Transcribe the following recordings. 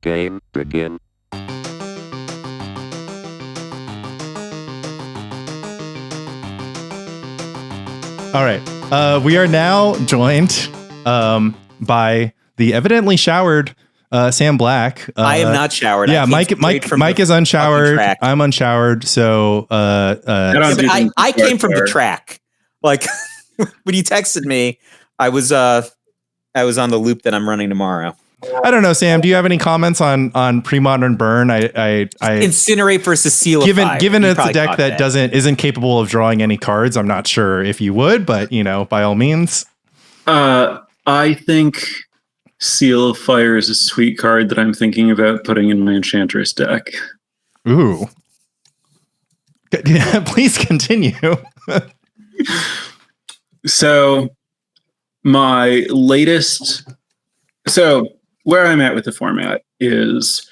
Game begin. All right. We are now joined by the evidently showered Sam Black. I am not showered. Yeah, Mike is unshowered. I'm unshowered. So I came from the track. Like when you texted me, I was on the loop that I'm running tomorrow. I don't know, Sam. Do you have any comments on Premodern Burn? I Incinerate versus Sealify. Given it's a deck that isn't capable of drawing any cards, I'm not sure if you would, but by all means. I think Seal of Fire is a sweet card that I'm thinking about putting in my Enchantress deck. Ooh. Yeah, please continue. So my latest... So where I'm at with the format is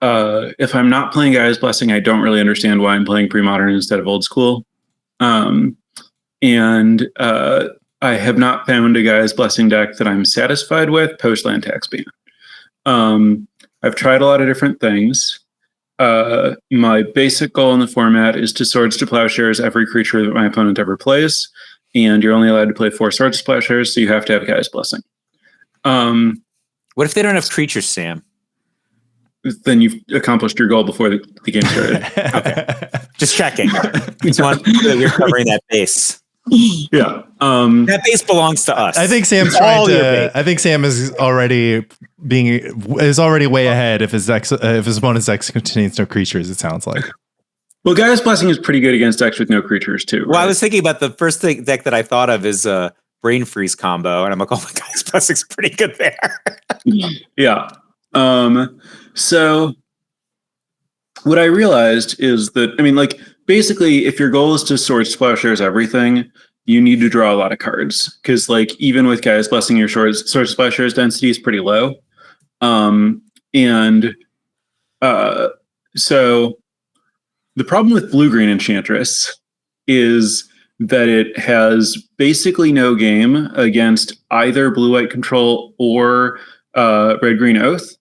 if I'm not playing Gaia's Blessing, I don't really understand why I'm playing Premodern instead of Old School. And I have not found a Gaia's Blessing deck that I'm satisfied with post-land tax ban. I've tried a lot of different things. My basic goal in the format is to Swords to Plowshares every creature that my opponent ever plays. And you're only allowed to play 4 Swords to Plowshares, so you have to have Gaia's Blessing. What if they don't have creatures, Sam? Then you've accomplished your goal before the game started. Okay. Just checking. Just want you're covering that base. Yeah. That base belongs to us. I think Sam's I think Sam is already way ahead if his opponent's deck contains no creatures, it sounds like. Well, Gaia's Blessing is pretty good against decks with no creatures too. Well, right? I was thinking about the first deck that I thought of is Brain Freeze combo, and I'm like, oh my Gaia's Blessing's pretty good there. Yeah. So what I realized is that, basically, if your goal is to Swords to Plowshares everything, you need to draw a lot of cards. Because, even with Gaia's Blessing, your Swords to Plowshares density is pretty low. So the problem with Blue-Green Enchantress is that it has basically no game against either Blue-White Control or Red-Green Oath.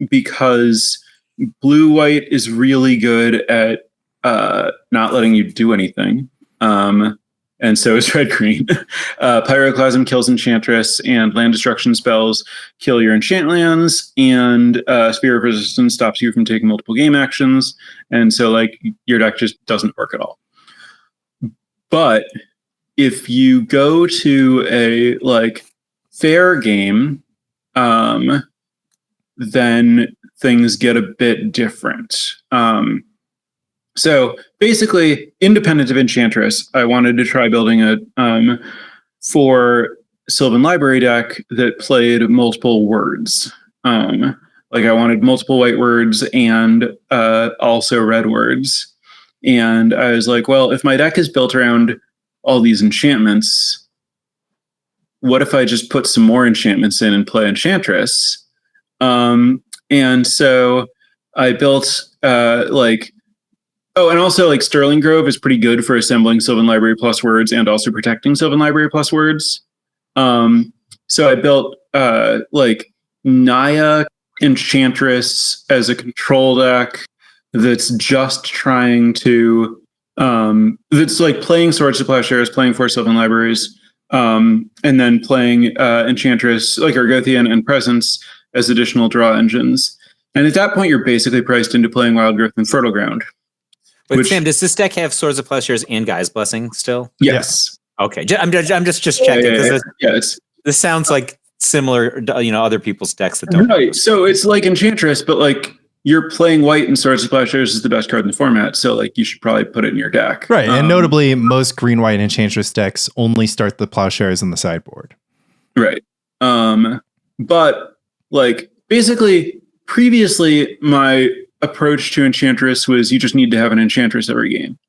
Because Blue-White is really good at not letting you do anything. And so is Red-Green. Pyroclasm kills Enchantress, and land destruction spells kill your enchant lands, and Sphere of Resistance stops you from taking multiple game actions. And so, your deck just doesn't work at all. But if you go to a, fair game, then things get a bit different. So basically, independent of Enchantress, I wanted to try building a for Sylvan Library deck that played multiple words. I wanted multiple white words and also red words. And I was like, well, if my deck is built around all these enchantments, what if I just put some more enchantments in and play Enchantress? And so I built and also Sterling Grove is pretty good for assembling Sylvan Library plus words and also protecting Sylvan Library plus words. So I built Naya Enchantress as a control deck that's just trying to that's playing Swords to Plowshares, playing 4 Sylvan Libraries, and then playing Enchantress Argothian and Presence as additional draw engines. And at that point, you're basically priced into playing Wild Growth and Fertile Ground. But Sam, does this deck have Swords of Plowshares and Gaia's Blessing still? Yes. Okay, I'm just checking because this sounds like similar, other people's decks that don't. Right. So it's like Enchantress, but you're playing white and Swords of Plowshares is the best card in the format. So you should probably put it in your deck. Right. And notably, most green-white Enchantress decks only start the Plowshares in the sideboard. Right. But basically, previously, my approach to Enchantress was you just need to have an Enchantress every game.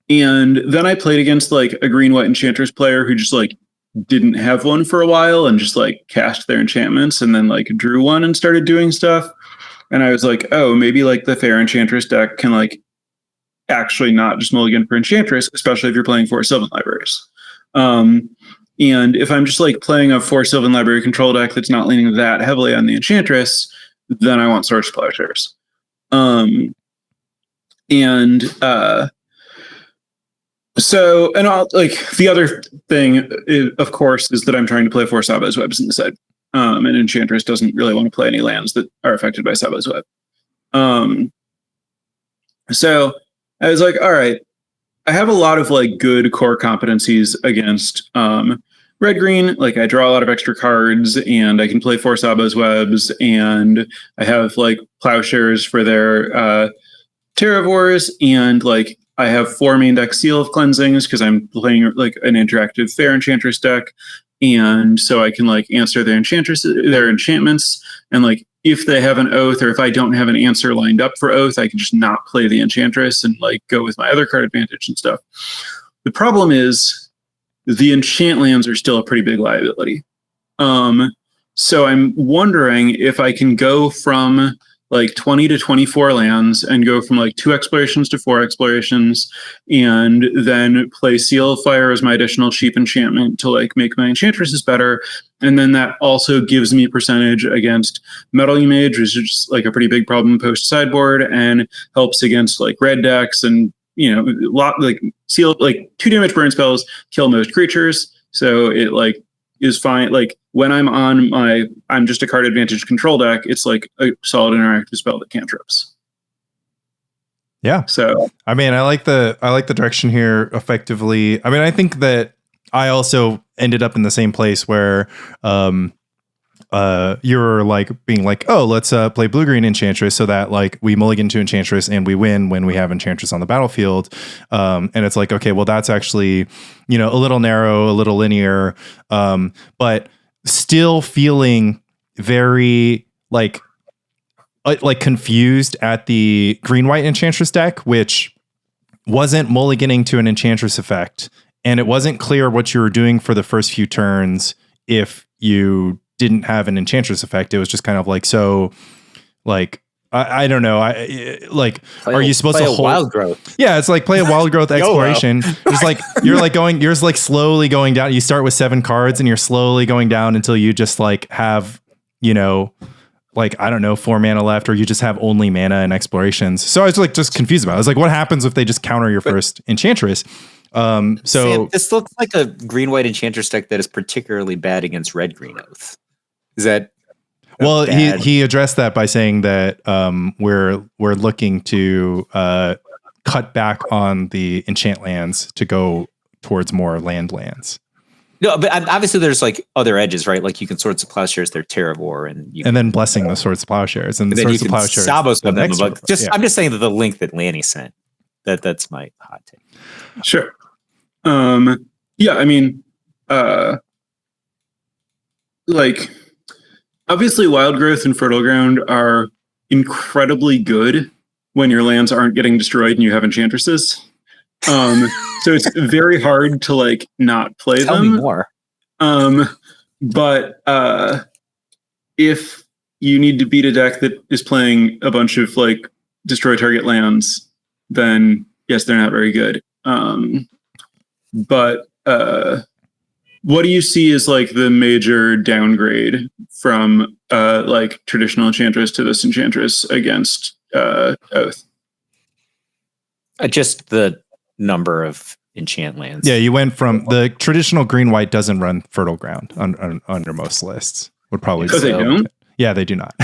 And then I played against a green-white Enchantress player who just didn't have one for a while and just cast their enchantments and then drew one and started doing stuff. And I was like, oh, maybe the fair Enchantress deck can actually not just mulligan for Enchantress, especially if you're playing 4 Sylvan Libraries. And if I'm just playing a 4 Sylvan Library control deck that's not leaning that heavily on the Enchantress, then I want Swords to Plowshares. So, and the other thing, of course, is that I'm trying to play 4 Sabo's Webs in the side. And Enchantress doesn't really want to play any lands that are affected by Sabo's Web. So I was like, all right, I have a lot of like good core competencies against red green. Like I draw a lot of extra cards and I can play 4 Sabo's Webs, and I have like Plowshares for their Terravores, and like I have 4 main deck Seal of Cleansings because I'm playing like an interactive Fair Enchantress deck, and so I can like answer their enchantments, and like if they have an Oath, or if I don't have an answer lined up for Oath, I can just not play the Enchantress and like go with my other card advantage and stuff. The problem is the enchant lands are still a pretty big liability. So I'm wondering if I can go from like 20 to 24 lands and go from like 2 explorations to 4 explorations, and then play Seal of Fire as my additional cheap enchantment to like make my enchantresses better. And then that also gives me percentage against Metal Image, which is just like a pretty big problem post sideboard, and helps against like red decks, and a lot like Seal, like 2 damage burn spells kill most creatures. So it like is fine. Like when I'm just a card advantage control deck, it's like a solid interactive spell that cantrips. Yeah. So I mean, I like the direction here effectively. I mean, I think that I also ended up in the same place where you're like being like, oh, let's play blue-green Enchantress so that like we mulligan to Enchantress and we win when we have Enchantress on the battlefield. And it's like, okay, well, that's actually, a little narrow, a little linear, but still feeling very like confused at the green-white Enchantress deck, which wasn't mulliganing to an Enchantress effect. And it wasn't clear what you were doing for the first few turns if you didn't have an Enchantress effect. It was just kind of like, so like, I don't know. Are you supposed to hold Wild Growth? Yeah. It's like play a Wild Growth exploration. It's like, you're like slowly going down. You start with 7 cards and you're slowly going down until you just like have, like, I don't know, 4 mana left, or you just have only mana and explorations. So I was like, just confused about it. I was like, what happens if they just counter your first Enchantress? So Sam, this looks like a green-white Enchantress deck that is particularly bad against red-green Oath. Is that well? He addressed that by saying that we're looking to cut back on the enchant lands to go towards more lands. No, but obviously there's like other edges, right? Like you can Swords of Plowshares, they're Terravore, and then blessing the Swords of Plowshares, and then Swords you of can Plowshares. Sabos with them. But I'm just saying that the link that Lanny sent, that's my hot take. Sure. Yeah, I mean, like obviously Wild Growth and Fertile Ground are incredibly good when your lands aren't getting destroyed and you have enchantresses. So it's very hard to like not play Tell them. Me more. But if you need to beat a deck that is playing a bunch of like destroy target lands, then yes, they're not very good. But what do you see as like the major downgrade from like traditional Enchantress to this Enchantress against Oath? Just the number of enchant lands. Yeah, you went from the traditional green-white doesn't run Fertile Ground under most lists. Would probably because they don't. Yeah, they do not.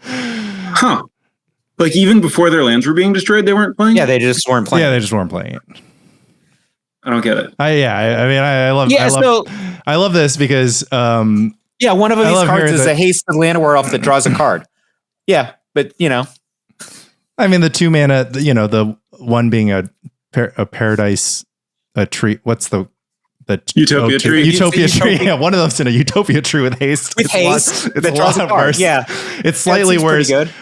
Huh. Like even before their lands were being destroyed, they weren't playing? Yeah, they just weren't playing. Yeah, they just weren't playing it. I don't get it. I love this because one of these cards is a hasted land off that draws a card. Yeah, but I mean the 2 mana, the one being a paradise, a tree. What's the Utopia tree? Utopia tree. Yeah, one of them's in a Utopia tree with haste. With haste, that draws a card. Yeah, it's slightly worse. Good.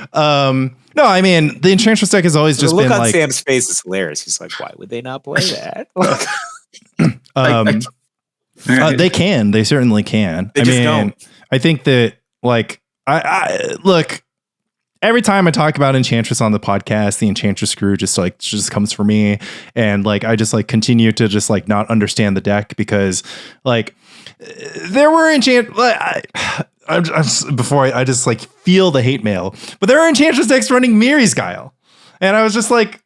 No, I mean the Enchantress deck has always just been like. Look on Sam's face is hilarious. He's like, why would they not play that? They can. They certainly can. They just don't. I think that like I look. Every time I talk about Enchantress on the podcast, the Enchantress screw just comes for me, and like I just like continue to just like not understand the deck because like there were I just like feel the hate mail, but there are Enchantress decks running Miri's Guile. And I was just like,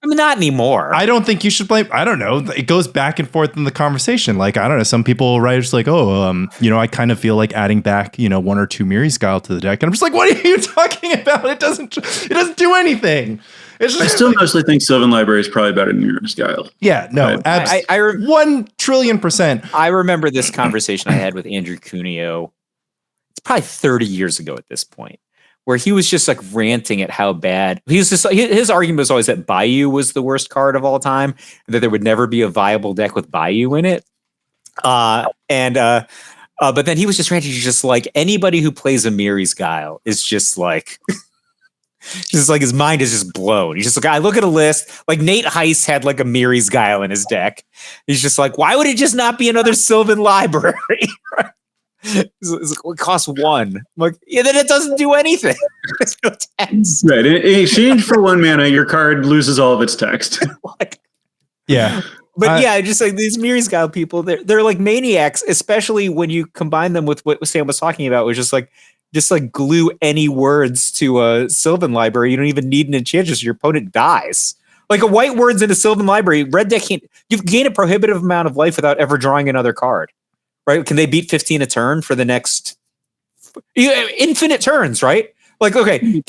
I mean, not anymore. I don't think you should blame. I don't know. It goes back and forth in the conversation. Like, I don't know. Some people write just like, I kind of feel like adding back, one or two Miri's Guile to the deck. And I'm just like, what are you talking about? It doesn't do anything. It's just, I still mostly think Sylvan Library is probably better than Miri's Guile. Yeah, no, I 1,000,000,000,000%. I remember this conversation I had with Andrew Cuneo. It's probably 30 years ago at this point, where he was just like ranting at how bad his argument was always that Bayou was the worst card of all time, and that there would never be a viable deck with Bayou in it. But then he was just ranting, just like anybody who plays a Miri's Guile is just like, just like his mind is just blown. He's just like, I look at a list, like Nate Heiss had like a Miri's Guile in his deck. He's just like, why would it just not be another Sylvan Library? It costs one. I'm like, yeah, then it doesn't do anything. There's no text. Right. In exchange for 1 mana, your card loses all of its text. Yeah. But just like these Miri's Guile people, they're like maniacs, especially when you combine them with what Sam was talking about, which is just glue any words to a Sylvan Library. You don't even need an Enchantress. Your opponent dies. Like a white words in a Sylvan Library, red deck can't. You've gained a prohibitive amount of life without ever drawing another card. Right? Can they beat 15 a turn for the next infinite turns? Right? Like, okay,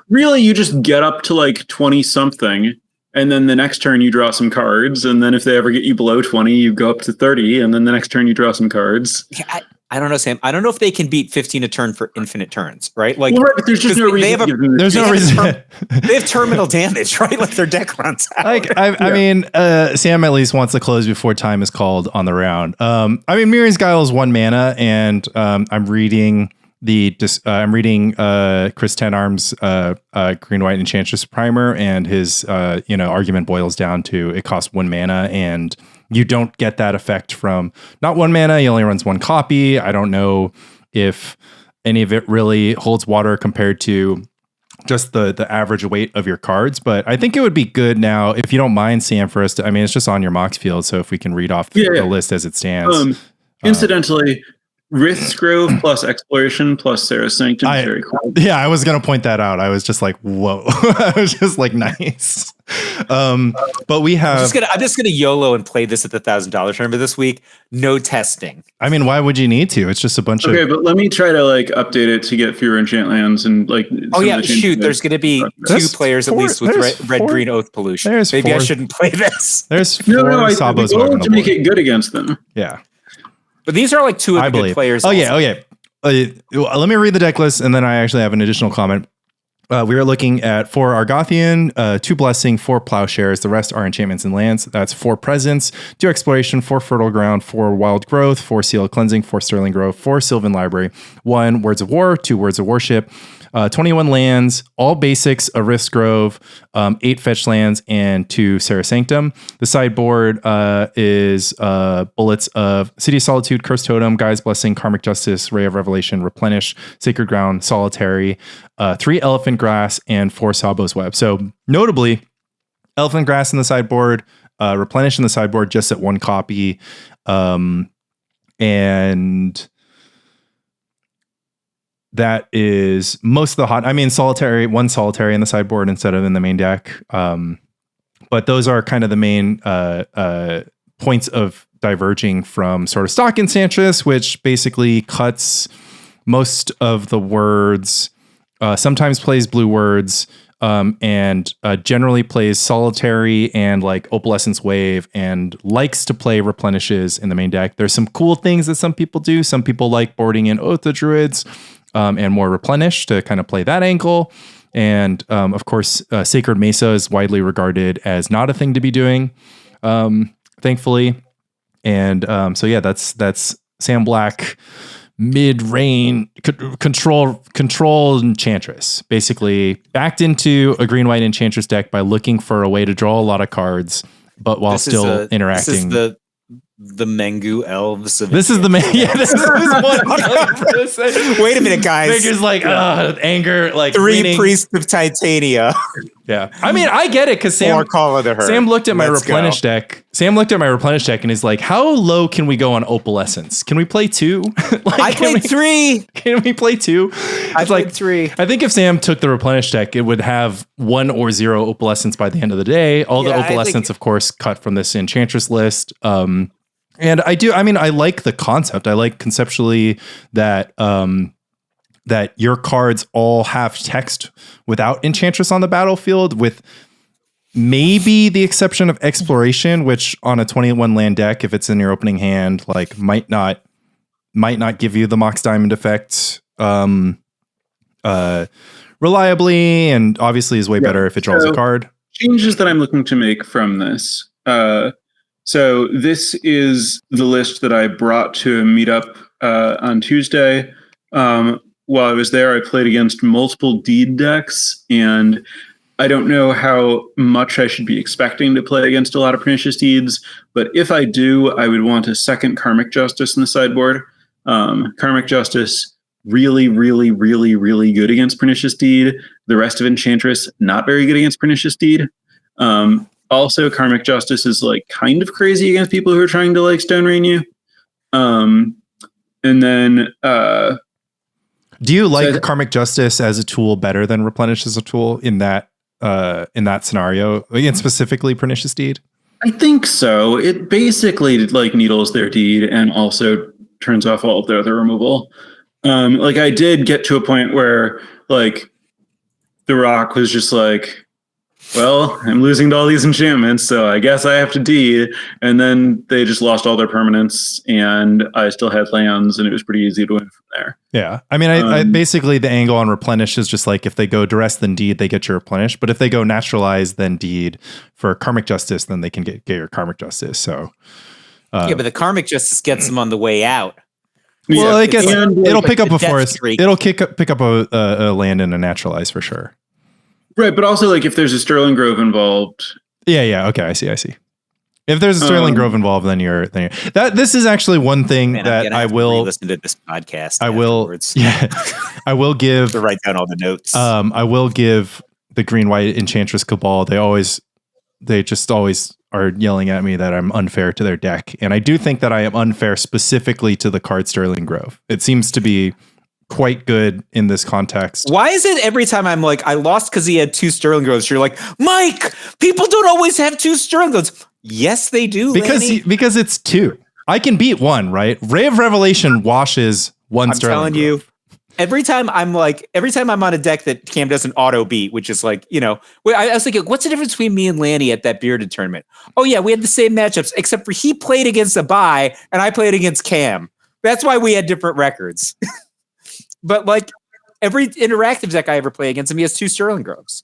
really, you just get up to like 20 something, and then the next turn you draw some cards, and then if they ever get you below 20, you go up to 30, and then the next turn you draw some cards. Yeah, I don't know, Sam. I don't know if they can beat 15 a turn for infinite turns, right? Like, right, but there's just no reason. There's no reason. They have terminal damage, right? Like their deck runs out. Like, I mean, Sam at least wants to close before time is called on the round. I mean, Miri's Guile is 1 mana, and I'm reading Chris Tenarm's Green White Enchantress primer, and his argument boils down to it costs 1 mana, and you don't get that effect from not 1 mana. He only runs 1 copy. I don't know if any of it really holds water compared to just the average weight of your cards. But I think it would be good now, if you don't mind, Sam, for us to, I mean, it's just on your Moxfield. So if we can read off the list as it stands. Incidentally, Rith's Grove plus Exploration plus Sarah's Sanctum. Very cool. Yeah, I was going to point that out. I was just like, whoa. I was just like, nice. But we have. I'm just gonna YOLO and play this at the $1,000 tournament this week. No testing. I mean, why would you need to? It's just a bunch of. Okay, but let me try to like update it to get fewer enchant lands and like. Oh yeah, shoot! There's gonna be 2 players at least with red green Oath Pollution. Maybe I shouldn't play this. There's 4 Sabos to make it good against them. Yeah. But these are like 2 of the good players. Oh, yeah. Let me read the deck list, and then I actually have an additional comment. We are looking at 4 Argothian, 2 Blessing, 4 Plowshares. The rest are enchantments and lands. That's 4 Presence, 2 Exploration, 4 Fertile Ground, 4 Wild Growth, 4 Sealed Cleansing, 4 Sterling Grove, 4 Sylvan Library, 1 Words of War, 2 Words of Worship, 21 lands, all basics, a Rith's Grove, 8 fetch lands, and 2 Sarah Sanctum. The sideboard is bullets of City of Solitude, Cursed Totem, Guy's Blessing, Karmic Justice, Ray of Revelation, Replenish, Sacred Ground, Solitary, 3 Elephant Grass, and 4 Sabos Web. So notably, Elephant Grass in the sideboard, Replenish in the sideboard just at 1 copy, and that is most of the hot. I mean, 1 Solitary in the sideboard instead of in the main deck. But those are kind of the main points of diverging from sort of stock Enchantress, which basically cuts most of the words, sometimes plays blue words, and generally plays Solitary and like Opalescence Wave, and likes to play Replenishes in the main deck. There's some cool things that some people do. Some people like boarding in Oath of Druids, and more Replenish to kind of play that angle. And of course, Sacred Mesa is widely regarded as not a thing to be doing, thankfully. And so yeah, that's Sam Black mid-range control Enchantress, basically backed into a green-white Enchantress deck by looking for a way to draw a lot of cards, but while still interacting. The Mengu elves. This is the this is 100%. Wait a minute, guys. Mengu's like, anger, like 3 leaning. priests of Titania. Yeah. I mean, I get it because Sam looked at my replenish deck. Sam looked at my replenish deck and he's like, how low can we go on opalescence? Can we play 2? I played 3. Can we play 2? I played 3. I think if Sam took the replenish deck, it would have 1 or 0 opalescence by the end of the day. All the opalescence, of course, cut from this Enchantress list. And I like the concept. I like conceptually that that your cards all have text without Enchantress on the battlefield, with maybe the exception of Exploration, which on a 21 land deck, if it's in your opening hand, like might not give you the Mox Diamond effect reliably, and obviously is way better if it draws a card. Changes that I'm looking to make from this. So this is the list that I brought to a meetup on Tuesday. While I was there, I played against multiple deed decks, and I don't know how much I should be expecting to play against a lot of Pernicious Deeds, but if I do, I would want a second Karmic Justice in the sideboard. Karmic Justice, really, really, really, really good against Pernicious Deed. The rest of Enchantress, not very good against Pernicious Deed. Also, Karmic Justice is like kind of crazy against people who are trying to like Stone Rain you. And then... do you like Karmic Justice as a tool better than Replenish as a tool in that scenario, again, specifically Pernicious Deed? I think so. It basically like needles their deed and also turns off all of their other removal. Like I did get to a point where like the Rock was just like, well, I'm losing to all these enchantments, so I guess I have to deed. And then they just lost all their permanents, and I still had lands, and it was pretty easy to win from there. Yeah. I mean, I basically the angle on Replenish is just like if they go Duress then Deed, they get your Replenish. But if they go Naturalize then Deed for Karmic Justice, then they can get your Karmic Justice. So but the Karmic Justice gets them on the way out. Well, I guess it'll pick up a forest. It'll pick up a land and a Naturalize for sure. Right, but also like if there's a Sterling Grove involved. Yeah. Okay, I see. If there's a Sterling Grove involved, then you're that. This is actually one thing that I will listen to this podcast. I will. Yeah, I will give to write down all the notes. I will give the green white Enchantress Cabal. They just always are yelling at me that I'm unfair to their deck, and I do think that I am unfair specifically to the card Sterling Grove. It seems to be quite good in this context. Why is it every time I'm like, I lost because he had 2 Sterling Groves, you're like, Mike, people don't always have 2 Sterling Groves. Yes, they do. Because it's 2. I can beat 1, right? Ray of Revelation washes 1 Sterling Grove. I'm telling you, every time I'm on a deck that Cam doesn't auto beat, which is like, I was thinking, what's the difference between me and Lanny at that Bearded tournament? Oh yeah, we had the same matchups, except for he played against a bye and I played against Cam. That's why we had different records. But like every interactive deck I ever play against him, he has 2 Sterling Groves.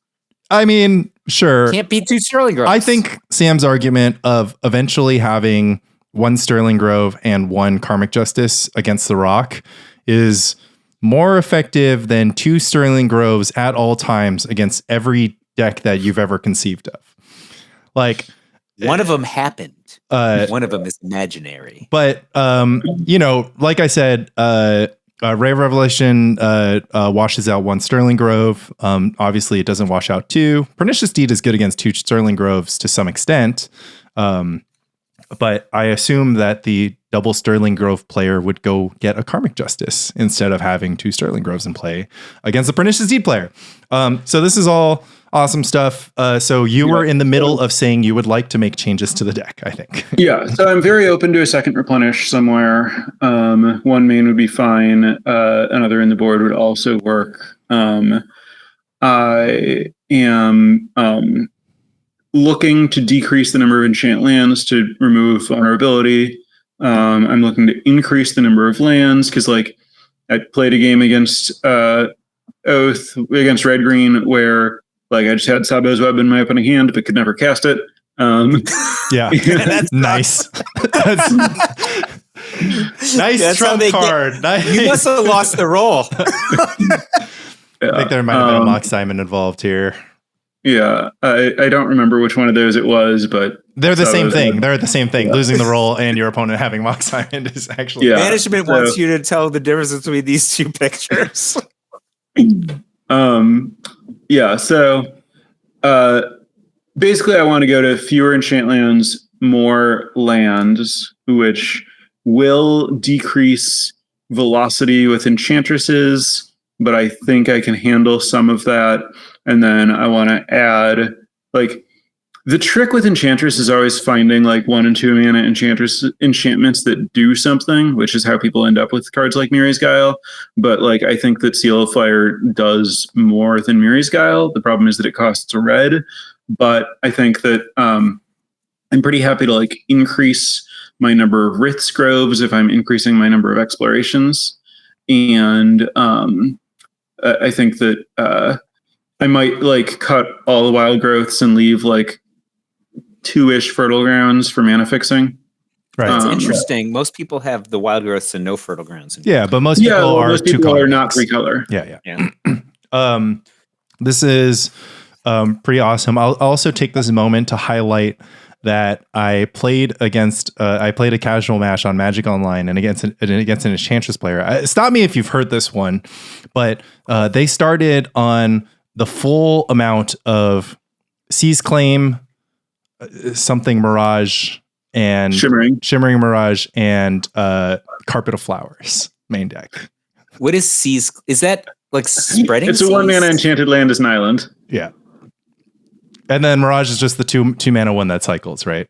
I mean, sure. Can't beat 2 Sterling Groves. I think Sam's argument of eventually having 1 Sterling Grove and 1 Karmic Justice against the Rock is more effective than 2 Sterling Groves at all times against every deck that you've ever conceived of. Like, one of them happened. One of them is imaginary. But like I said, Ray of Revelation washes out 1 Sterling Grove. Obviously, it doesn't wash out 2. Pernicious Deed is good against 2 Sterling Groves to some extent. But I assume that the double Sterling Grove player would go get a Karmic Justice instead of having 2 Sterling Groves in play against the Pernicious Deed player. So this is all awesome stuff. So you were in the middle of saying you would like to make changes to the deck, I think. Yeah, so I'm very open to a second Replenish somewhere. 1 main would be fine. Another in the board would also work. I am looking to decrease the number of enchant lands to remove vulnerability. I'm looking to increase the number of lands because, like, I played a game against Oath against Red Green where, like, I just had Sabo's Web in my opening hand but could never cast it. Yeah, that's nice. Nice trump card. Nice. You must have lost the roll. I think there might have been a Mox Diamond involved here. Yeah, I don't remember which one of those it was, but they're the same thing. They're the same thing. Yeah. Losing the roll and your opponent having Mox Diamond is actually management wants you to tell the difference between these two pictures. Yeah. So, basically, I want to go to fewer enchant lands, more lands, which will decrease velocity with enchantresses, but I think I can handle some of that. And then I want to add, like, the trick with Enchantress is always finding like 1 and 2 mana enchantments that do something, which is how people end up with cards like Mirai's Guile. But like, I think that Seal of Fire does more than Mirai's Guile. The problem is that it costs a red. But I think that I'm pretty happy to like increase my number of Rith's Groves if I'm increasing my number of explorations. And I think that I might like cut all the wild growths and leave like 2-ish fertile grounds for mana fixing. Right. It's interesting. Most people have the wild growths and no fertile grounds. Yeah, but most people are most people are not 3 color. Yeah. This is pretty awesome. I'll also take this moment to highlight that I played a casual match on Magic Online and against an Enchantress player. Stop me if you've heard this one, but they started on the full amount of Seize Claim, something Mirage, and Shimmering Mirage, and Carpet of Flowers main deck. What is Seize? Is that like spreading? It's a 1 mana enchanted land as an island. Yeah. And then Mirage is just the two mana one that cycles, right?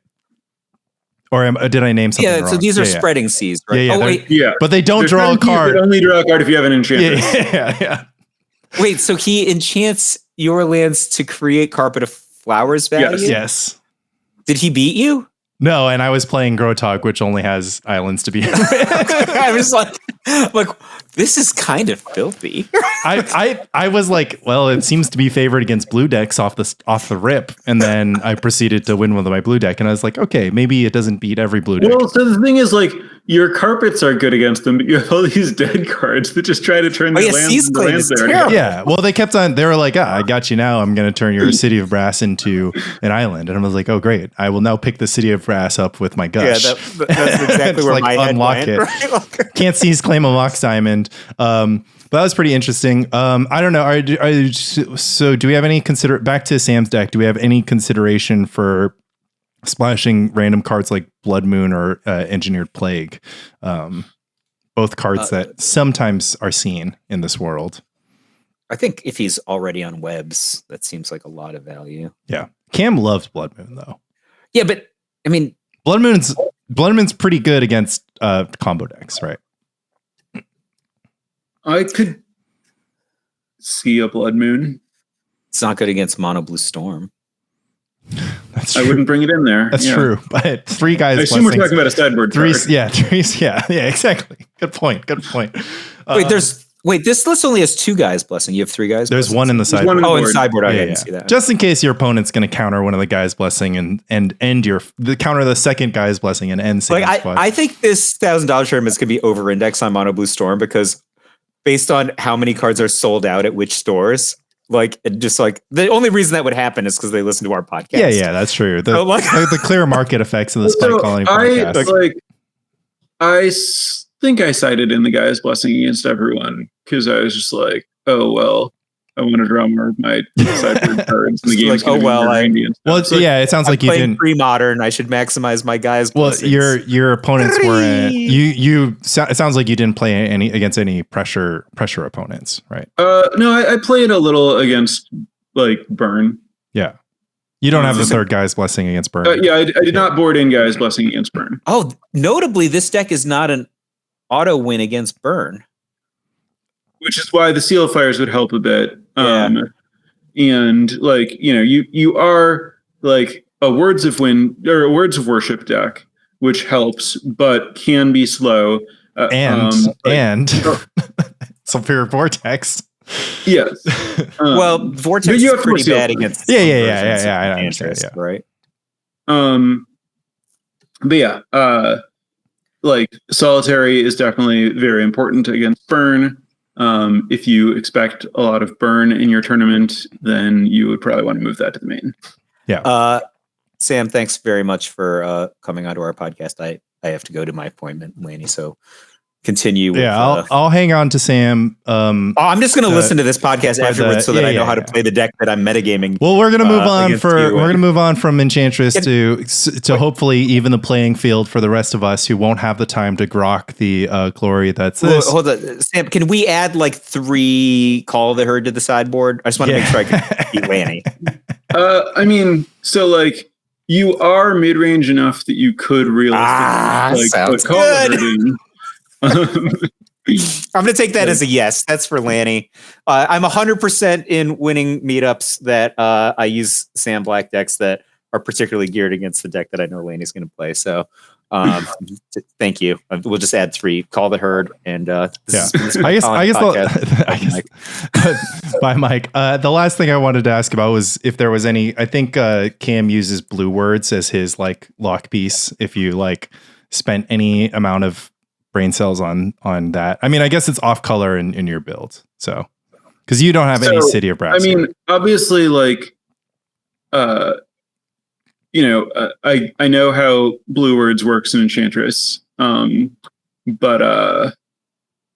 Or did I name something wrong? So these are spreading seas, right? Yeah, but they don't draw a card. They only draw a card if you have an enchantress. Yeah. Wait, so he enchants your lands to create Carpet of Flowers value? Yes. Did he beat you? No, and I was playing Grotog, which only has islands to be. I was like, this is kind of filthy. I was like, well, it seems to be favored against blue decks off the rip, and then I proceeded to win with my blue deck, and I was like, okay, maybe it doesn't beat every blue deck. Well, so the thing is, like, your carpets are good against them, but you have all these dead cards that just try to turn the lands there. Yeah, well, they kept on. They were like, I got you now. I'm going to turn your City of Brass into an island, and I was like, oh, great. I will now pick the City of Brass up with my gush. Yeah, that's exactly where my head unlock went. It. Right? Can't seize claim a Mox Diamond. But that was pretty interesting. I don't know. So do we have any back to Sam's deck? Do we have any consideration for splashing random cards like Blood Moon or Engineered Plague? Both cards that sometimes are seen in this world. I think if he's already on webs, that seems like a lot of value. Yeah. Cam loves Blood Moon though. Yeah, but I mean, Blood Moon's pretty good against combo decks, right? I could see a Blood Moon. It's not good against Mono Blue Storm. That's true. I wouldn't bring it in there. That's true. But 3 guys. I assume we're talking about a sideboard card. Yeah, exactly. Good point. Wait, this list only has 2 guys blessing. You have 3 guys. There's blessing? one in the sideboard. In the sideboard. I didn't see that. Just in case your opponent's going to counter one of the guys blessing and end counter the second guy's blessing and end. I think this $1,000 tournament could be over indexed on Mono Blue Storm because based on how many cards are sold out at which stores. The only reason that would happen is because they listen to our podcast. Yeah, that's true. The clear market effects of the Spike Colony podcast. I think I sided in the guy's blessing against everyone because I was just like, oh well, I want to draw more of my sideboard cards in the game. It sounds like you didn't. Premodern. I should maximize my guys. Well, your opponents weren't. It sounds like you didn't play against any pressure opponents, right? No, I played a little against like Burn. Yeah, you don't have the third guy's blessing against Burn. I did not board in guys blessing against Burn. Oh, notably, this deck is not an auto win against Burn. Which is why the Seal of Fires would help a bit. And like, you are like a Words of Wind or a Words of Worship deck, which helps, but can be slow. And Sulfuric Vortex. Yes. Vortex is pretty bad against. Yeah. I understand. Yeah. Right. But yeah, like Solitary is definitely very important against Burn. If you expect a lot of burn in your tournament, then you would probably want to move that to the main. Yeah. Sam, thanks very much for coming onto our podcast. I have to go to my appointment, Laney. So continue. With, I'll hang on to Sam. I'm just going to listen to this podcast afterwards so that I know how to play the deck that I'm metagaming. Well, we're going to move on we're going to move on from Enchantress to hopefully even the playing field for the rest of us who won't have the time to grok the glory that's this. Hold on, Sam. Can we add like 3 Call of the Herd to the sideboard? I just want to make sure I can beat Lanny. I mean, so like you are mid range enough that you could realistically sounds Call of the Herd in. I'm going to take that as a yes. That's for Lanny. I'm 100% in winning meetups that I use Sam Black decks that are particularly geared against the deck that I know Laney's going to play. So thank you. We'll just add 3. Call the Herd. And I guess bye, Mike. The last thing I wanted to ask about was if there was any. I think Cam uses blue words as his like lock piece. If you like spent any amount of brain cells on that. I mean, I guess it's off color in your build. So, because you don't have any City of Brass. I mean, obviously, like, I know how blue words works in Enchantress, but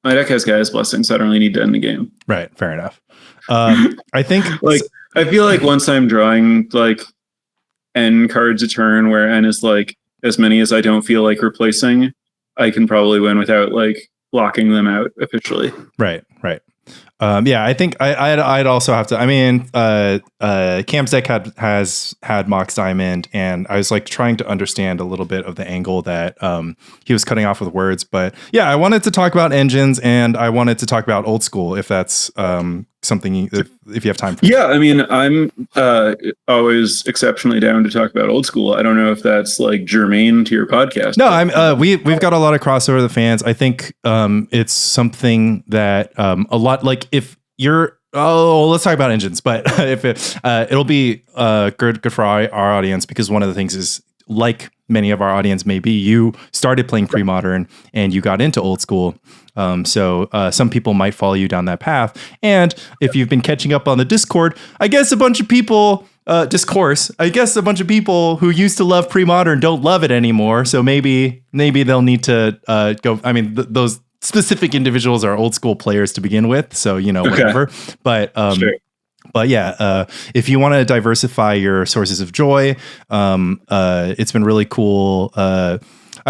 my deck has Gaia's Blessing, so I don't really need to end the game. Right. Fair enough. I think like I feel like once I'm drawing like N cards a turn, where N is like as many as I don't feel like replacing, I can probably win without like blocking them out officially. Right. Yeah, I think I'd also have to. I mean, Cam's deck has had Mox Diamond, and I was like trying to understand a little bit of the angle that he was cutting off with words. But yeah, I wanted to talk about engines, and I wanted to talk about old school, if that's something if you have time for. Yeah, I mean, I'm always exceptionally down to talk about old school. I don't know if that's like germane to your podcast. No, we've got a lot of crossover with the fans. I think it's something that a lot like if you're let's talk about engines, but if it'll be good for our audience, because one of the things is, like many of our audience maybe, you started playing Premodern and you got into old school. So some people might follow you down that path. And if you've been catching up on the Discord, I guess a bunch of people who used to love Premodern don't love it anymore. So maybe they'll need to go. I mean, those specific individuals are old school players to begin with. So, whatever. But sure. But yeah, if you want to diversify your sources of joy, it's been really cool. I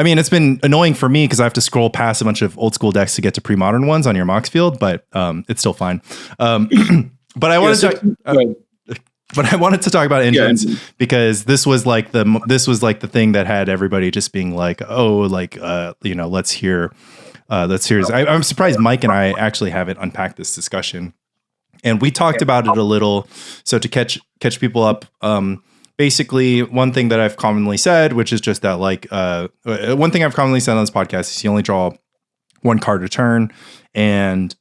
mean, it's been annoying for me because I have to scroll past a bunch of old school decks to get to Premodern ones on your Moxfield, but it's still fine. But I wanted to talk about engines because this was like the thing that had everybody just being like, oh, like let's hear. I'm surprised Mike and I actually haven't unpacked this discussion. And we talked about it a little. So to catch people up, basically one thing that I've commonly said, which is just that one thing I've commonly said on this podcast is you only draw 1 card a turn. And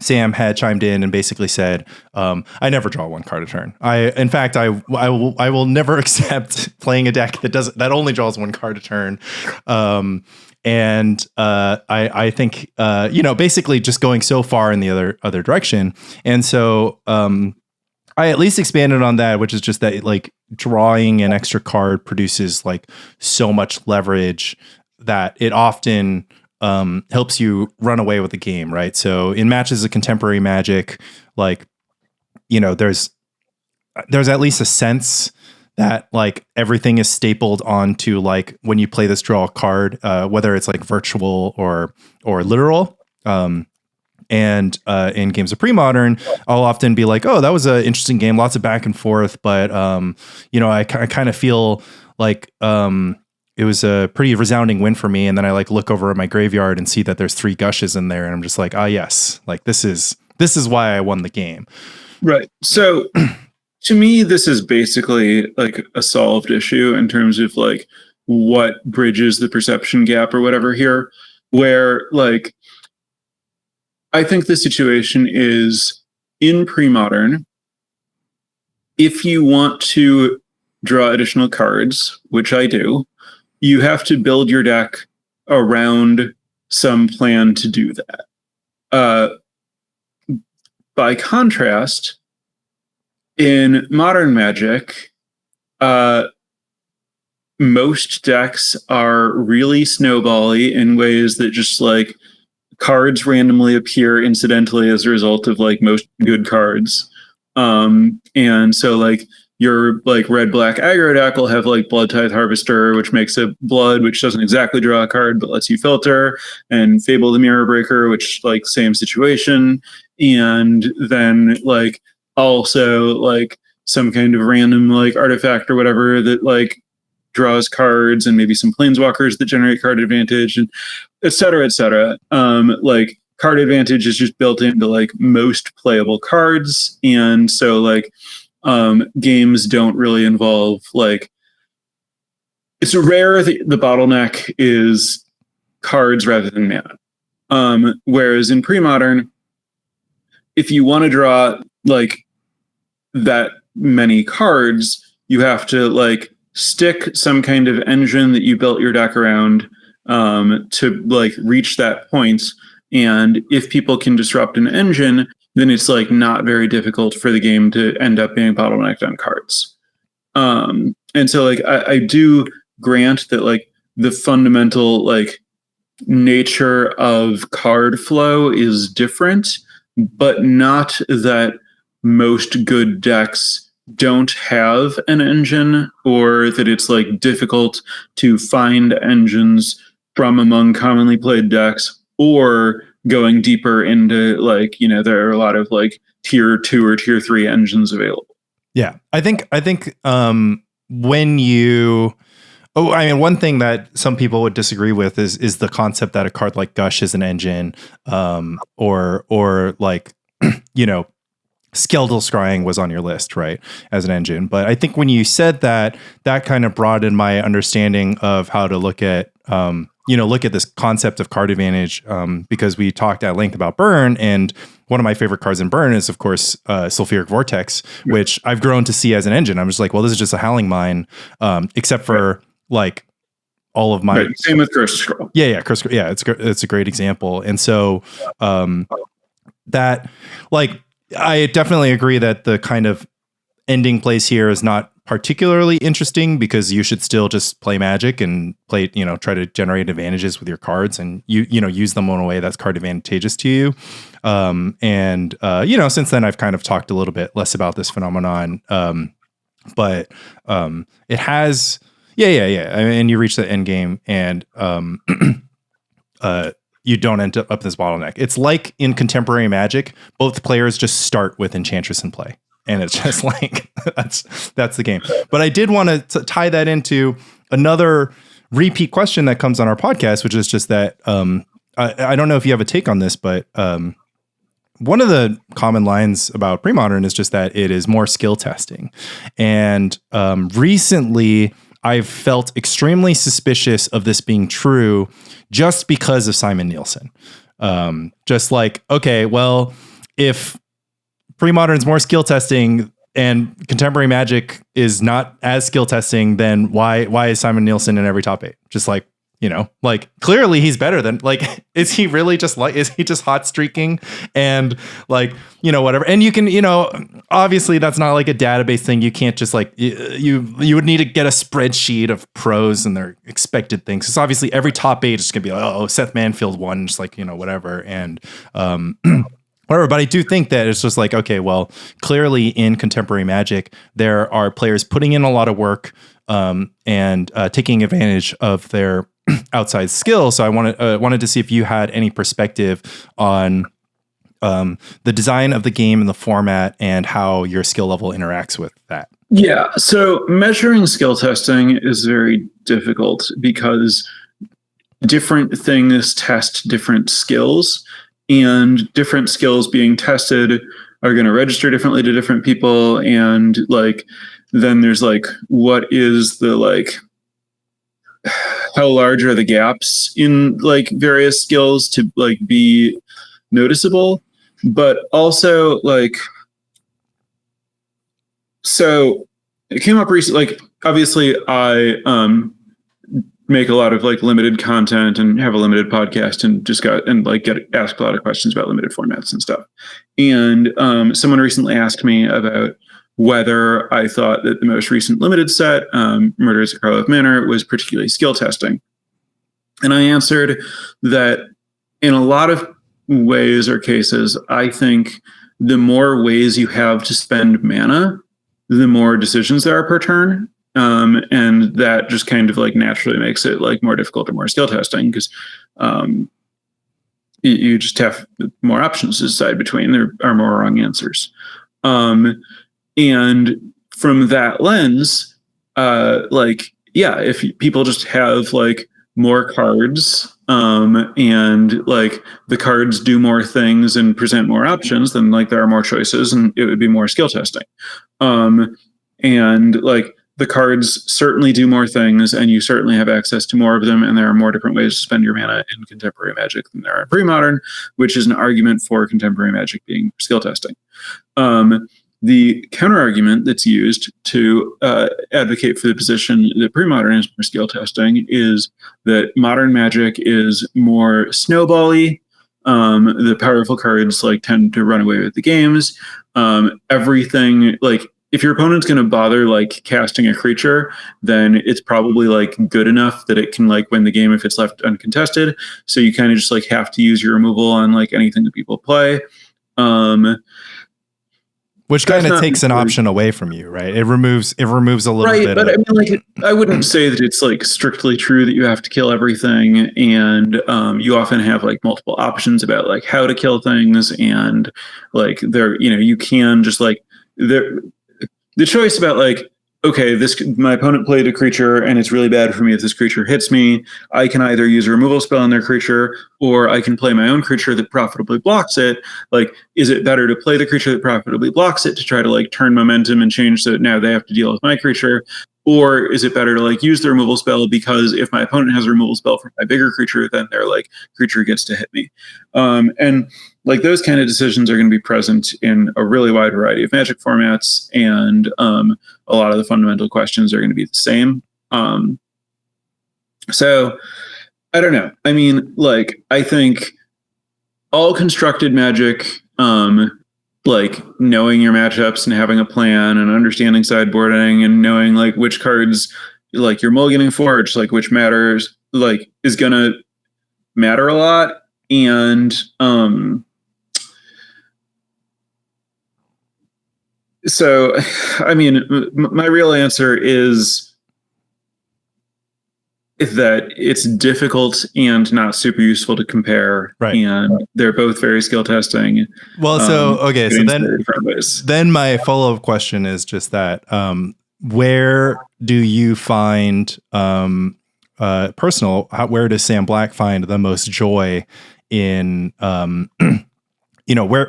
Sam had chimed in and basically said, I never draw 1 card a turn. I will never accept playing a deck that only draws 1 card a turn. And I think basically just going so far in the other direction. And so I at least expanded on that, which is just that like drawing an extra card produces like so much leverage that it often helps you run away with the game, right? So in matches of contemporary Magic, like there's at least a sense that like everything is stapled onto like when you play this draw card, whether it's like virtual or literal. And in games of Premodern, I'll often be like, oh, that was an interesting game, lots of back and forth, but I kind of feel like it was a pretty resounding win for me. And then I like look over at my graveyard and see that there's 3 gushes in there, and I'm just like, yes, like this is why I won the game. Right. So. To me, this is basically like a solved issue in terms of like what bridges the perception gap or whatever here, where like I think the situation is in Premodern, if you want to draw additional cards, which I do, you have to build your deck around some plan to do that. By contrast, in Modern Magic, most decks are really snowbally in ways that just like cards randomly appear incidentally as a result of like most good cards. And so like your like red black aggro deck will have like Blood Tithe Harvester, which makes a blood, which doesn't exactly draw a card but lets you filter, and Fable the Mirror Breaker, which like same situation. And then like also like some kind of random like artifact or whatever that like draws cards, and maybe some planeswalkers that generate card advantage, and et cetera, et cetera. Like card advantage is just built into like most playable cards. And so like games don't really involve like, it's rare that the bottleneck is cards rather than mana. Whereas in Premodern, if you want to draw like that many cards, you have to like stick some kind of engine that you built your deck around to like reach that point. And if people can disrupt an engine, then it's like not very difficult for the game to end up being bottlenecked on cards. And so like I do grant that like the fundamental like nature of card flow is different, but not that most good decks don't have an engine, or that it's like difficult to find engines from among commonly played decks, or going deeper into like, you know, there are a lot of like tier 2 or tier 3 engines available. Yeah. I think when you one thing that some people would disagree with is the concept that a card like Gush is an engine, or like, you know, Skeletal Scrying was on your list, right, as an engine. But I think when you said that, that kind of broadened my understanding of how to look at, look at this concept of card advantage, because we talked at length about Burn, and one of my favorite cards in Burn is, of course, Sulfuric Vortex, which I've grown to see as an engine. I'm just like, well, this is just a Howling Mine, except for like all of my... Same with Curse Scroll. Yeah, Curse Scroll. Yeah, it's a great example. And so that, like, I definitely agree that the kind of ending place here is not particularly interesting, because you should still just play Magic and play, try to generate advantages with your cards, and use them in a way that's card advantageous to you. Since then I've kind of talked a little bit less about this phenomenon. But it has, I mean, you reach the end game, and you don't end up this bottleneck. It's like in contemporary Magic, both players just start with Enchantress in play, and it's just like that's the game. But I did want to tie that into another repeat question that comes on our podcast, which is just that I don't know if you have a take on this, but one of the common lines about Premodern is just that it is more skill testing, and recently I've felt extremely suspicious of this being true, just because of Simon Nielsen. Just like, okay, well, if Premodern's more skill testing and contemporary Magic is not as skill testing, then why is Simon Nielsen in every top 8? Just like, like clearly he's better than, like, is he just hot streaking and like, whatever. And you can, obviously that's not like a database thing. You can't just like, you would need to get a spreadsheet of pros and their expected things. It's obviously every top 8 is going to be like, oh, Seth Manfield won, just like, whatever. And, whatever. But I do think that it's just like, okay, well, clearly in contemporary Magic, there are players putting in a lot of work, and taking advantage of their outside skill. So I wanted to see if you had any perspective on the design of the game and the format, and how your skill level interacts with that. Yeah. So measuring skill testing is very difficult, because different things test different skills, and different skills being tested are going to register differently to different people. And like, then there's like, what is the like, how large are the gaps in like various skills to like be noticeable? But also like, so it came up recently, like obviously I make a lot of like limited content and have a limited podcast and just get asked a lot of questions about limited formats and stuff. And someone recently asked me about whether I thought that the most recent limited set, Murders at Karlov Manor, was particularly skill testing. And I answered that in a lot of ways or cases, I think the more ways you have to spend mana, the more decisions there are per turn. And that just kind of like naturally makes it like more difficult or more skill testing because you just have more options to decide between. There are more wrong answers. And from that lens, if people just have like more cards and like the cards do more things and present more options, then like there are more choices and it would be more skill testing. And like the cards certainly do more things and you certainly have access to more of them, and there are more different ways to spend your mana in contemporary Magic than there are in pre-modern, which is an argument for contemporary Magic being skill testing. The counter argument that's used to advocate for the position that pre-modern is more skill testing is that modern Magic is more snowball-y. The powerful cards like tend to run away with the games. Everything like if your opponent's going to bother like casting a creature, then it's probably like good enough that it can like win the game if it's left uncontested. So you kind of just like have to use your removal on like anything that people play. Which kind of takes an option away from you, right? It removes a little bit. Right, but I mean, like, I wouldn't say that it's like strictly true that you have to kill everything, and you often have like multiple options about like how to kill things, and like you can just like the choice about like, okay, my opponent played a creature and it's really bad for me if this creature hits me. I can either use a removal spell on their creature or I can play my own creature that profitably blocks it. Like, is it better to play the creature that profitably blocks it to try to like turn momentum and change so that now they have to deal with my creature? Or is it better to like use the removal spell because if my opponent has a removal spell for my bigger creature, then their like creature gets to hit me? And like those kind of decisions are going to be present in a really wide variety of Magic formats, and a lot of the fundamental questions are going to be the same. So I don't know. I mean, like I think all constructed Magic, like knowing your matchups and having a plan and understanding sideboarding and knowing like which cards like you're mulliganing for, just like which matters, like is gonna matter a lot. And so, I mean, my real answer is that it's difficult and not super useful to compare, right? And they're both very skill testing. Well, so then my follow-up question is just that: where do you find where does Sam Black find the most joy in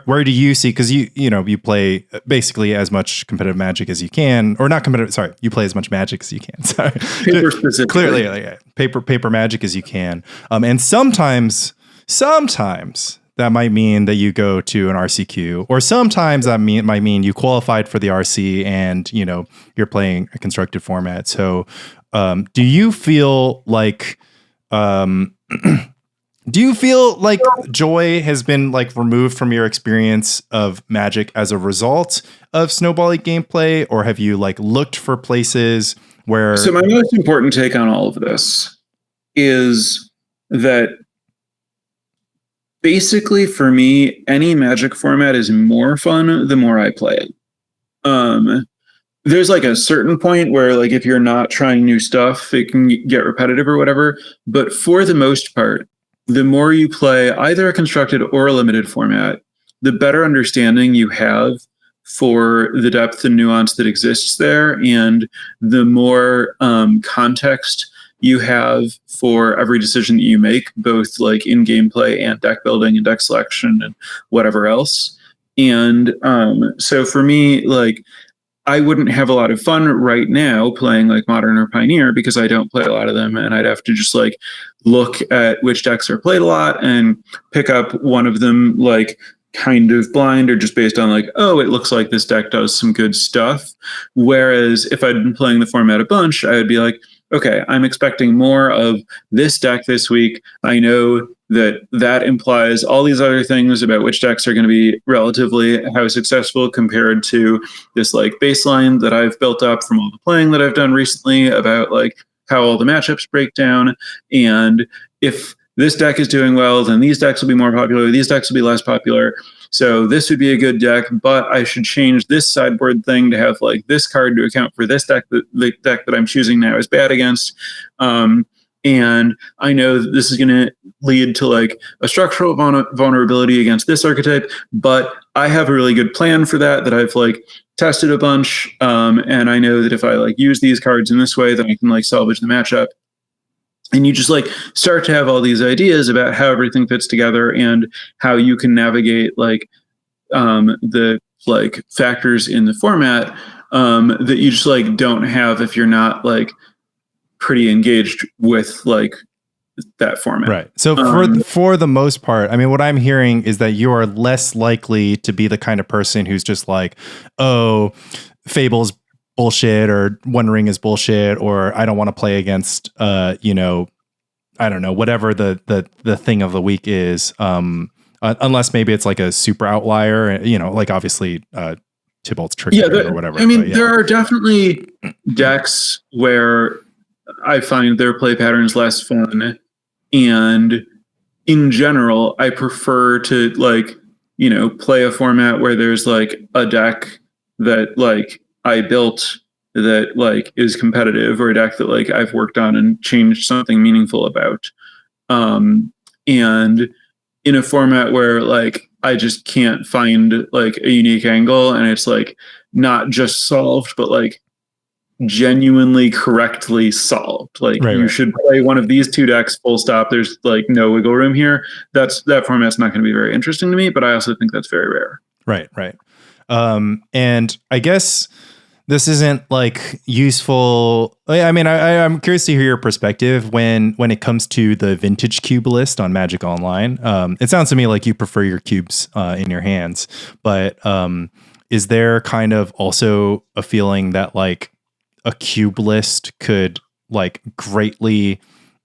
where do you see, because you play basically as much competitive Magic as you can, or not competitive, sorry, you play as much Magic as you can. Sorry. Paper specifically. Clearly, paper Magic as you can. And sometimes that might mean that you go to an RCQ, or sometimes that might mean you qualified for the RC and you're playing a constructed format. So do you feel like joy has been like removed from your experience of Magic as a result of snowbally gameplay, or have you like looked for places where? So my most important take on all of this is that basically for me, any Magic format is more fun the more I play it. There's like a certain point where like if you're not trying new stuff, it can get repetitive or whatever. But for the most part, the more you play either a constructed or a limited format, the better understanding you have for the depth and nuance that exists there, and the more context you have for every decision that you make, both like in gameplay and deck building and deck selection and whatever else. And so for me, like, I wouldn't have a lot of fun right now playing like Modern or Pioneer because I don't play a lot of them, and I'd have to just like look at which decks are played a lot and pick up one of them like kind of blind or just based on like, oh, it looks like this deck does some good stuff. Whereas if I'd been playing the format a bunch, I would be like, okay, I'm expecting more of this deck this week. I know that implies all these other things about which decks are going to be relatively how successful compared to this like baseline that I've built up from all the playing that I've done recently about like how all the matchups break down. And if this deck is doing well, then these decks will be more popular, these decks will be less popular. So this would be a good deck, but I should change this sideboard thing to have like this card to account for this deck, the deck that I'm choosing now is bad against. And I know that this is going to lead to like a structural vulnerability against this archetype, but I have a really good plan for that I've like tested a bunch. And I know that if I like use these cards in this way, then I can like salvage the matchup. And you just like start to have all these ideas about how everything fits together and how you can navigate like the like factors in the format that you just like don't have if you're not like pretty engaged with like that format. Right. So for the most part, I mean, what I'm hearing is that you are less likely to be the kind of person who's just like, oh, Fable's bullshit, or One Ring is bullshit, or I don't want to play against you know, I don't know, whatever the thing of the week is, unless maybe it's like a super outlier, you know, like obviously Tybalt's tricky or whatever. I mean, there are definitely decks where I find their play patterns less fun, and in general I prefer to like, you know, play a format where there's like a deck that like I built that like is competitive, or a deck that like I've worked on and changed something meaningful about. And in a format where like I just can't find like a unique angle and it's like not just solved, but like genuinely correctly solved. Like you should play one of these two decks, full stop. There's like no wiggle room here. That format's not going to be very interesting to me, but I also think that's very rare. Right. And I guess this isn't like useful. I mean, I'm curious to hear your perspective when it comes to the vintage cube list on Magic Online. It sounds to me like you prefer your cubes in your hands, but is there kind of also a feeling that like a cube list could like greatly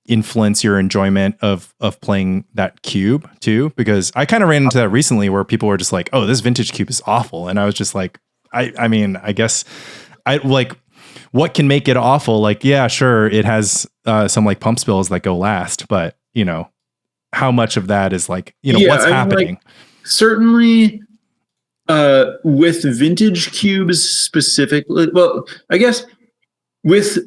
influence your enjoyment of playing that cube too? Because I kind of ran into that recently where people were just like, oh, this vintage cube is awful. And I was just like, I mean, I guess I like, what can make it awful? Like, yeah, sure. It has some like pump spills that go last, but you know, how much of that is like, you know, what's happening? Like, certainly with vintage cubes specifically, well, I guess with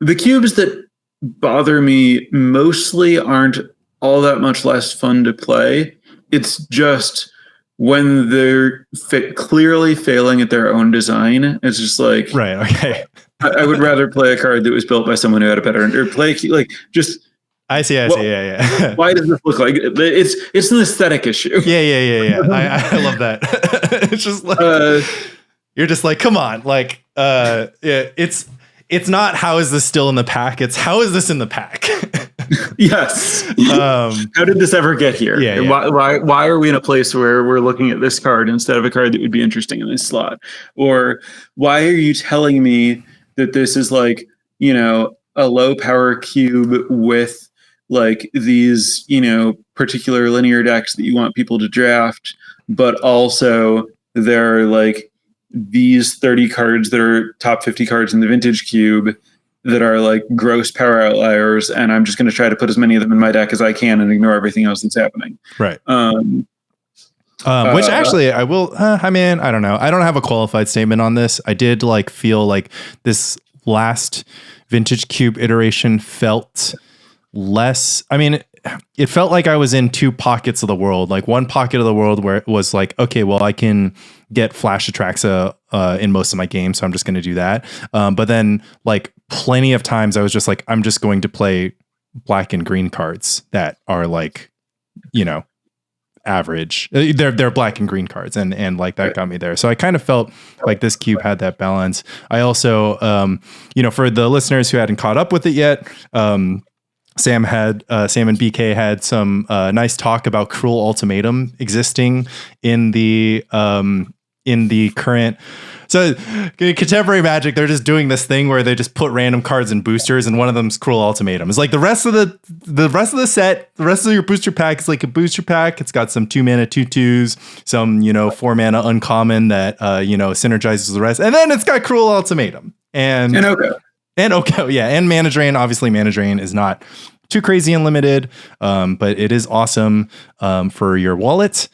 the cubes that bother me mostly aren't all that much less fun to play. It's just when they're clearly failing at their own design. It's just like, right. Okay. I would rather play a card that was built by someone who had a better, or play like just. I see. Yeah. Why does this look like it's an aesthetic issue? Yeah. I love that. It's just like you're just like, come on, like it's not how is this still in the pack? It's how is this in the pack? Yes. How did this ever get here? Yeah. Why are we in a place where we're looking at this card instead of a card that would be interesting in this slot? Or why are you telling me that this is like, you know, a low power cube with like these, you know, particular linear decks that you want people to draft, but also there are like these 30 cards that are top 50 cards in the vintage cube that are like gross power outliers, and I'm just going to try to put as many of them in my deck as I can and ignore everything else that's happening. Right. Which actually I will, I mean, I don't know. I don't have a qualified statement on this. I did like feel like this last vintage cube iteration felt less, I mean, it felt like I was in two pockets of the world. Like one pocket of the world where it was like, okay, well, I can get Flash Atraxa in most of my games, so I'm just going to do that. But then like plenty of times I was just like, I'm just going to play black and green cards that are like, you know, average. They're black and green cards, and like that got me there. So I kind of felt like this cube had that balance. I also, you know, for the listeners who hadn't caught up with it yet, Sam and BK had some nice talk about Cruel Ultimatum existing in the in the current. So contemporary Magic, they're just doing this thing where they just put random cards in boosters, and one of them's Cruel Ultimatum. It's like the rest of the set, the rest of your booster pack is like a booster pack. It's got some 2-mana 2/2s, some 4-mana uncommon that synergizes with the rest, and then it's got Cruel Ultimatum and Oko, yeah, and Mana Drain. Obviously, Mana Drain is not too crazy and limited, but it is awesome for your wallet.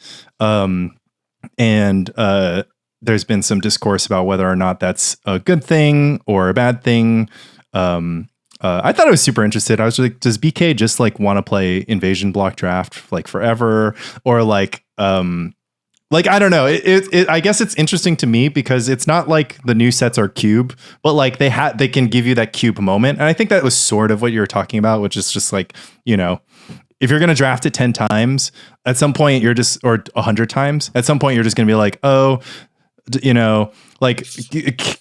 There's been some discourse about whether or not that's a good thing or a bad thing. I thought I was super interested. I was like, does BK just like want to play Invasion Block Draft like forever, or like I don't know. I guess it's interesting to me because it's not like the new sets are cube, but like they can give you that cube moment, and I think that was sort of what you were talking about, which is just like if you're going to draft it 10 times, at some point or 100 times, at some point you're just going to be like, like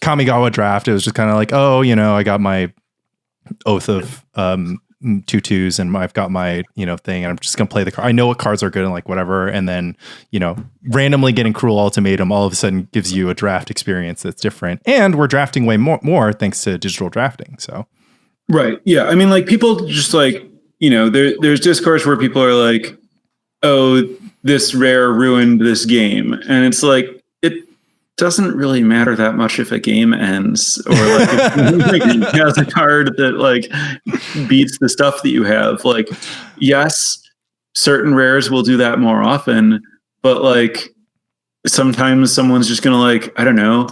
Kamigawa draft. It was just kind of like, I got my Oath of 2/2s and I've got my, thing, and I'm just going to play the card. I know what cards are good and like whatever. And then, randomly getting Cruel Ultimatum all of a sudden gives you a draft experience that's different. And we're drafting way more thanks to digital drafting. So. Right. Yeah. I mean, like people just like, there's discourse where people are like, oh, this rare ruined this game. And it's like, it doesn't really matter that much if a game ends, or like if has a card that like beats the stuff that you have. Like, yes, certain rares will do that more often, but like sometimes someone's just going to like, I don't know,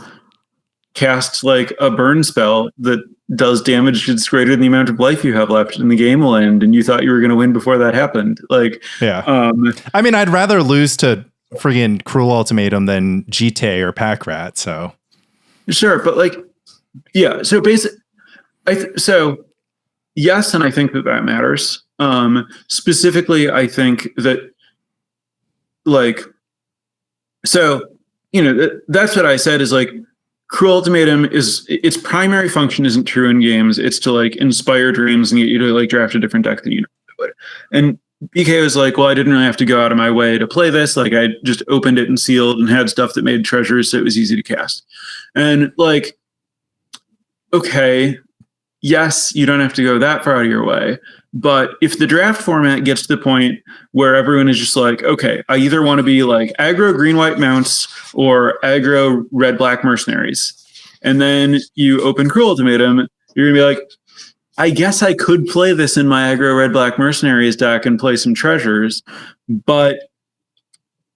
cast like a burn spell that does damage that's greater than the amount of life you have left, and the game will end, and you thought you were going to win before that happened. Like, yeah. I mean, I'd rather lose to friggin' Cruel Ultimatum than GT or Pack Rat. So sure, but like, yeah. So so yes, and I think that matters. Specifically, I think that like, so that's what I said is like, Cruel Ultimatum is its primary function isn't true in games. It's to like inspire dreams and get you to like draft a different deck than you would. And BK was like, well, I didn't really have to go out of my way to play this. Like I just opened it and sealed and had stuff that made treasures, so it was easy to cast. And like, okay, yes, you don't have to go that far out of your way. But if the draft format gets to the point where everyone is just like, okay, I either want to be like aggro green-white mounts or aggro red-black mercenaries, and then you open Cruel Ultimatum, you're going to be like, I guess I could play this in my aggro red-black mercenaries deck and play some treasures, but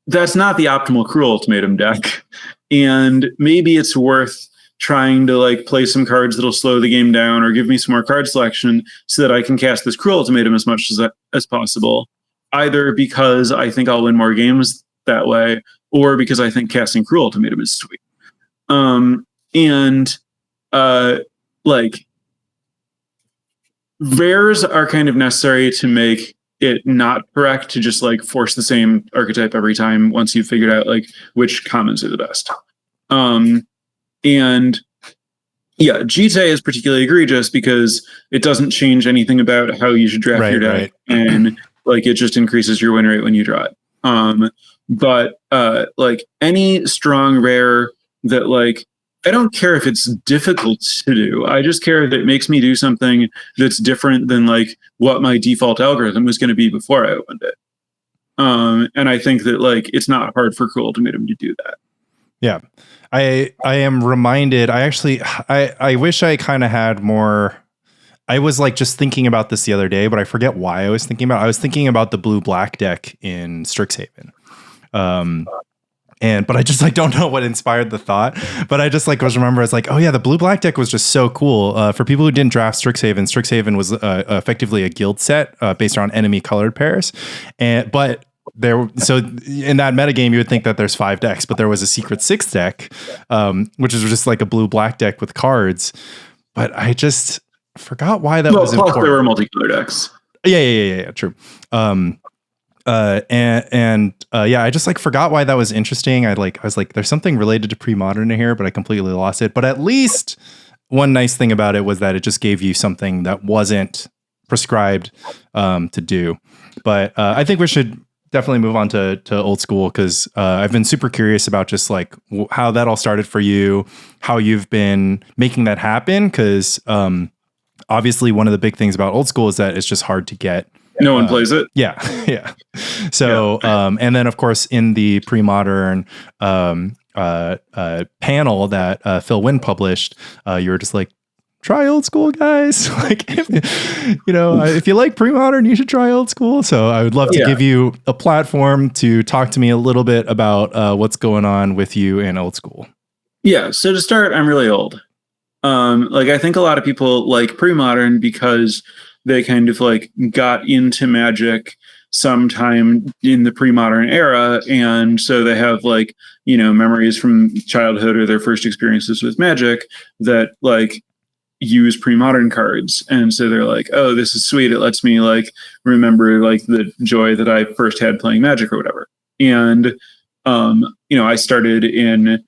that's not the optimal Cruel Ultimatum deck. And maybe it's worth trying to like play some cards that'll slow the game down or give me some more card selection so that I can cast this Cruel Ultimatum as much as possible, either because I think I'll win more games that way or because I think casting Cruel Ultimatum is sweet. Like rares are kind of necessary to make it not correct to just like force the same archetype every time once you've figured out like which commons are the best. And yeah, GT is particularly egregious because it doesn't change anything about how you should draft your deck, and like it just increases your win rate when you draw it. But like any strong rare that like, I don't care if it's difficult to do. I just care that it makes me do something that's different than like what my default algorithm was going to be before I opened it. And I think that like it's not hard for Cruel Ultimatum to do that. Yeah. I am reminded, I wish I kind of had more. I was like just thinking about this the other day, but I forget why I was thinking about it. I was thinking about the blue black deck in Strixhaven. But I just like don't know what inspired the thought, but I just like remember it's like, oh yeah, the blue black deck was just so cool. For people who didn't draft Strixhaven was effectively a guild set based on enemy colored pairs. So in that metagame, you would think that there's 5 decks, but there was a secret 6 deck, which is just like a blue black deck with cards. But I just forgot why that was important. Plus there were multicolor decks. Yeah, true. I just like forgot why that was interesting. I was like, there's something related to Premodern in here, but I completely lost it. But at least one nice thing about it was that it just gave you something that wasn't prescribed to do. But I think we should definitely move on to old school, because I've been super curious about just like how that all started for you, how you've been making that happen. Because obviously one of the big things about old school is that it's just hard to get. No one plays it. Yeah. Yeah. So, and then of course in the Premodern panel that Phil Wynn published, you were just like, try old school, guys. Like, if you like Premodern, you should try old school. So I would love to give you a platform to talk to me a little bit about what's going on with you in old school. Yeah. So to start, I'm really old. Like, I think a lot of people like Premodern because they kind of like got into Magic sometime in the Premodern era. And so they have like, memories from childhood or their first experiences with Magic that like use Premodern cards. And so they're like, oh, this is sweet. It lets me like remember like the joy that I first had playing Magic or whatever. And, I started in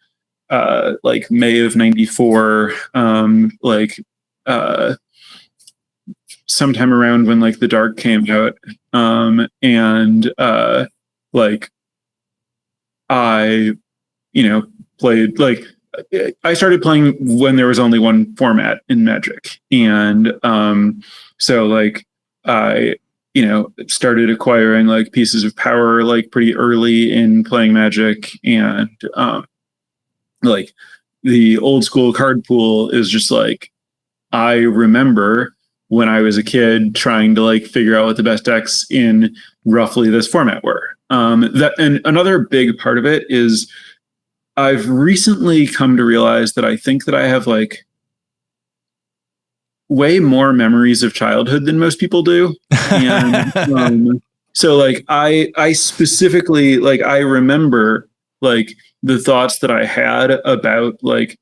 like May of 94, sometime around when like the Dark came out. Like I, played like I started playing when there was only one format in Magic. And so like I, started acquiring like pieces of power like pretty early in playing Magic. And like the old school card pool is just like, I remember when I was a kid trying to like figure out what the best decks in roughly this format were. And another big part of it is I've recently come to realize that I think that I have like way more memories of childhood than most people do. And so like I specifically like I remember like the thoughts that I had about like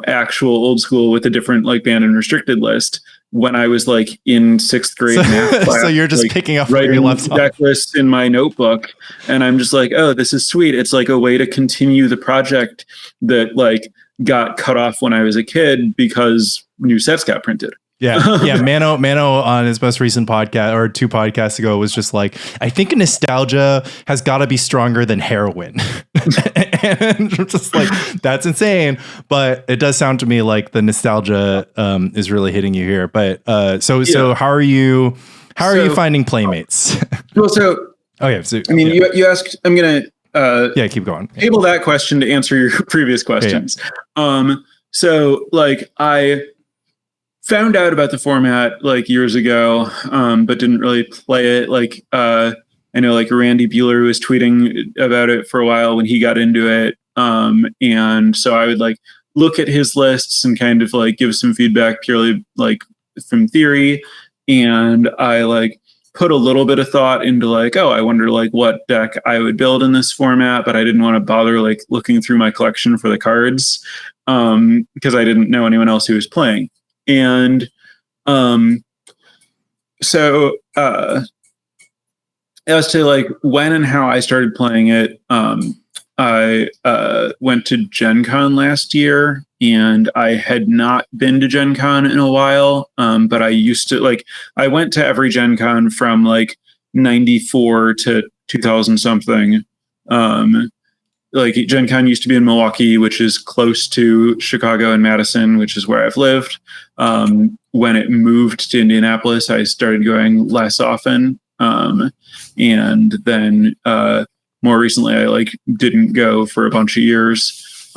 actual old school with a different like banned and restricted list when I was like in 6th grade math class. So you're just like, picking up where you left off. Deck list in my notebook, and I'm just like, oh, this is sweet. It's like a way to continue the project that like got cut off when I was a kid because new sets got printed. Yeah. Yeah. Mano on his most recent podcast or 2 podcasts ago was just like, I think nostalgia has got to be stronger than heroin. And just like, that's insane. But it does sound to me like the nostalgia is really hitting you here. But so how are you finding playmates? Well, so, okay. So, I mean, you asked, I'm going to, keep going. Table that question to answer your previous questions. Yeah. So like I found out about the format like years ago, but didn't really play it. Like, I know like Randy Bueller was tweeting about it for a while when he got into it. And so I would like look at his lists and kind of like give some feedback purely like from theory. And I like put a little bit of thought into like, oh, I wonder like what deck I would build in this format, but I didn't want to bother like looking through my collection for the cards because I didn't know anyone else who was playing. And so as to like when and how I started playing it, I went to Gen Con last year, and I had not been to Gen Con in a while, but I used to like I went to every Gen Con from like 94 to 2000 something. Like Gen Con used to be in Milwaukee, which is close to Chicago and Madison, which is where I've lived. When it moved to Indianapolis, I started going less often. And then more recently, I like didn't go for a bunch of years,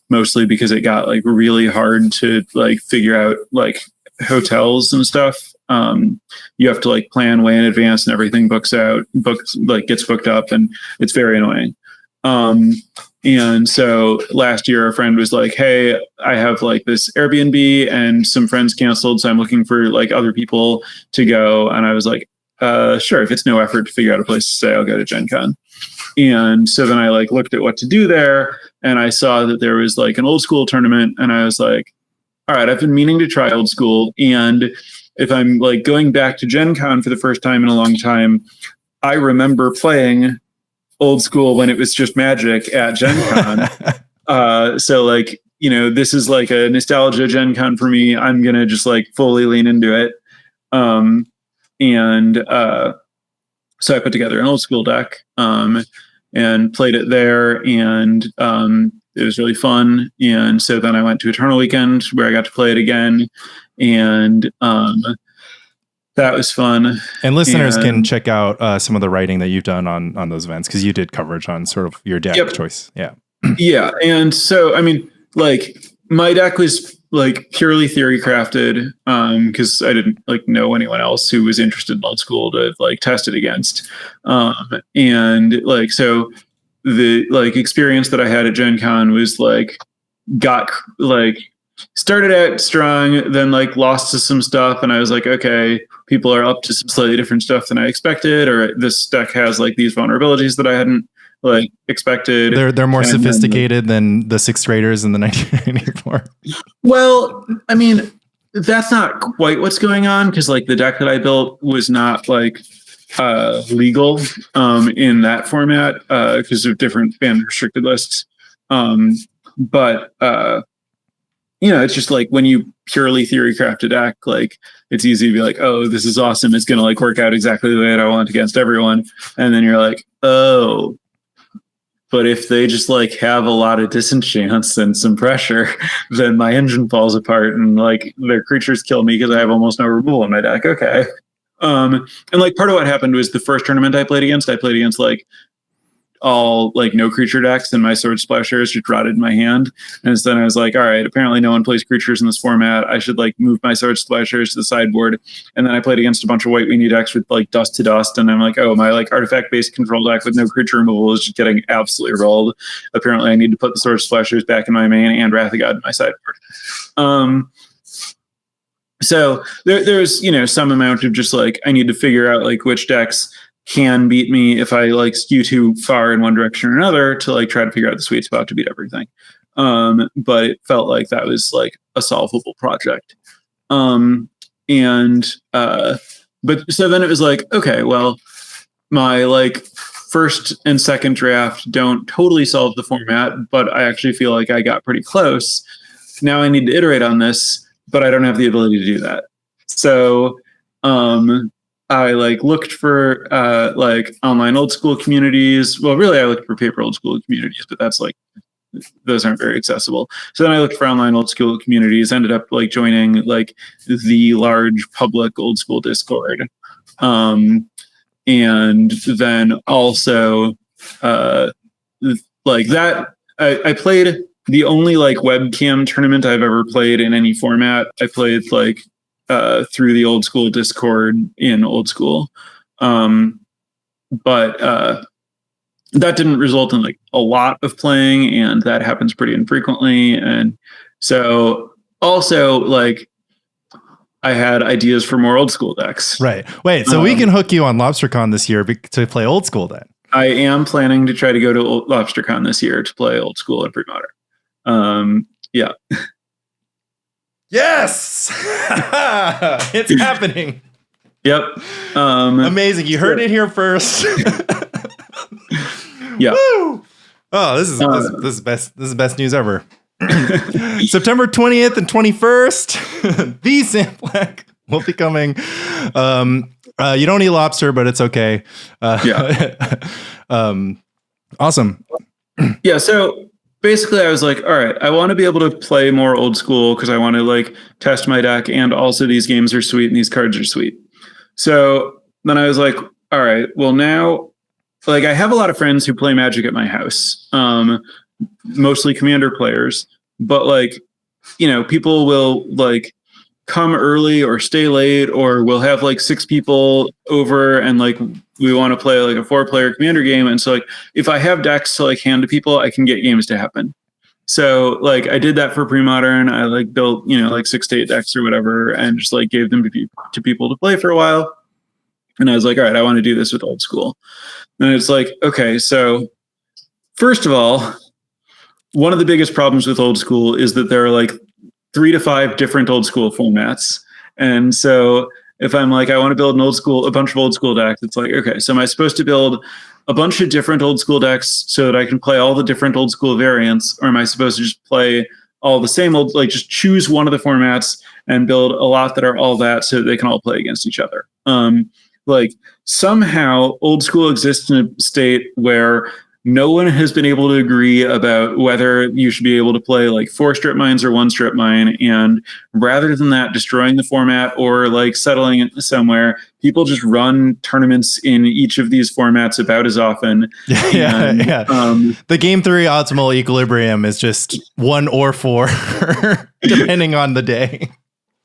mostly because it got like really hard to like figure out like hotels and stuff. You have to like plan way in advance, and everything gets booked up, and it's very annoying. And so last year a friend was like, hey, I have like this Airbnb and some friends canceled, so I'm looking for like other people to go. And I was like, sure, if it's no effort to figure out a place to stay, I'll go to Gen Con. And so then I like looked at what to do there, and I saw that there was like an old school tournament, and I was like, all right, I've been meaning to try old school. And if I'm like going back to Gen Con for the first time in a long time, I remember playing old school when it was just Magic at Gen Con. So like, this is like a nostalgia Gen Con for me. I'm going to just like fully lean into it. So I put together an old school deck and played it there, and it was really fun. And so then I went to Eternal Weekend where I got to play it again, and that was fun. And listeners can check out some of the writing that you've done on those events, because you did coverage on sort of your deck choice. Yeah. Yeah. And so, I mean, like, my deck was like purely theory crafted because I didn't like know anyone else who was interested in old school to like test it against. And like, so the like experience that I had at Gen Con was like, got like started out strong, then like lost to some stuff. And I was like, okay, people are up to some slightly different stuff than I expected, or this deck has like these vulnerabilities that I hadn't like expected. They're more sophisticated than the sixth graders in the 1994. Well, I mean, that's not quite what's going on, because like the deck that I built was not like legal in that format because of different ban restricted lists. But you know, it's just like when you purely theory craft a deck, like it's easy to be like, oh, this is awesome. It's going to like work out exactly the way that I want against everyone. And then you're like, oh, but if they just like have a lot of disenchants and some pressure, then my engine falls apart and like their creatures kill me because I have almost no removal in my deck. Okay. And like part of what happened was the first tournament I played against like all like no creature decks, and my sword splashers just rotted in my hand. And so then I was like, all right, apparently no one plays creatures in this format. I should like move my sword splashers to the sideboard. And then I played against a bunch of white weenie decks with like dust to dust, and I'm like, oh, my like artifact based control deck with no creature removal is just getting absolutely rolled. Apparently I need to put the sword splashers back in my main and Wrath of God in my sideboard. So there's, you know, some amount of just like, I need to figure out like which decks can beat me if I like skew too far in one direction or another to like try to figure out the sweet spot to beat everything. But it felt like that was like a solvable project. But so then it was like, okay, well, my like first and second draft don't totally solve the format, but I actually feel like I got pretty close. Now I need to iterate on this, but I don't have the ability to do that. So, I like looked for like online old school communities. Well, really, I looked for paper old school communities, but that's like those aren't very accessible. So then I looked for online old school communities. Ended up like joining like the large public old school Discord, and then also like that. I played the only like webcam tournament I've ever played in any format. I played like through the old school Discord in old school. But that didn't result in like a lot of playing, and that happens pretty infrequently. And so also like I had ideas for more old school decks. Right. Wait, so we can hook you on LobsterCon this year to play old school then. I am planning to try to go to LobsterCon this year to play old school and Premodern. Yeah. Yes, it's happening. Yep. Amazing. You heard it here first. Yeah. Woo! Oh, this is best. This is the best news ever. September 20th and 21st, the Samplack will be coming. You don't eat lobster, but it's okay. Yeah. Awesome. Yeah. So basically I was like, all right, I want to be able to play more old school because I want to like test my deck, and also these games are sweet and these cards are sweet. So then I was like, all right, well now, like I have a lot of friends who play Magic at my house, mostly Commander players, but like, you know, people will like come early or stay late, or we'll have like 6 people over and like we want to play like a 4-player Commander game. And so like if I have decks to like hand to people, I can get games to happen. So like I did that for Premodern. I like built, you know, like 6 to 8 decks or whatever, and just like gave them to people to play for a while. And I was like, all right, I want to do this with old school. And it's like, okay, so first of all, one of the biggest problems with old school is that there are like 3 to 5 different old school formats. And so if I'm like, I want to build a bunch of old school decks, it's like, okay, so am I supposed to build a bunch of different old school decks so that I can play all the different old school variants? Or am I supposed to just play all the same old, like just choose one of the formats and build a lot that are all that so that they can all play against each other? like somehow old school exists in a state where no one has been able to agree about whether you should be able to play like 4 strip mines or 1 strip mine. And rather than that destroying the format or like settling it somewhere, people just run tournaments in each of these formats about as often. Yeah. The game theory optimal equilibrium is just 1 or 4, depending on the day.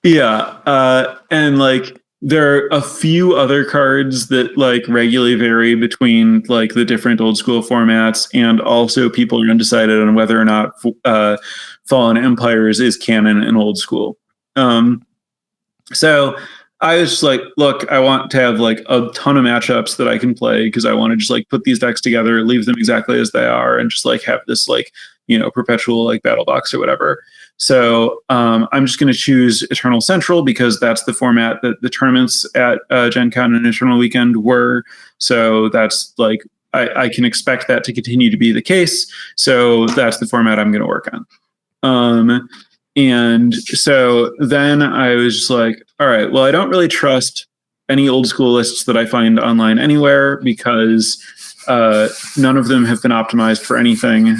Yeah. And like, there are a few other cards that like regularly vary between like the different old school formats, and also people are undecided on whether or not Fallen Empires is canon in old school. So I was just like, look, I want to have like a ton of matchups that I can play, because I want to just like put these decks together, leave them exactly as they are, and just like have this like, you know, perpetual like battle box or whatever. So I'm just going to choose Eternal Central, because that's the format that the tournaments at Gen Con and Eternal Weekend were. So that's like, I can expect that to continue to be the case. So that's the format I'm going to work on. And so then I was just like, all right, well, I don't really trust any old school lists that I find online anywhere, because none of them have been optimized for anything.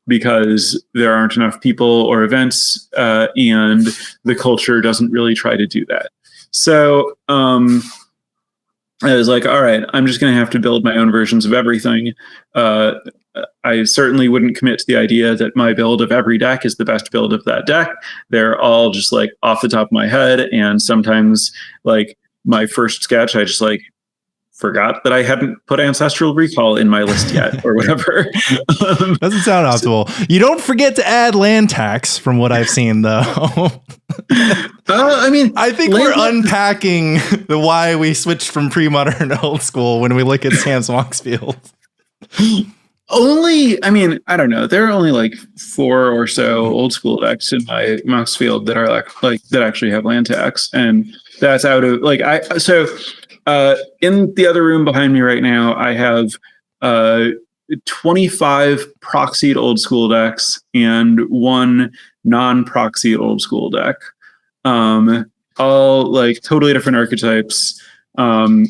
Because there aren't enough people or events, and the culture doesn't really try to do that. So I was like, all right, I'm just going to have to build my own versions of everything. I certainly wouldn't commit to the idea that my build of every deck is the best build of that deck. They're all just like off the top of my head. And sometimes like my first sketch, I just like forgot that I hadn't put Ancestral Recall in my list yet, or whatever. Doesn't sound optimal. You don't forget to add land tax, from what I've seen, though. I mean, I think we're unpacking the why we switched from pre-modern to old school when we look at Sam's Moxfield. I mean, I don't know. There are only like 4 or so old school decks in my Moxfield that are like that actually have land tax, and that's out of like in the other room behind me right now, I have 25 proxied old school decks and 1 non-proxied old school deck. All like totally different archetypes. And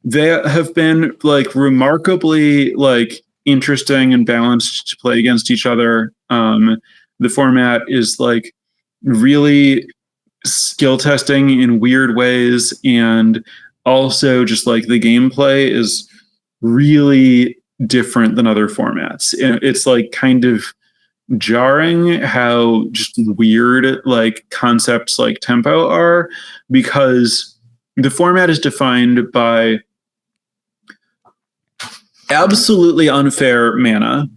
they have been like remarkably like interesting and balanced to play against each other. The format is like really skill testing in weird ways, and also just like the gameplay is really different than other formats. It's like kind of jarring how just weird like concepts like tempo are, because the format is defined by absolutely unfair mana,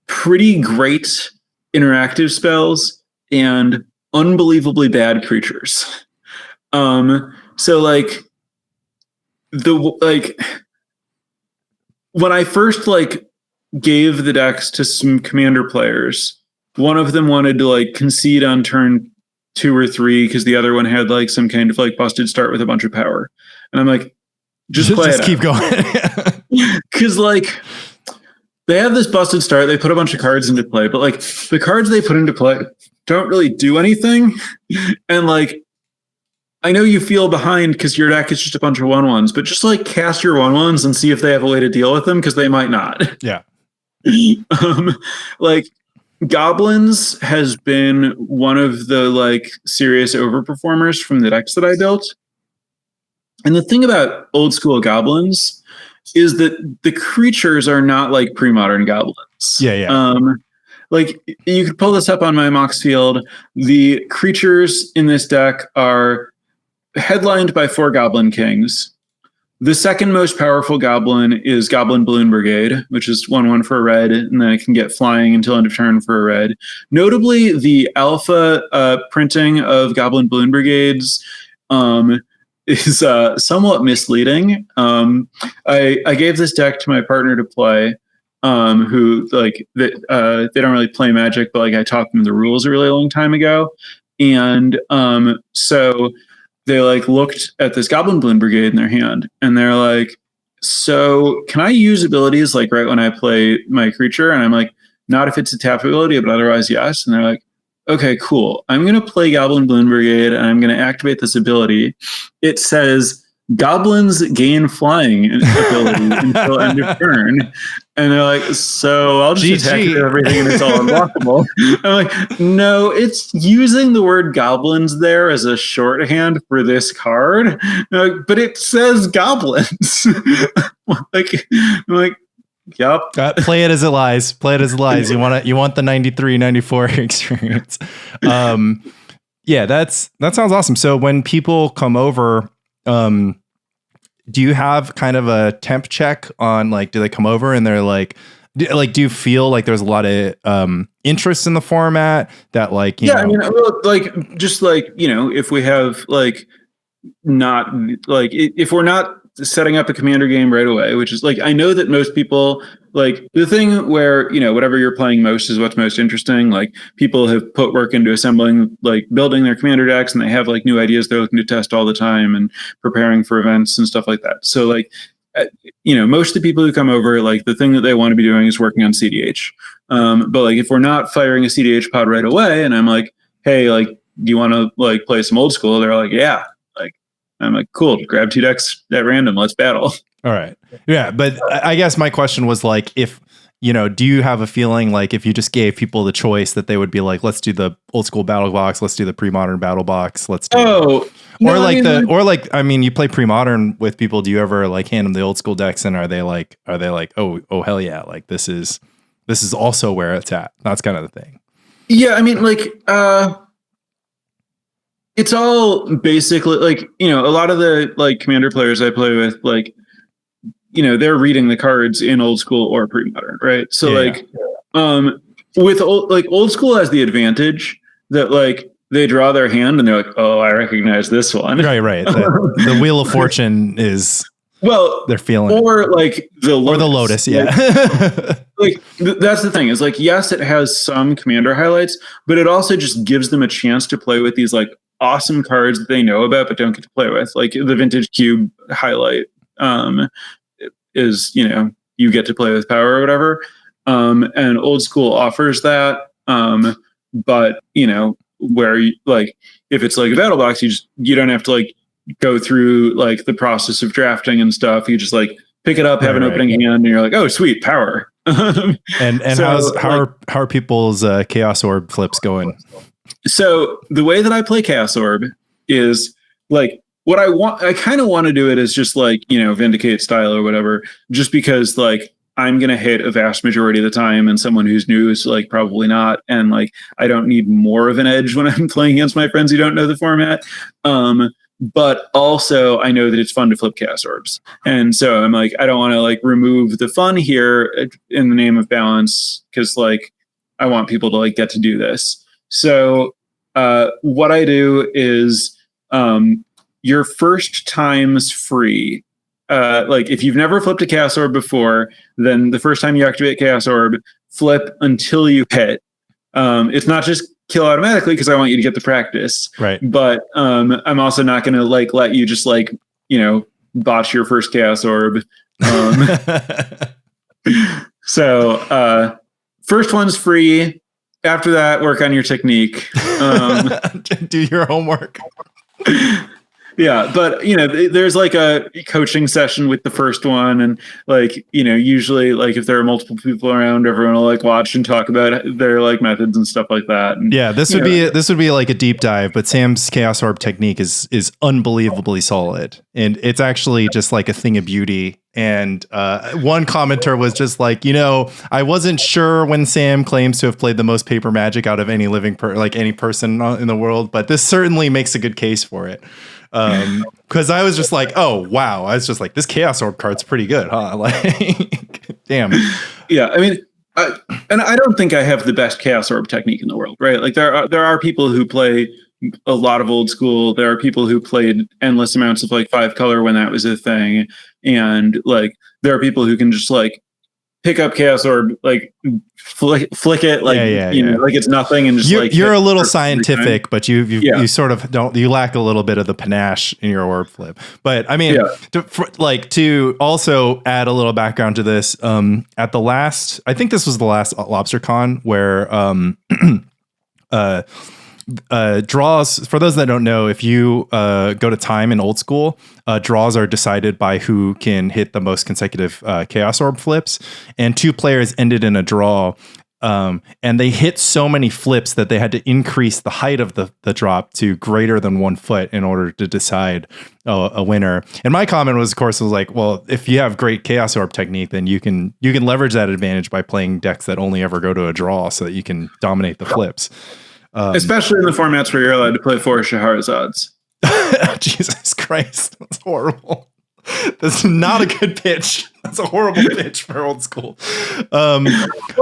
pretty great interactive spells, and unbelievably bad creatures. So like when I first like gave the decks to some commander players, one of them wanted to like concede on turn 2 or 3 because the other one had like some kind of like busted start with a bunch of power. And I'm like, just play it. Keep going. Because like they have this busted start, they put a bunch of cards into play, but like the cards they put into play don't really do anything. And like, I know you feel behind because your deck is just a bunch of 1/1s, but just like cast your 1/1s and see if they have a way to deal with them, because they might not. Yeah. Like Goblins has been one of the like serious overperformers from the decks that I built. And the thing about old school Goblins is that the creatures are not like pre-modern Goblins. Yeah. Like you could pull this up on my Moxfield. The creatures in this deck are headlined by 4 Goblin Kings. The second most powerful goblin is Goblin Balloon Brigade, which is 1/1 for a red, and then it can get flying until end of turn for a red. Notably, the alpha printing of Goblin Balloon Brigades is somewhat misleading. I gave this deck to my partner to play, who like they don't really play Magic, but like I taught them the rules a really long time ago, and so they like looked at this Goblin Balloon Brigade in their hand, and they're like, "So can I use abilities like right when I play my creature?" And I'm like, "Not if it's a tap ability, but otherwise yes." And they're like, okay, cool. I'm going to play Goblin Balloon Brigade and I'm going to activate this ability. It says goblins gain flying ability until end of turn. And they're like, so I'll just attack you with everything and it's all unblockable. I'm like, no, it's using the word goblins there as a shorthand for this card. Like, but it says goblins. I'm like, yep. Play it as it lies. Play it as it lies. You want the 93, 94 experience. Yeah, that sounds awesome. So when people come over, do you have kind of a temp check on, like, do they come over and they're like, do you feel like there's a lot of interest in the format that, like, you know? I mean, like, just like, you know, if we have like not like if we're not setting up a commander game right away, which is like, I know that most people like the thing where, you know, whatever you're playing most is what's most interesting. Like people have put work into assembling, like building their commander decks, and they have like new ideas they're looking to test all the time and preparing for events and stuff like that. So like, you know, most of the people who come over, like the thing that they want to be doing is working on CDH. But like, if we're not firing a CDH pod right away and I'm like, hey, like, do you want to like play some old school? They're like, yeah. I'm like, cool, grab 2 decks at random, let's battle. All right. Yeah, but I guess my question was like, if, you know, do you have a feeling like if you just gave people the choice that they would be like, let's do the old school battle box, let's do the pre-modern battle box, let's do I mean, you play pre-modern with people, do you ever like hand them the old school decks and are they like, oh hell yeah, like this is also where it's at? That's kind of the thing. Yeah, I mean, like it's all basically like, you know, a lot of the like commander players I play with, like, you know, they're reading the cards in old school or pre-modern, right? So with old school has the advantage that like they draw their hand and they're like, oh, I recognize this one. Right. The Wheel of Fortune is they're feeling or it. Like the Lotus, yeah. Like that's the thing is like, yes, it has some commander highlights, but it also just gives them a chance to play with these like awesome cards that they know about but don't get to play with. Like the Vintage Cube highlight is, you know, you get to play with power or whatever. And old school offers that. But you know, where you, like if it's like a battle box, you don't have to like go through like the process of drafting and stuff. You just like pick it up, have an opening hand, and you're like, oh sweet, power. and so, how are people's Chaos Orb flips going? So the way that I play Chaos Orb is like what I kind of want to do it as just like, you know, Vindicate style or whatever, just because like I'm going to hit a vast majority of the time and someone who's new is like probably not. And like, I don't need more of an edge when I'm playing against my friends who don't know the format. But also I know that it's fun to flip Chaos Orbs. And so I'm like, I don't want to like remove the fun here in the name of balance, because like I want people to like get to do this. So what I do is your first time's free. Like if you've never flipped a Chaos Orb before, then the first time you activate Chaos Orb, flip until you hit. It's not just kill automatically because I want you to get the practice. Right. But I'm also not going to like let you just like, you know, botch your first Chaos Orb. So first one's free. After that, work on your technique. Do your homework. Yeah, but you know, there's like a coaching session with the first one, and like, you know, usually like if there are multiple people around, everyone will like watch and talk about their like methods and stuff like that. And, yeah, this would be like a deep dive, but Sam's Chaos Orb technique is unbelievably solid, and it's actually just like a thing of beauty. And one commenter was just like, you know, I wasn't sure when Sam claims to have played the most paper Magic out of any living any person in the world, but this certainly makes a good case for it. Because I was just like, oh wow, I was just like, this Chaos Orb card's pretty good, huh? Like, damn. Yeah, I mean, and I don't think I have the best Chaos Orb technique in the world, right? Like there are people who play a lot of old school. There are people who played endless amounts of like 5-color when that was a thing, and like there are people who can just like pick up Chaos Orb, like flick it, like you know, like it's nothing, and just you're a little scientific, but you sort of you lack a little bit of the panache in your orb flip. But I mean, to also add a little background to this, at the last, I think this was the last LobsterCon where draws, for those that don't know, if you go to time in old school, draws are decided by who can hit the most consecutive Chaos Orb flips, and 2 players ended in a draw. And they hit so many flips that they had to increase the height of the drop to greater than 1 foot in order to decide a winner. And my comment was, of course, was like, well, if you have great Chaos Orb technique, then you can leverage that advantage by playing decks that only ever go to a draw so that you can dominate the flips. Especially in the formats where you're allowed to play 4 Shahrazad's. Jesus Christ. That's horrible. That's not a good pitch. That's a horrible pitch for old school. Well,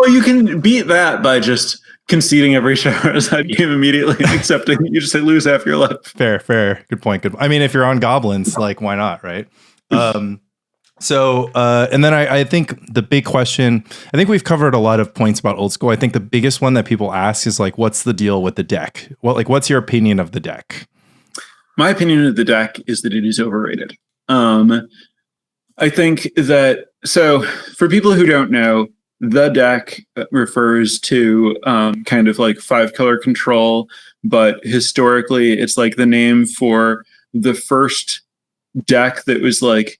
you can beat that by just conceding every Shahrazad game immediately and accepting that you just lose half your life. Fair. Good point. I mean, if you're on goblins, like, why not, right? And then I think the big question, I think we've covered a lot of points about old school. I think the biggest one that people ask is like, what's the deal with the deck? What's your opinion of the deck? My opinion of the deck is that it is overrated. I think that, so for people who don't know, the deck refers to kind of like 5-color control, but historically it's like the name for the first deck that was like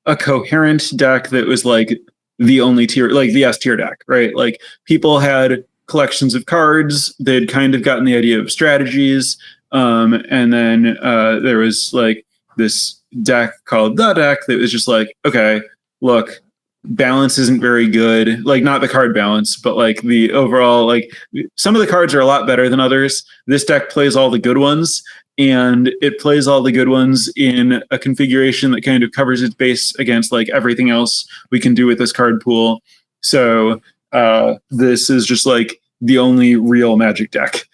a coherent deck that was like the only tier, like the S tier deck, right? Like people had collections of cards, they'd kind of gotten the idea of strategies, and then there was like this deck called the deck that was just like, okay, look, balance isn't very good, like not the card balance, but like the overall, like some of the cards are a lot better than others. This deck plays all the good ones, and it plays all the good ones in a configuration that kind of covers its base against like everything else we can do with this card pool. So this is just like the only real Magic deck.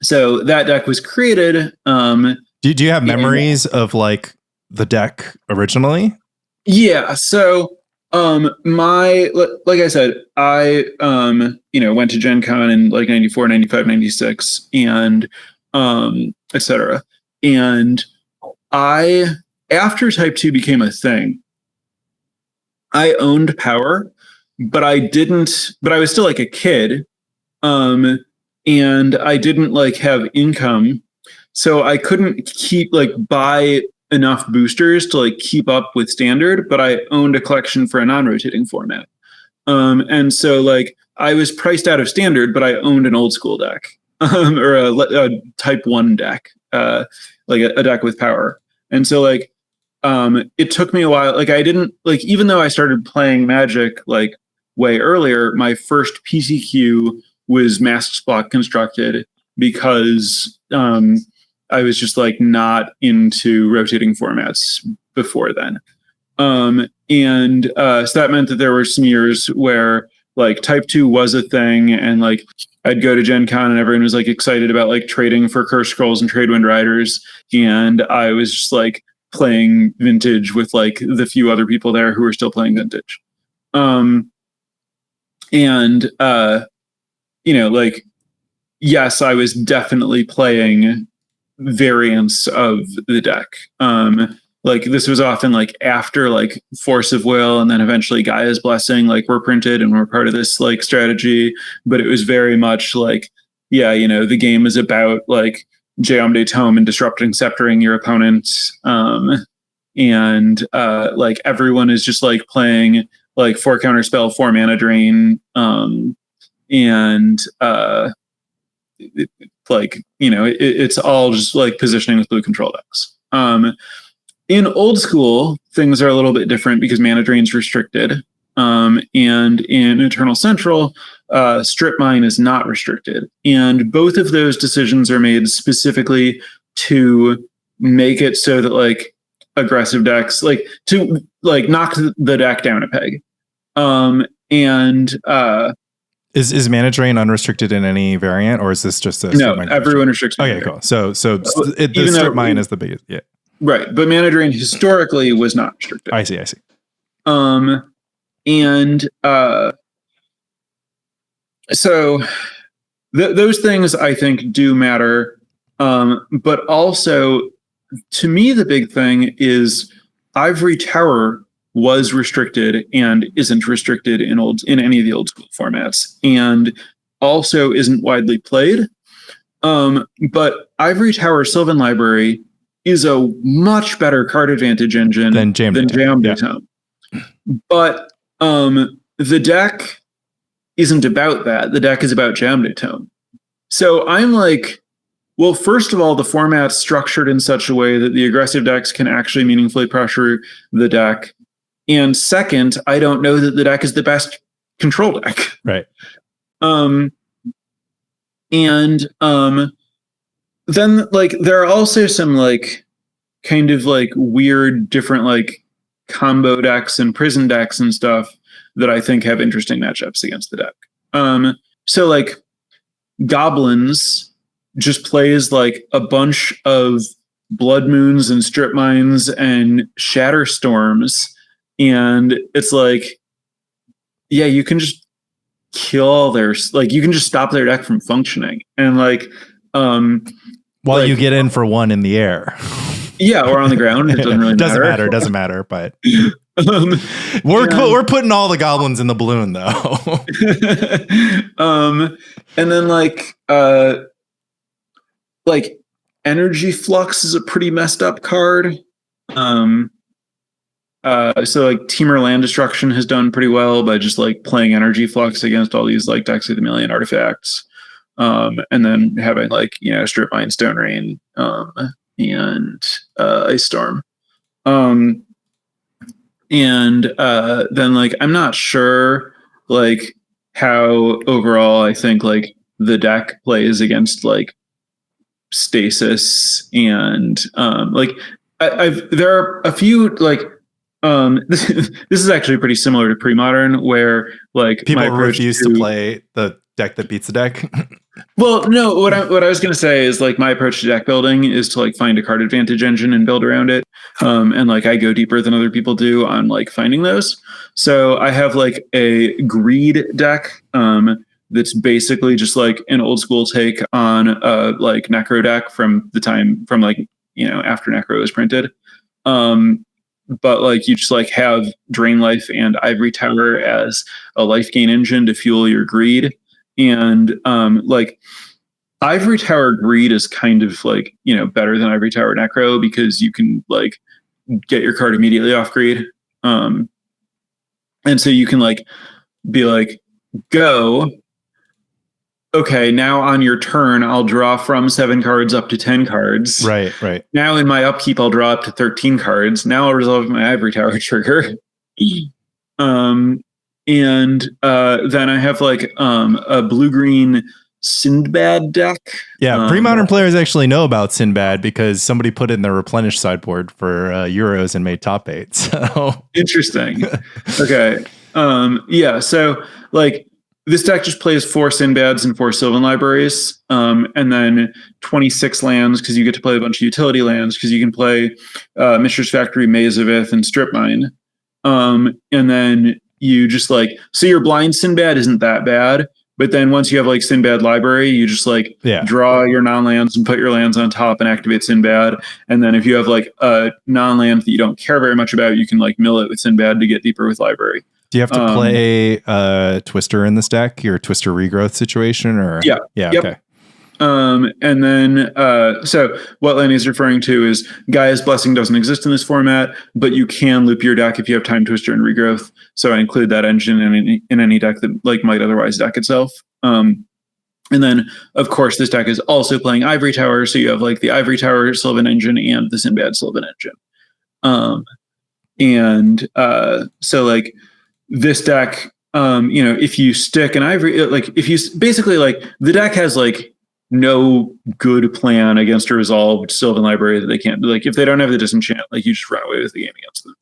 So that deck was created. Do you have memories of like the deck originally? Yeah. So like I said, I went to Gen Con in like 94, 95, 96 and etc. And after Type 2 became a thing, I owned Power, but I was still like a kid. And I didn't like have income, so I couldn't buy enough boosters to like keep up with Standard, but I owned a collection for a non-rotating format. And so like I was priced out of Standard, but I owned an old school deck, or a Type 1 deck, like a deck with Power. And so like it took me a while. Like I didn't like, even though I started playing Magic like way earlier, my first PCQ was Masks Block constructed because I was just like not into rotating formats before then. So that meant that there were some years where like Type 2 was a thing, and like I'd go to Gen Con and everyone was like excited about like trading for Curse Scrolls and Tradewind Riders, and I was just like playing Vintage with like the few other people there who were still playing Vintage. Like, yes, I was definitely playing variants of the deck. Like this was often like after like Force of Will and then eventually Gaia's Blessing like were printed and were part of this like strategy, but it was very much like, yeah, the game is about like Geom Tome and disrupting, sceptering your opponent. Like everyone is just like playing like 4 counterspell, 4 mana drain, it's all just like positioning with blue control decks. In old school, things are a little bit different because mana drain's restricted. And in Eternal Central, Strip Mine is not restricted. And both of those decisions are made specifically to make it so that like aggressive decks, like to like knock the deck down a peg. Is mana drain unrestricted in any variant, or is this just a no? Everyone restricts. Okay, cool. So the Strip Mine is the biggest, yeah. Right, but mana drain historically was not restricted. I see. So those things I think do matter, but also to me the big thing is Ivory Tower was restricted and isn't restricted in any of the old school formats, and also isn't widely played. But Ivory Tower Sylvan Library is a much better card advantage engine than Jam Tome. But the deck isn't about that. The deck is about Jam Tome. So I'm like, well, first of all, the format's structured in such a way that the aggressive decks can actually meaningfully pressure the deck. And second, I don't know that the deck is the best control deck. Right. Then like there are also some like kind of like weird different like combo decks and prison decks and stuff that I think have interesting matchups against the deck. So like Goblins just plays like a bunch of Blood Moons and Strip Mines and Shatter Storms, and it's like, yeah, you can just kill their, like, you can just stop their deck from functioning, and like while like, you get in for one in the air. Yeah, or on the ground. It doesn't really matter. Doesn't matter, but we're putting all the goblins in the balloon though. And then like Energy Flux is a pretty messed up card. So like Temur Land Destruction has done pretty well by just like playing Energy Flux against all these like decks with a million artifacts. And then having like, you know, Strip Mine, Stone Rain, and Ice Storm. And then like I'm not sure like how overall I think like the deck plays against like Stasis, and like there are a few like this is actually pretty similar to Premodern, where like people refuse to play the deck that beats the deck. Well, no, what I was going to say is like my approach to deck building is to like find a card advantage engine and build around it. And like I go deeper than other people do on like finding those. So I have like a greed deck that's basically just like an old school take on like Necro deck from the time from like, you know, after Necro was printed. But like you just like have Drain Life and Ivory Tower as a life gain engine to fuel your greed. And like Ivory Tower Greed is kind of like, you know, better than Ivory Tower Necro because you can like get your card immediately off greed. And so you can like be like, go, okay, now on your turn, I'll draw from 7 cards up to 10 cards. Right. Now in my upkeep, I'll draw up to 13 cards. Now I'll resolve my Ivory Tower trigger. And then I have like a blue-green Sinbad deck. Yeah, Premodern players actually know about Sinbad because somebody put it in their replenish sideboard for Euros and made top 8. So interesting. Okay. Yeah, so like this deck just plays 4 Sinbads and 4 Sylvan Libraries, and then 26 lands because you get to play a bunch of utility lands because you can play Mishra's Factory, Maze of Ith, and Strip Mine. And then you just like, so your blind Sinbad isn't that bad, but then once you have like Sinbad Library, you just like draw your non-lands and put your lands on top and activate Sinbad. And then if you have like a non-land that you don't care very much about, you can like mill it with Sinbad to get deeper with Library. Do you have to play Twister in this deck, your Twister regrowth situation, or? Yeah. Yep. Okay. And then, so what Lenny's referring to is Gaia's Blessing doesn't exist in this format, but you can loop your deck if you have Time Twister and Regrowth. So I include that engine in any deck that like might otherwise deck itself. And then, of course, this deck is also playing Ivory Tower. So you have like the Ivory Tower Sylvan engine and the Sinbad Sylvan engine. So like this deck, you know, if you stick an Ivory, like if you basically like the deck has like no good plan against a resolved Sylvan Library that they can't, like if they don't have the disenchant, like you just run away with the game against them.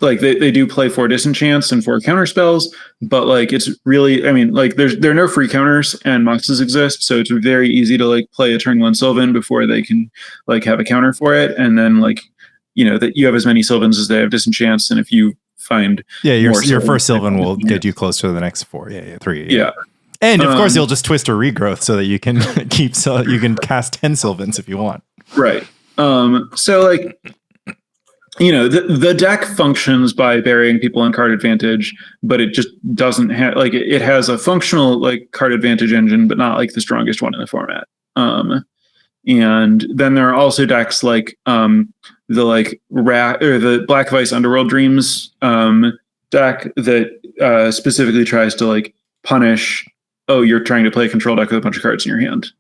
Like they do play 4 disenchants and 4 counter spells, but like it's really, I mean, like there are no free counters and Moxes exist, so it's very easy to like play a turn 1 Sylvan before they can like have a counter for it, and then like, you know, that you have as many Sylvans as they have disenchants, and if you find your first Sylvan will get you close to the next 4. 3. Yeah. And of course, you'll just twist a regrowth so that you can you can cast 10 Sylvans if you want. Right. So like the deck functions by burying people in card advantage, but it just doesn't have like it has a functional like card advantage engine, but not like the strongest one in the format. And then there are also decks like the like or the Black Vice Underworld Dreams deck that specifically tries to like punish, oh, you're trying to play a control deck with a bunch of cards in your hand.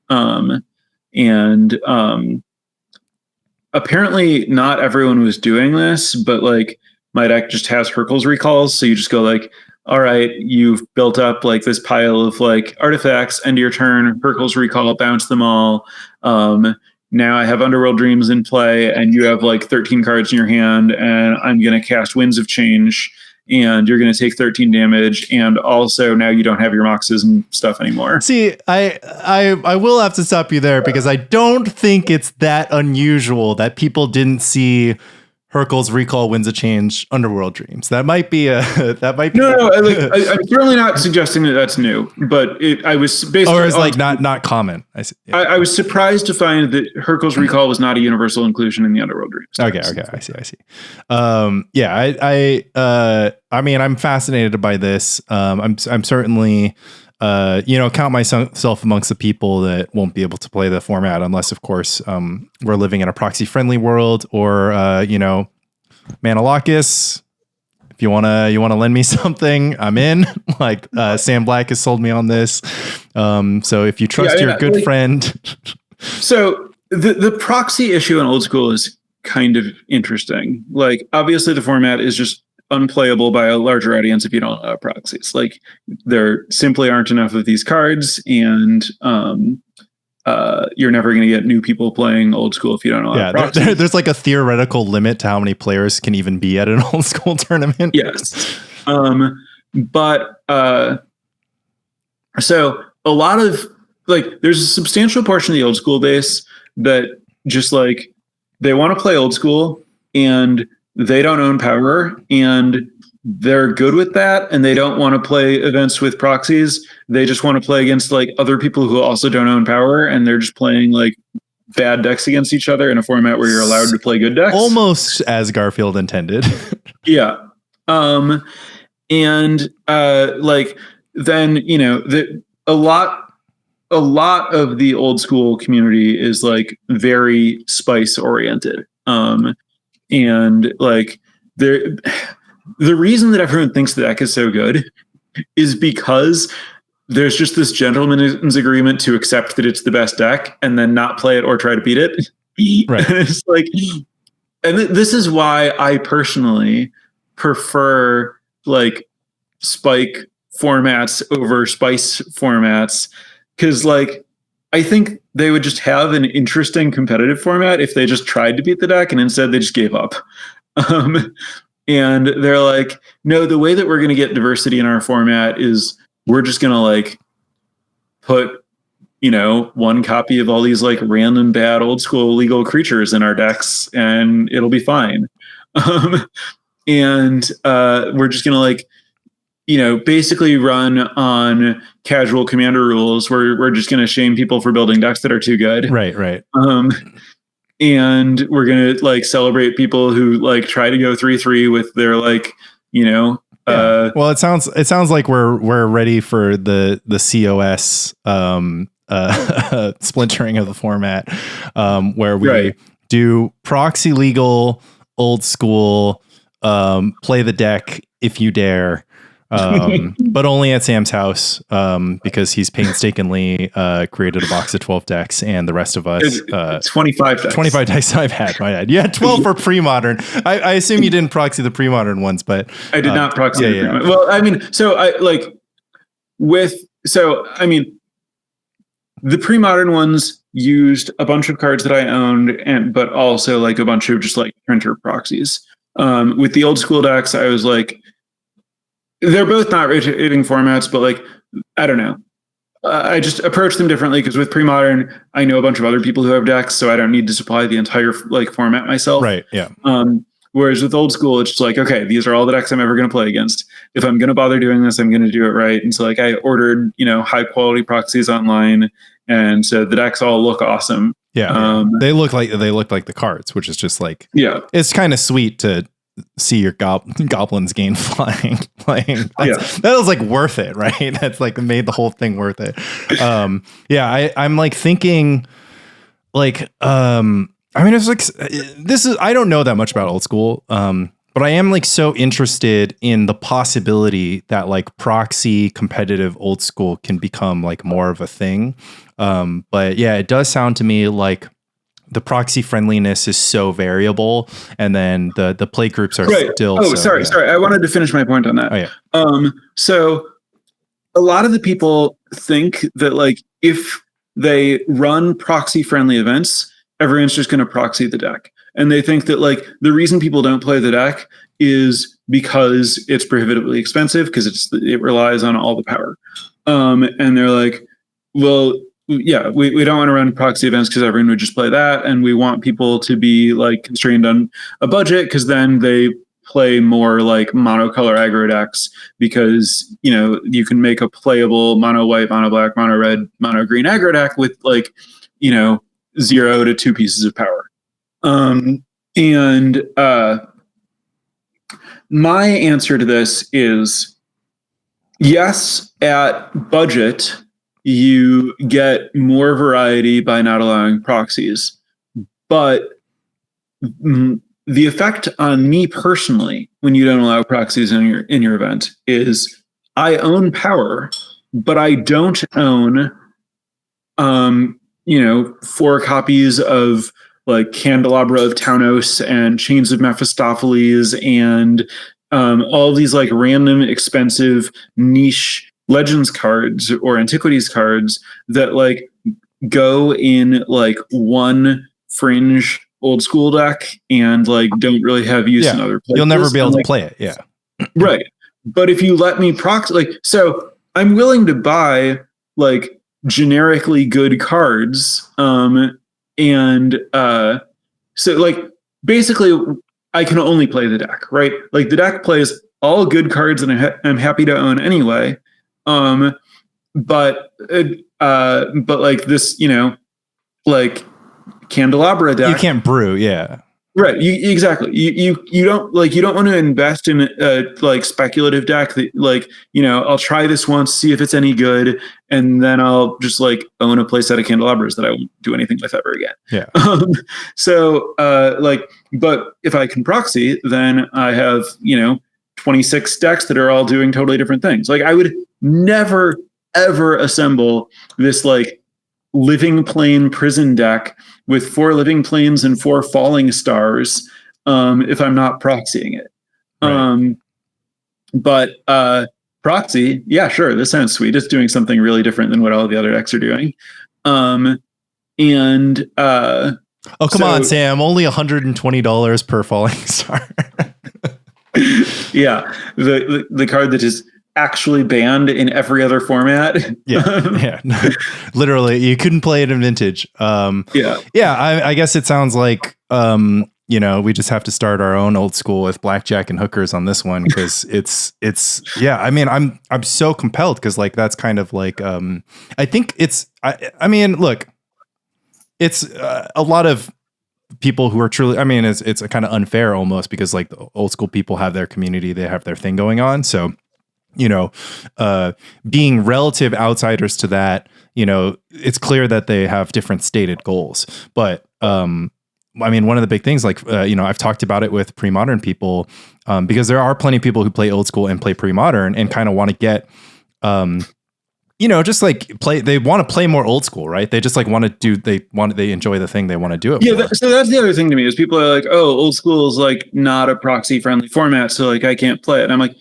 Apparently not everyone was doing this, but like my deck just has Hurkyl's Recalls. So you just go like, all right, you've built up like this pile of like artifacts, end of your turn, Hurkyl's Recall, bounce them all. Now I have Underworld Dreams in play and you have like 13 cards in your hand and I'm going to cast Winds of Change and you're going to take 13 damage. And also now you don't have your Moxes and stuff anymore. See, I will have to stop you there because I don't think it's that unusual that people didn't see Hurkyl's Recall, Winds of Change, Underworld Dreams. That might be No, I'm certainly not suggesting that that's new, but I was basically, or it's like not common. I was surprised to find that Hurkyl's Recall was not a universal inclusion in the Underworld Dreams. Okay, I see. I mean, I'm fascinated by this. I'm certainly count myself amongst the people that won't be able to play the format unless, of course, we're living in a proxy-friendly world or, Manalakis. If you wanna lend me something, I'm in. Like Sam Black has sold me on this. So if you trust your good friend. So the proxy issue in Old School is kind of interesting. Like, obviously, the format is just unplayable by a larger audience if you don't allow proxies. Like, there simply aren't enough of these cards, and you're never going to get new people playing Old School if you don't allow proxies. There's like a theoretical limit to how many players can even be at an Old School tournament. Yes. So a lot of like, there's a substantial portion of the Old School base that just like, they want to play Old School and they don't own Power and they're good with that. And they don't want to play events with proxies. They just want to play against like other people who also don't own Power. And they're just playing like bad decks against each other in a format where you're allowed to play good decks. Almost as Garfield intended. Yeah. Then, a lot of the Old School community is like very spice oriented. And like the reason that everyone thinks the deck is so good is because there's just this gentleman's agreement to accept that it's the best deck and then not play it or try to beat it. Right. And it's like, and this is why I personally prefer like spike formats over spice formats. Cause like, I think they would just have an interesting competitive format if they just tried to beat the deck and instead they just gave up. And they're like, no, the way that we're going to get diversity in our format is we're just going to like put, one copy of all these like random bad Old School legal creatures in our decks and it'll be fine. And we're just going to like, basically run on casual commander rules where we're just going to shame people for building decks that are too good. Right. And we're going to like celebrate people who like try to go 3-3 with their like, well, it sounds like we're ready for the COS splintering of the format, where we do proxy legal Old School, play the deck if you dare. But only at Sam's house, because he's painstakingly created a box of 12 decks, and the rest of us 25 decks. 25 decks I've had. My bad. You had 12 for Premodern. I assume you didn't proxy the Premodern ones, but I did not proxy the Premodern. Well, I mean, the Premodern ones used a bunch of cards that I owned, but also like a bunch of just like printer proxies. With the Old School decks, I was like, they're both not rotating formats, but like, I don't know. I just approach them differently because with Premodern, I know a bunch of other people who have decks, so I don't need to supply the entire like format myself. Right. Yeah. Whereas with Old School, it's just like, okay, these are all the decks I'm ever going to play against. If I'm going to bother doing this, I'm going to do it right. And so like I ordered, high quality proxies online, and so the decks all look awesome. Yeah, they look like the cards, which is just like, it's kind of sweet to see your goblins gain flying. That was like worth it, right? That's like made the whole thing worth it. I'm like thinking, like, I mean, it's like I don't know that much about old school, but I am like so interested in the possibility that like proxy competitive old school can become like more of a thing. But yeah, it does sound to me like the proxy friendliness is so variable, and then the play groups are still. Oh, sorry. I wanted to finish my point on that. Oh, yeah. So a lot of the people think that like if they run proxy friendly events, everyone's just going to proxy the deck, and they think that like the reason people don't play the deck is because it's prohibitively expensive because it relies on all the power, and they're like, well. Yeah, we don't want to run proxy events because everyone would just play that, and we want people to be like constrained on a budget because then they play more like monocolor aggro decks because you can make a playable mono white, mono black, mono red, mono green aggro deck with like 0 to 2 pieces of power. My answer to this is yes, at budget. You get more variety by not allowing proxies, but the effect on me personally when you don't allow proxies in your event is I own power, but I don't own 4 copies of like Candelabra of Taunos and Chains of Mephistopheles and all these like random expensive niche Legends cards or Antiquities cards that like go in like one fringe old school deck and like don't really have use in other places. You'll never be able to play it. Yeah. Right. But if you let me proxy, like, so I'm willing to buy like generically good cards. So like basically I can only play the deck, right? Like the deck plays all good cards and I'm happy to own anyway. But like this, like Candelabra deck. You can't brew, yeah. Right. Exactly. You don't want to invest in a like speculative deck that like, I'll try this once, see if it's any good, and then I'll just like own a playset of Candelabras that I won't do anything with ever again. Yeah. But if I can proxy, then I have, 26 decks that are all doing totally different things. Like I would never ever assemble this like living plane prison deck with 4 living planes and 4 falling stars if I'm not proxying it. Right. But proxy, yeah, sure, this sounds sweet. It's doing something really different than what all the other decks are doing. Oh, come on, Sam, only $120 per falling star. Yeah, the card that is actually banned in every other format. Yeah. Literally, you couldn't play it in Vintage. I guess it sounds like we just have to start our own old school with blackjack and hookers on this one because it's I mean I'm so compelled because like that's kind of like I think it's I mean look, it's a lot of people who are truly, I mean, it's a kind of unfair almost because like the old school people have their community, they have their thing going on. So, being relative outsiders to that, it's clear that they have different stated goals. But, I mean, one of the big things, like, I've talked about it with pre-modern people because there are plenty of people who play old school and play pre-modern and kind of want to get, just like they want to play more old school, right? They just like they enjoy the thing. They want to do it. Yeah. So that's the other thing to me is people are like, oh, old school is like not a proxy friendly format. So like, I can't play it. And I'm like,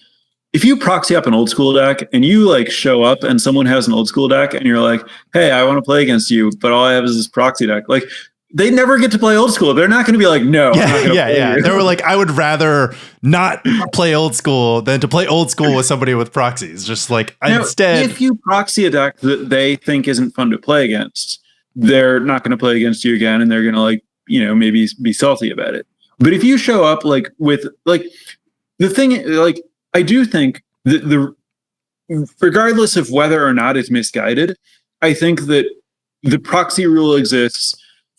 if you proxy up an old school deck and you like show up and someone has an old school deck and you're like, hey, I want to play against you, but all I have is this proxy deck. Like they never get to play old school. They're not going to be like, no. Yeah. They were like, I would rather not play old school than to play old school with somebody with proxies. Just like instead, if you proxy a deck that they think isn't fun to play against, they're not going to play against you again, and they're going to like, maybe be salty about it. But if you show up like with like the thing, like I do think that regardless of whether or not it's misguided, I think that the proxy rule exists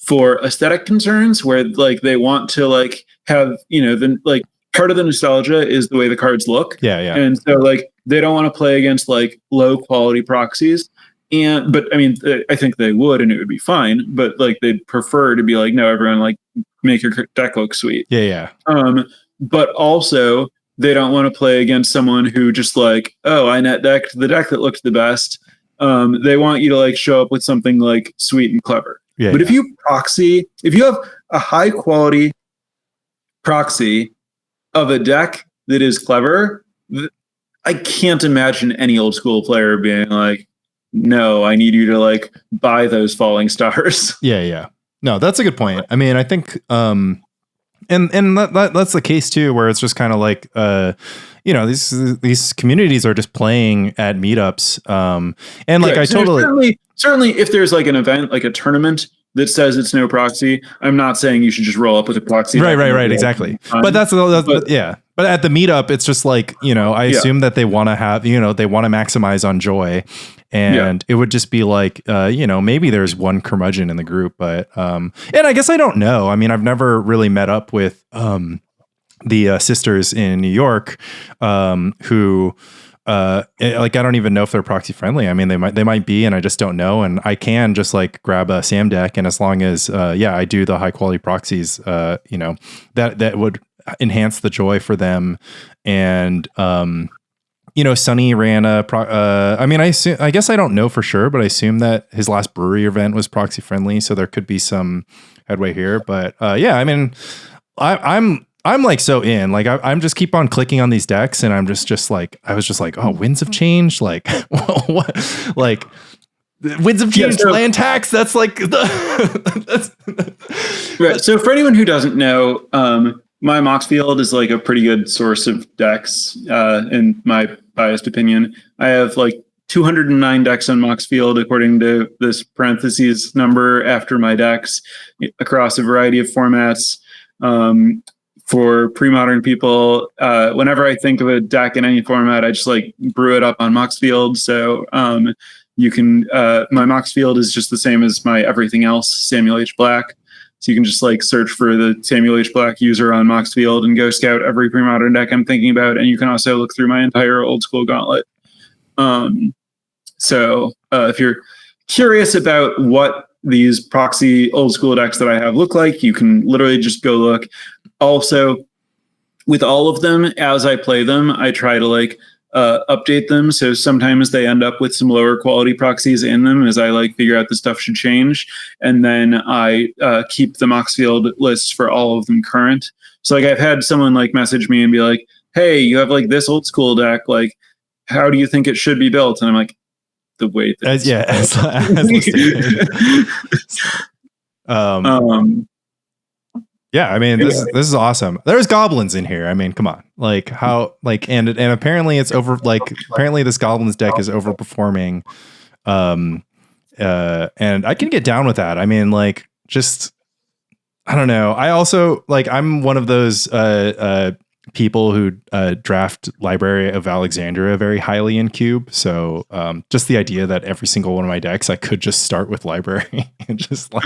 for aesthetic concerns, where like they want to like have, you know, the like part of the nostalgia is the way the cards look. Yeah, yeah. And so like they don't want to play against like low quality proxies. But I mean, I think they would, and it would be fine. But like they'd prefer to be like, no, everyone like make your deck look sweet. Yeah, yeah. But also they don't want to play against someone who just like, oh, I net decked the deck that looked the best. They want you to like show up with something like sweet and clever. Yeah, but if you have a high quality proxy of a deck that is clever, I can't imagine any old school player being like, no, I need you to like buy those falling stars. Yeah, yeah. No, that's a good point. I mean, I think and that's the case too, where it's just kind of like you know, these communities are just playing at meetups. And like, right. I totally certainly if there's like an event, like a tournament that says it's no proxy, I'm not saying you should just roll up with a proxy. Right. Exactly. But yeah. But at the meetup, it's just like, you know, I assume that they want to have, you know, they want to maximize on joy. And it would just be like, you know, maybe there's one curmudgeon in the group, but, and I guess I don't know. I mean, I've never really met up with, the sisters in New York, who, like, I don't even know if they're proxy friendly. I mean, they might be, and I just don't know. And I can just like grab a Sam deck. And as long as, I do the high quality proxies, you know, that would enhance the joy for them. And, you know, Sonny ran I mean, I guess I don't know for sure, but I assume that his last brewery event was proxy friendly. So there could be some headway here, but, I mean, I'm like so in, like I'm just keep on clicking on these decks, and I'm just like, I was just like, oh, Winds of Change, like what, like Winds of Change, land tax. That's like that's right. So for anyone who doesn't know, my Moxfield is like a pretty good source of decks. In my biased opinion, I have like 209 decks on Moxfield, according to this parentheses number after my decks, across a variety of formats. For pre-modern people, whenever I think of a deck in any format, I just like brew it up on Moxfield. So you can, my Moxfield is just the same as my everything else, Samuel H. Black. So you can just like search for the Samuel H. Black user on Moxfield and go scout every pre-modern deck I'm thinking about. And you can also look through my entire old school gauntlet. So if you're curious about what these proxy old school decks that I have look like, you can literally just go look. Also, with all of them, as I play them, I try to like update them. So sometimes they end up with some lower quality proxies in them as I like figure out the stuff should change. And then I keep the Moxfield lists for all of them current. So like I've had someone like message me and be like, hey, you have like this old school deck, like how do you think it should be built? And I'm like, the way that yeah, I mean, this is awesome. There's goblins in here. I mean, come on, like how, like, and apparently it's apparently this goblins deck is overperforming. And I can get down with that. I mean, like, just, I don't know. I also like, I'm one of those, people who draft Library of Alexandria very highly in Cube. So just the idea that every single one of my decks I could just start with Library and just like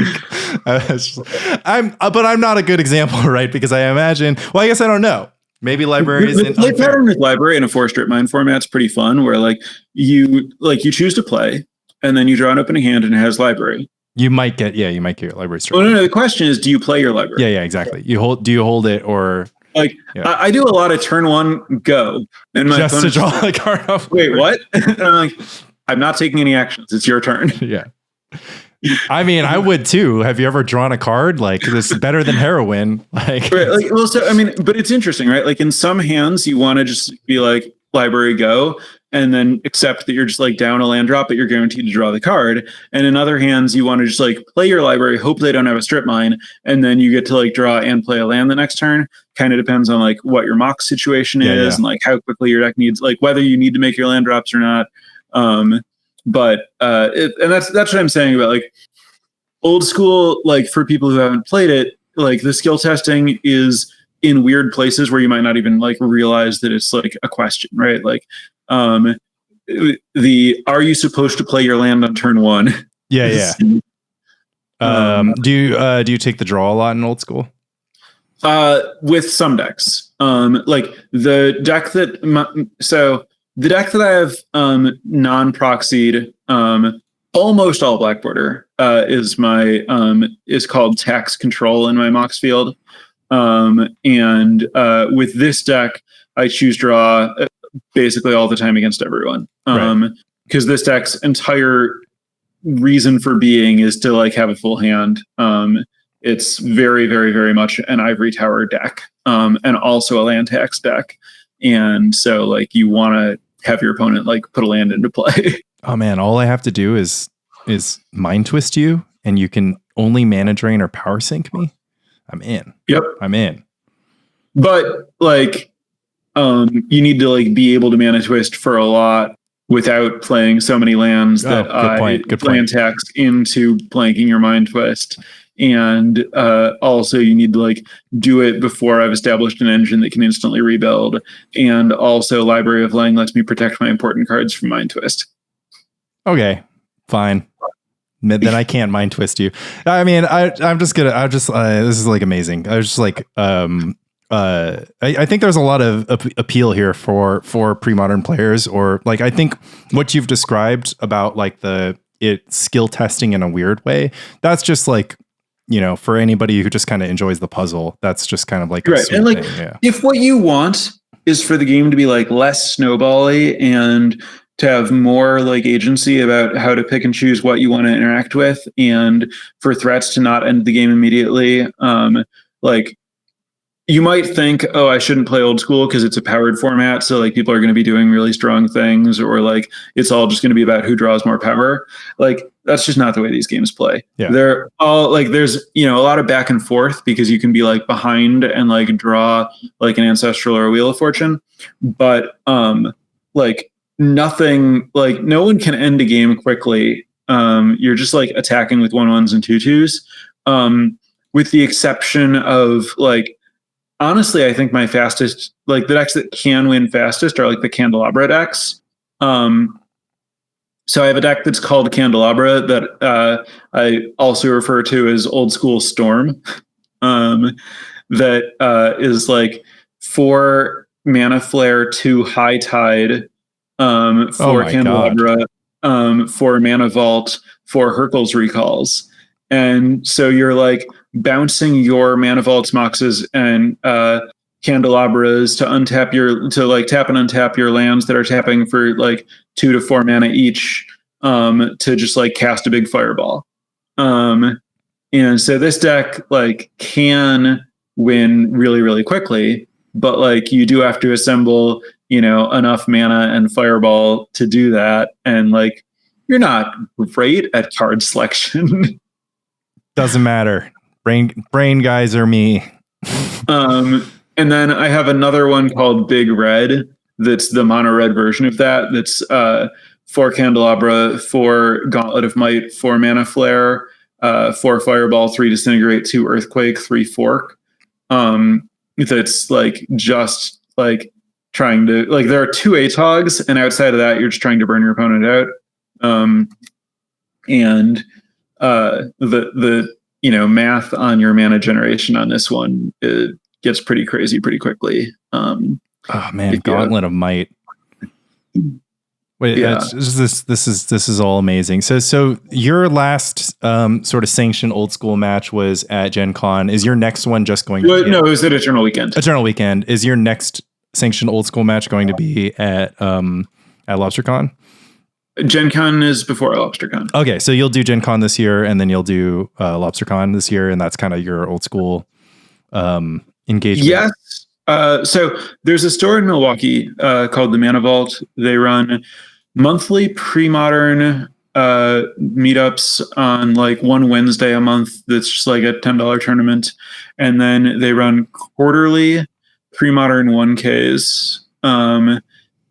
I'm not a good example, right? Because I imagine, well, I guess I don't know. Maybe Library isn't play pattern with Library in a 4-strip mind format's pretty fun, where like you choose to play and then you draw an opening hand and it has Library. You might get your Library straight. Well, no, the question is, do you play your Library? Yeah, exactly. Do you hold it, or like I do a lot of turn one go, and my just to draw the card off. Wait, what? And I'm like, I'm not taking any actions. It's your turn. Yeah. I mean, I would too. Have you ever drawn a card like this? Better than heroin? Like, right, like, well, so I mean, but it's interesting, right? Like in some hands, you want to just be like Library go, and then accept that you're just like down a land drop, but you're guaranteed to draw the card. And in other hands, you want to just like play your Library, hope they don't have a strip mine, and then you get to like draw and play a land the next turn. Kind of depends on like what your mock situation is and like how quickly your deck needs, like whether you need to make your land drops or not. And that's what I'm saying about like old school, like for people who haven't played it, like the skill testing is in weird places where you might not even like realize that it's like a question, right? Like, are you supposed to play your land on turn one? Yeah. Do you take the draw a lot in old school? With some decks, like the deck the deck that I have non-proxied, almost all black border is called Tax Control in my Moxfield, and with this deck I choose draw basically all the time against everyone, because this deck's entire reason for being is to like have a full hand. It's very, very, very much an ivory tower deck, and also a land tax deck. And so like you want to have your opponent like put a land into play. Oh man, all I have to do is mind twist you, and you can only mana drain or power sink me. I'm in. Yep. I'm in. But like you need to like be able to mana twist for a lot without playing so many lands that good land tax into blanking your mind twist. And also you need to like do it before I've established an engine that can instantly rebuild. And also Library of Lang lets me protect my important cards from mind twist. Okay, fine. Then I can't mind twist you. I mean, this is like amazing. I was just like, I think there's a lot of appeal here for pre-modern players, or like, I think what you've described about like it skill testing in a weird way, that's just like, you know, for anybody who just kind of enjoys the puzzle, that's just kind of like, right. And like, if what you want is for the game to be like less snowbally and to have more like agency about how to pick and choose what you want to interact with, and for threats to not end the game immediately, like you might think, oh, I shouldn't play old school because it's a powered format, so like people are going to be doing really strong things, or like it's all just going to be about who draws more power. Like that's just not the way these games play. Yeah. They're all like, there's, you know, a lot of back and forth because you can be like behind and like draw like an Ancestral or a Wheel of Fortune, but like nothing, like no one can end a game quickly. You're just like attacking with 1/1s and 2/2s, with the exception of like, honestly, I think my fastest, like the decks that can win fastest are like the Candelabra decks. So I have a deck that's called Candelabra that I also refer to as Old School Storm, that is like 4 Mana Flare, 2 High Tide, 4 Candelabra, 4 Mana Vault, 4 Hercules Recalls. And so you're like bouncing your Mana Vaults, Moxes, and Candelabras to tap and untap your lands that are tapping for like 2 to 4 mana each, to just like cast a big fireball. And so this deck like can win really, really quickly, but like you do have to assemble, you know, enough mana and fireball to do that. And like you're not great at card selection. Doesn't matter. Brain guys are me. And then I have another one called Big Red. That's the mono red version of that. That's 4 Candelabra, 4 Gauntlet of Might, 4 Mana Flare, 4 Fireball, 3 Disintegrate, 2 Earthquake, 3 Fork. That's like just like trying to, like there are 2 ATOGs, and outside of that, you're just trying to burn your opponent out. And the you know, math on your mana generation on this one, it gets pretty crazy pretty quickly. Oh man, Gauntlet of Might. Wait, yeah. This is all amazing. So your last sort of sanctioned old school match was at Gen Con. Is your next one just going to be no, it was at Eternal Weekend. Eternal Weekend. Is your next sanctioned old school match going to be at LobsterCon? Gen Con is before LobsterCon. Okay, so you'll do Gen Con this year, and then you'll do LobsterCon this year, and that's kind of your old school engagement. Yes. So there's a store in Milwaukee called the Mana Vault. They run monthly pre-modern meetups on like one Wednesday a month. That's just like a $10 tournament, and then they run quarterly pre-modern 1Ks.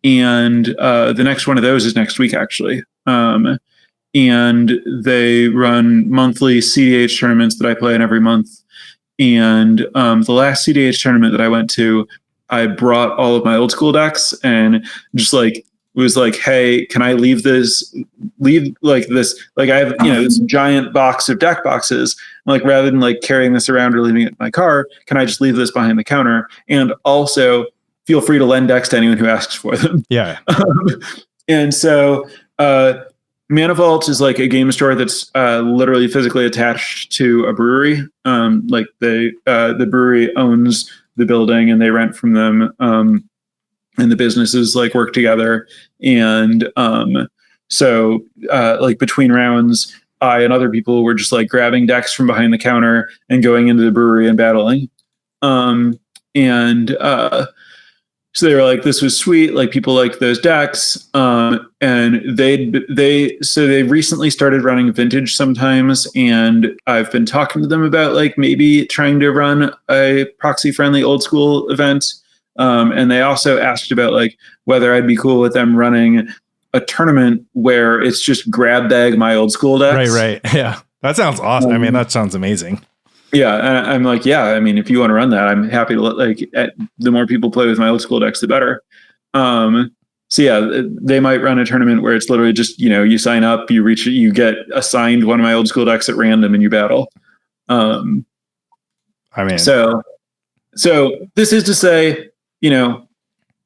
And the next one of those is next week, actually. And they run monthly CDH tournaments that I play in every month. And the last CDH tournament that I went to, I brought all of my old school decks and just like was like, hey, can I leave like this, like I have, this giant box of deck boxes. Like, rather than like carrying this around or leaving it in my car, can I just leave this behind the counter? And also feel free to lend decks to anyone who asks for them. Yeah. And so, Mana Vault is like a game store that's literally physically attached to a brewery. Like the brewery owns the building and they rent from them. And the businesses like work together. And so like between rounds, I and other people were just like grabbing decks from behind the counter and going into the brewery and battling. So they were like, this was sweet. Like, people like those decks. And they recently started running vintage sometimes. And I've been talking to them about like maybe trying to run a proxy friendly old school event. And they also asked about like whether I'd be cool with them running a tournament where it's just grab bag my old school decks. Right. Yeah. That sounds awesome. I mean, that sounds amazing. Yeah, and I'm like, yeah. I mean, if you want to run that, I'm happy to the more people play with my old school decks, the better. So yeah, they might run a tournament where it's literally just you sign up, you get assigned one of my old school decks at random, and you battle. I mean, so this is to say,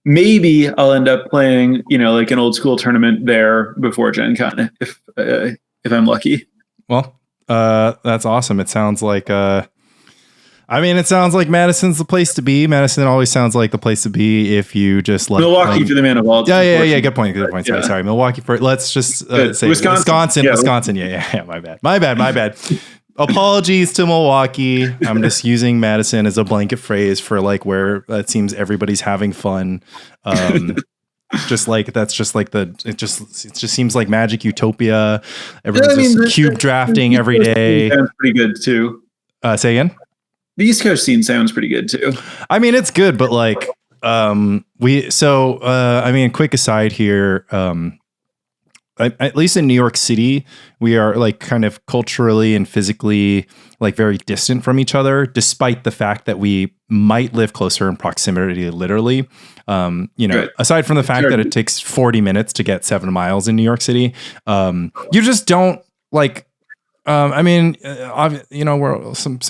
maybe I'll end up playing, like an old school tournament there before Gen Con if I'm lucky. Well. That's awesome. It sounds like it sounds like Madison's the place to be. Madison always sounds like the place to be if you just let Milwaukee for the Mana Vault. Yeah. Good point. Sorry. Milwaukee for, let's just say Wisconsin. Yeah. My bad. Apologies to Milwaukee. I'm just using Madison as a blanket phrase for like where it seems everybody's having fun. It just seems like Magic Utopia. Everyone's cube drafting every day. Sounds pretty good too. Say again? The East Coast scene sounds pretty good too. I mean, it's good, but like, quick aside here. At least in New York City, we are like kind of culturally and physically like very distant from each other, despite the fact that we might live closer in proximity, literally. Right. Aside from the fact that it takes 40 minutes to get 7 miles in New York City, you just don't like, some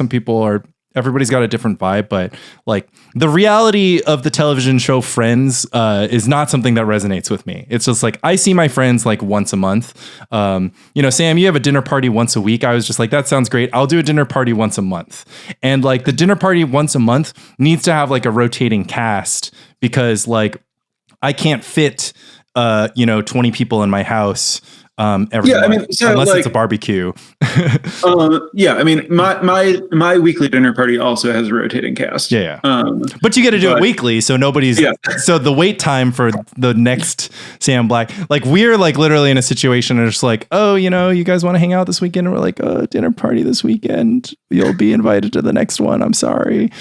people are, everybody's got a different vibe, but like the reality of the television show Friends is not something that resonates with me. It's just like, I see my friends like once a month. Sam, you have a dinner party once a week. I was just like, that sounds great. I'll do a dinner party once a month. And like the dinner party once a month needs to have like a rotating cast because like I can't fit, 20 people in my house. Unless it's a barbecue. My weekly dinner party also has a rotating cast. Yeah. But you get to do it weekly, so nobody's. Yeah. So the wait time for the next Sam Black, like we're like literally in a situation and it's like, oh, you guys want to hang out this weekend? And we're like, oh, dinner party this weekend. You'll be invited to the next one. I'm sorry.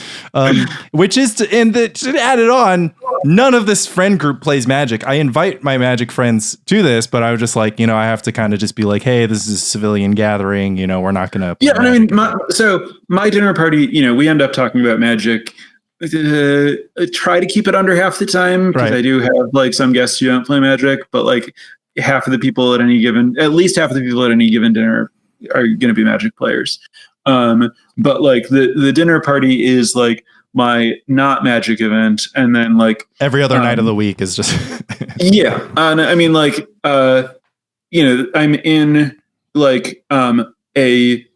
Which is to add it on. None of this friend group plays Magic. I invite my Magic friends to this, but I was just like, I have to kind of just be like, hey, this is a civilian gathering. We're not going to. Yeah. And I mean, my dinner party, we end up talking about Magic. Try to keep it under half the time because I do have like some guests who don't play Magic, but like at least half of the people at any given dinner are going to be Magic players. But like the dinner party is like my not Magic event, and then like every other night of the week is just yeah. And I mean, like I'm in like a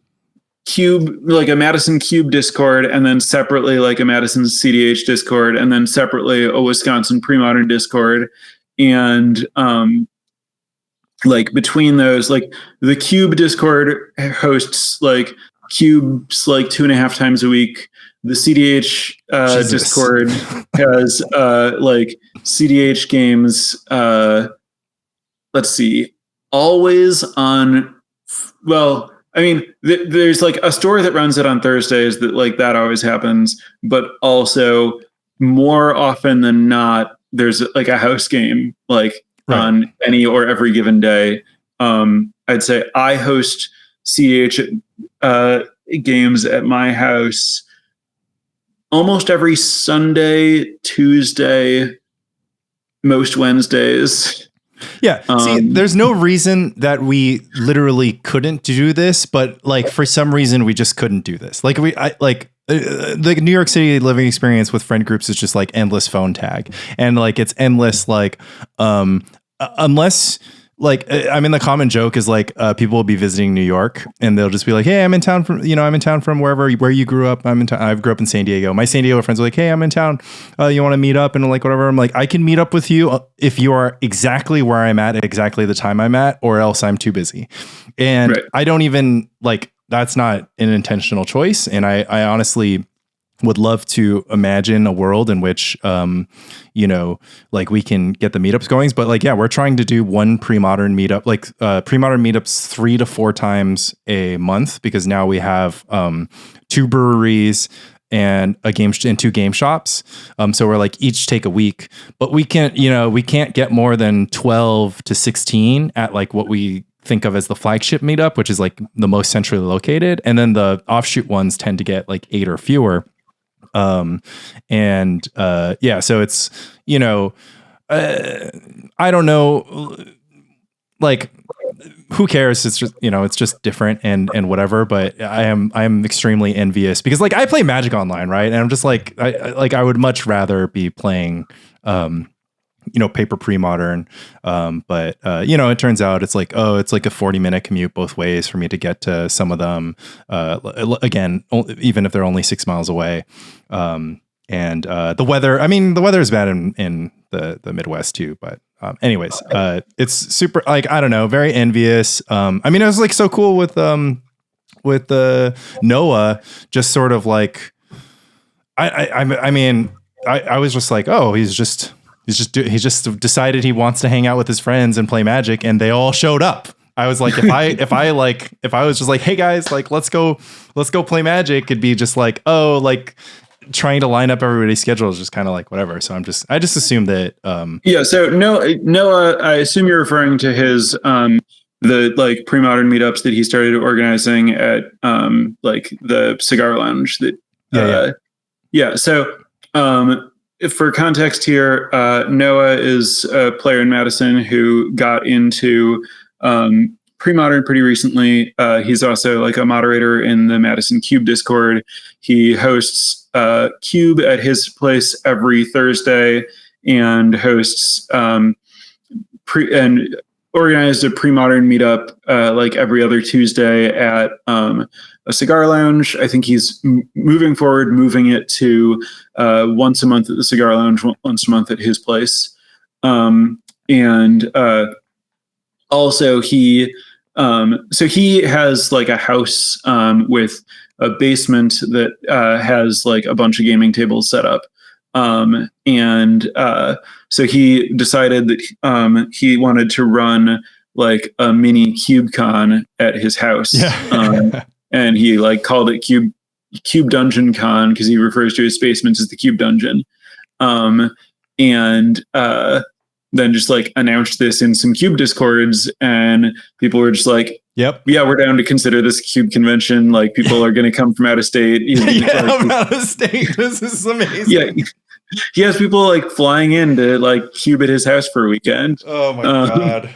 cube, like a Madison Cube Discord, and then separately like a Madison CDH Discord, and then separately a Wisconsin Premodern Discord, and like between those, like the Cube Discord hosts like cubes like 2.5 times a week. The CDH Discord has like CDH games. Let's see, always on. Well, I mean, there's like a store that runs it on Thursdays that always happens, but also more often than not, there's like a house game on any or every given day. I'd say I host CDH games at my house almost every Sunday, Tuesday, most Wednesdays. Yeah. See, there's no reason that we literally couldn't do this, but like for some reason we just couldn't do this. Like the New York City living experience with friend groups is just like endless phone tag, and like it's endless like unless like I mean the common joke is like people will be visiting New York and they'll just be like, hey, I'm in town from where you grew up. I grew up in San Diego. My San Diego friends are like, hey, I'm in town. You want to meet up and like whatever. I'm like, I can meet up with you if you are exactly where I'm at exactly the time I'm at, or else I'm too busy. And right. I don't even like that's not an intentional choice. And I honestly would love to imagine a world in which, like we can get the meetups going. But like, yeah, we're trying to do one Premodern meetup, like Premodern meetups 3 to 4 times a month, because now we have 2 breweries and a game and 2 game shops. So we're like each take a week, but we can't get more than 12 to 16 at like what we think of as the flagship meetup, which is like the most centrally located. And then the offshoot ones tend to get like 8 or fewer. So it's, I don't know, like who cares? It's just, it's just different and whatever, but I'm extremely envious because like I play Magic online. Right. And I'm just like, I would much rather be playing, paper Premodern. But it turns out it's like a 40-minute commute both ways for me to get to some of them. Again, even if they're only 6 miles away. And the weather is bad in the Midwest too, but anyways, it's super, like, I don't know, very envious. It was like so cool with Noah, just sort of like, I was just like, oh, he just decided he wants to hang out with his friends and play Magic, and they all showed up. I was like, if I was just like, hey guys, like let's go play Magic, it'd be just like, oh, like trying to line up everybody's schedule is just kind of like whatever. So I just assume that So Noah, I assume you're referring to his the like Premodern meetups that he started organizing at like the cigar lounge that So for context here, Noah is a player in Madison who got into Premodern pretty recently. He's also like a moderator in the Madison Cube Discord. He hosts Cube at his place every Thursday and hosts and organized a Premodern meetup like every other Tuesday at a cigar lounge. I think he's moving it to once a month at the cigar lounge, once a month at his place. Also he has like a house with a basement that has like a bunch of gaming tables set up. So he decided that he wanted to run like a mini CubeCon at his house. Yeah. And he like called it Cube Dungeon Con because he refers to his basement as the Cube Dungeon. Then just like announced this in some Cube Discords, and people were just like, "Yep, yeah, we're down to consider this Cube convention. Like, people are going to come from out of state." I'm out of state. This is amazing. Yeah, he has people like flying in to like Cube at his house for a weekend. Oh my god!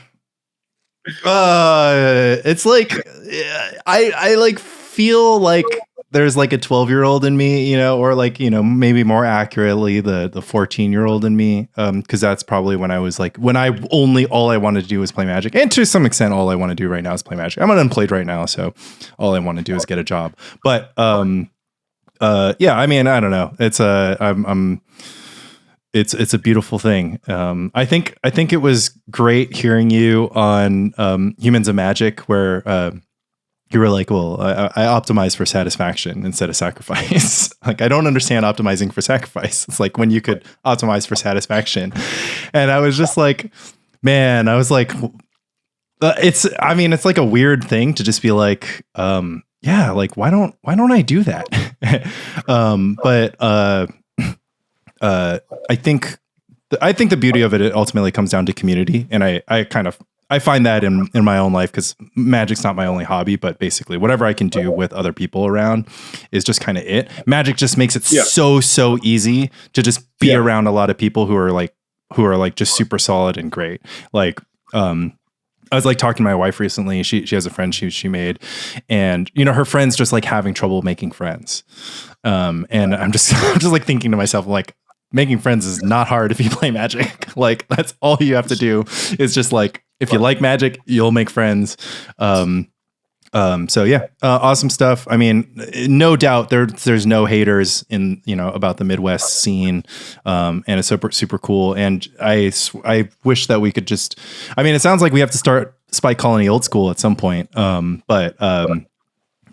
It's like I like feel like there's like a 12-year-old in me, or like, maybe more accurately the 14-year-old in me. Cause that's probably when I was like, all I wanted to do was play Magic. And to some extent, all I want to do right now is play Magic. I'm unemployed right now. So all I want to do is get a job. But, I don't know. It's it's a beautiful thing. I think it was great hearing you on, Humans of Magic, where, you were like, well, I optimize for satisfaction instead of sacrifice. Like, I don't understand optimizing for sacrifice. It's like when you could optimize for satisfaction. And I was just like, man, I was like, it's like a weird thing to just be like, like, why don't I do that? I think the beauty of it ultimately comes down to community. And I find that in my own life, because Magic's not my only hobby, but basically whatever I can do with other people around is just kind of it. Magic just makes it so easy to just be around a lot of people who are like just super solid and great. Like, I was like talking to my wife recently. She has a friend she made, and her friend's just like having trouble making friends. And I'm just like thinking to myself, like, making friends is not hard if you play Magic. Like, that's all you have to do is just like, if you like Magic, you'll make friends. So yeah, awesome stuff. I mean, no doubt there's no haters in, about the Midwest scene. And it's super cool. And I wish that we could just, I mean, it sounds like we have to start Spike Colony old school at some point. But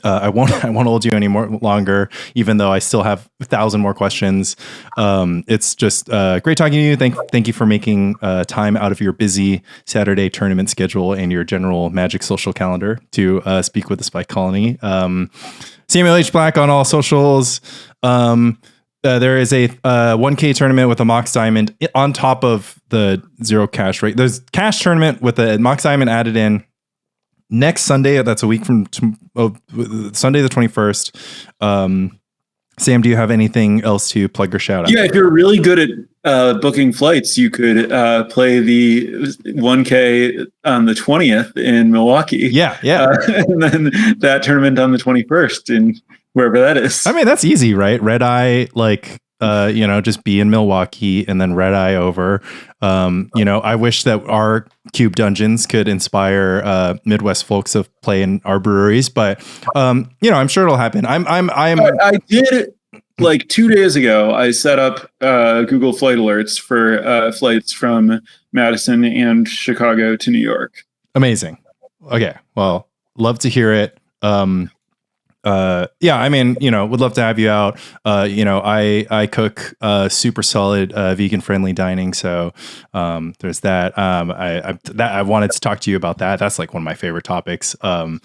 I won't hold you any more longer, even though I still have 1,000 more questions. It's just great talking to you. Thank you for making time out of your busy Saturday tournament schedule and your general Magic social calendar to speak with the Spike Colony. Samuel H. Black on all socials. There is a 1K tournament with a Mox Diamond on top of the zero cash rate. There's cash tournament with a Mox Diamond added in. Next Sunday, that's a week from Sunday the 21st. Sam, do you have anything else to plug or shout out? Yeah, if you're really good at booking flights, you could play the 1K on the 20th in Milwaukee. Yeah. And then that tournament on the 21st in wherever that is. I mean, that's easy, right? Red Eye, like, just be in Milwaukee and then red eye over. I wish that our Cube Dungeons could inspire Midwest folks to play in our breweries, but I'm sure it'll happen. I did like 2 days ago. I set up Google flight alerts for flights from Madison and Chicago to New York. Amazing. Okay, well, love to hear it. I mean, would love to have you out. I cook super solid vegan friendly dining, so there's that. I wanted to talk to you about that. That's like one of my favorite topics. I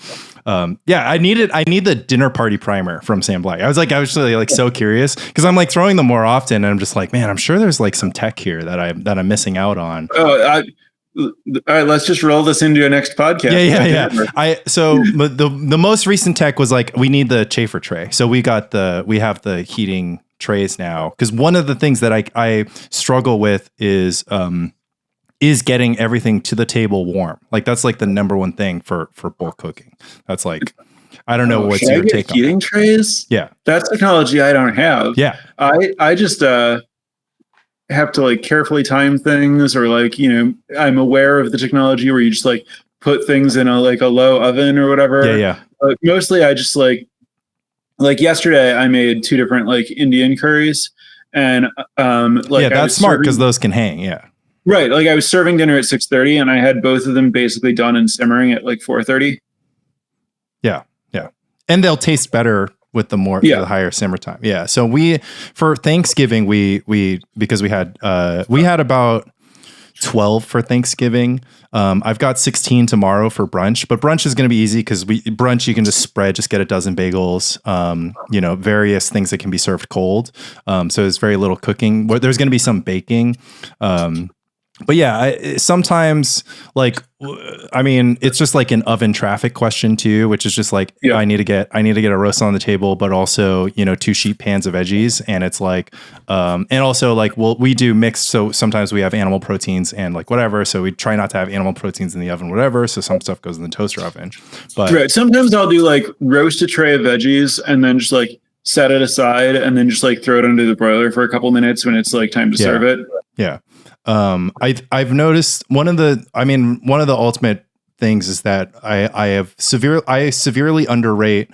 need the dinner party primer from Sam Black. I was really like so curious because I'm like throwing them more often, and I'm just like, man, I'm sure there's like some tech here that I'm missing out on. All right, let's just roll this into your next podcast. Yeah. So the most recent tech was like, we need the chafer tray. So we have the heating trays now. Cause one of the things that I struggle with is getting everything to the table warm. Like that's like the number one thing for bulk cooking. That's like, I don't know what's your take on heating trays. Yeah. That's technology I don't have. Yeah. I just, have to like carefully time things, or like, I'm aware of the technology where you just like put things in a low oven or whatever. Yeah. But mostly I just like yesterday I made 2 different like Indian curries, and that's smart because those can hang. Yeah. Right. Like I was serving dinner at 6:30 and I had both of them basically done and simmering at like 4:30. Yeah. And they'll taste better with the the higher simmer time. Yeah. So for Thanksgiving, because we had about 12 for Thanksgiving. I've got 16 tomorrow for brunch, but brunch is going to be easy because brunch, you can just get a dozen bagels, various things that can be served cold. So there's very little cooking. There's going to be some baking. But yeah, sometimes it's just like an oven traffic question too, which is just like, I need to get a roast on the table, but also, 2 sheet pans of veggies. And it's like, and also like, we do mixed. So sometimes we have animal proteins and like whatever. So we try not to have animal proteins in the oven, whatever. So some stuff goes in the toaster oven, but right. Sometimes I'll do like roast a tray of veggies and then just like set it aside and then just like throw it under the broiler for a couple minutes when it's like time to serve it. Yeah. I've noticed one of the ultimate things is that I severely underrate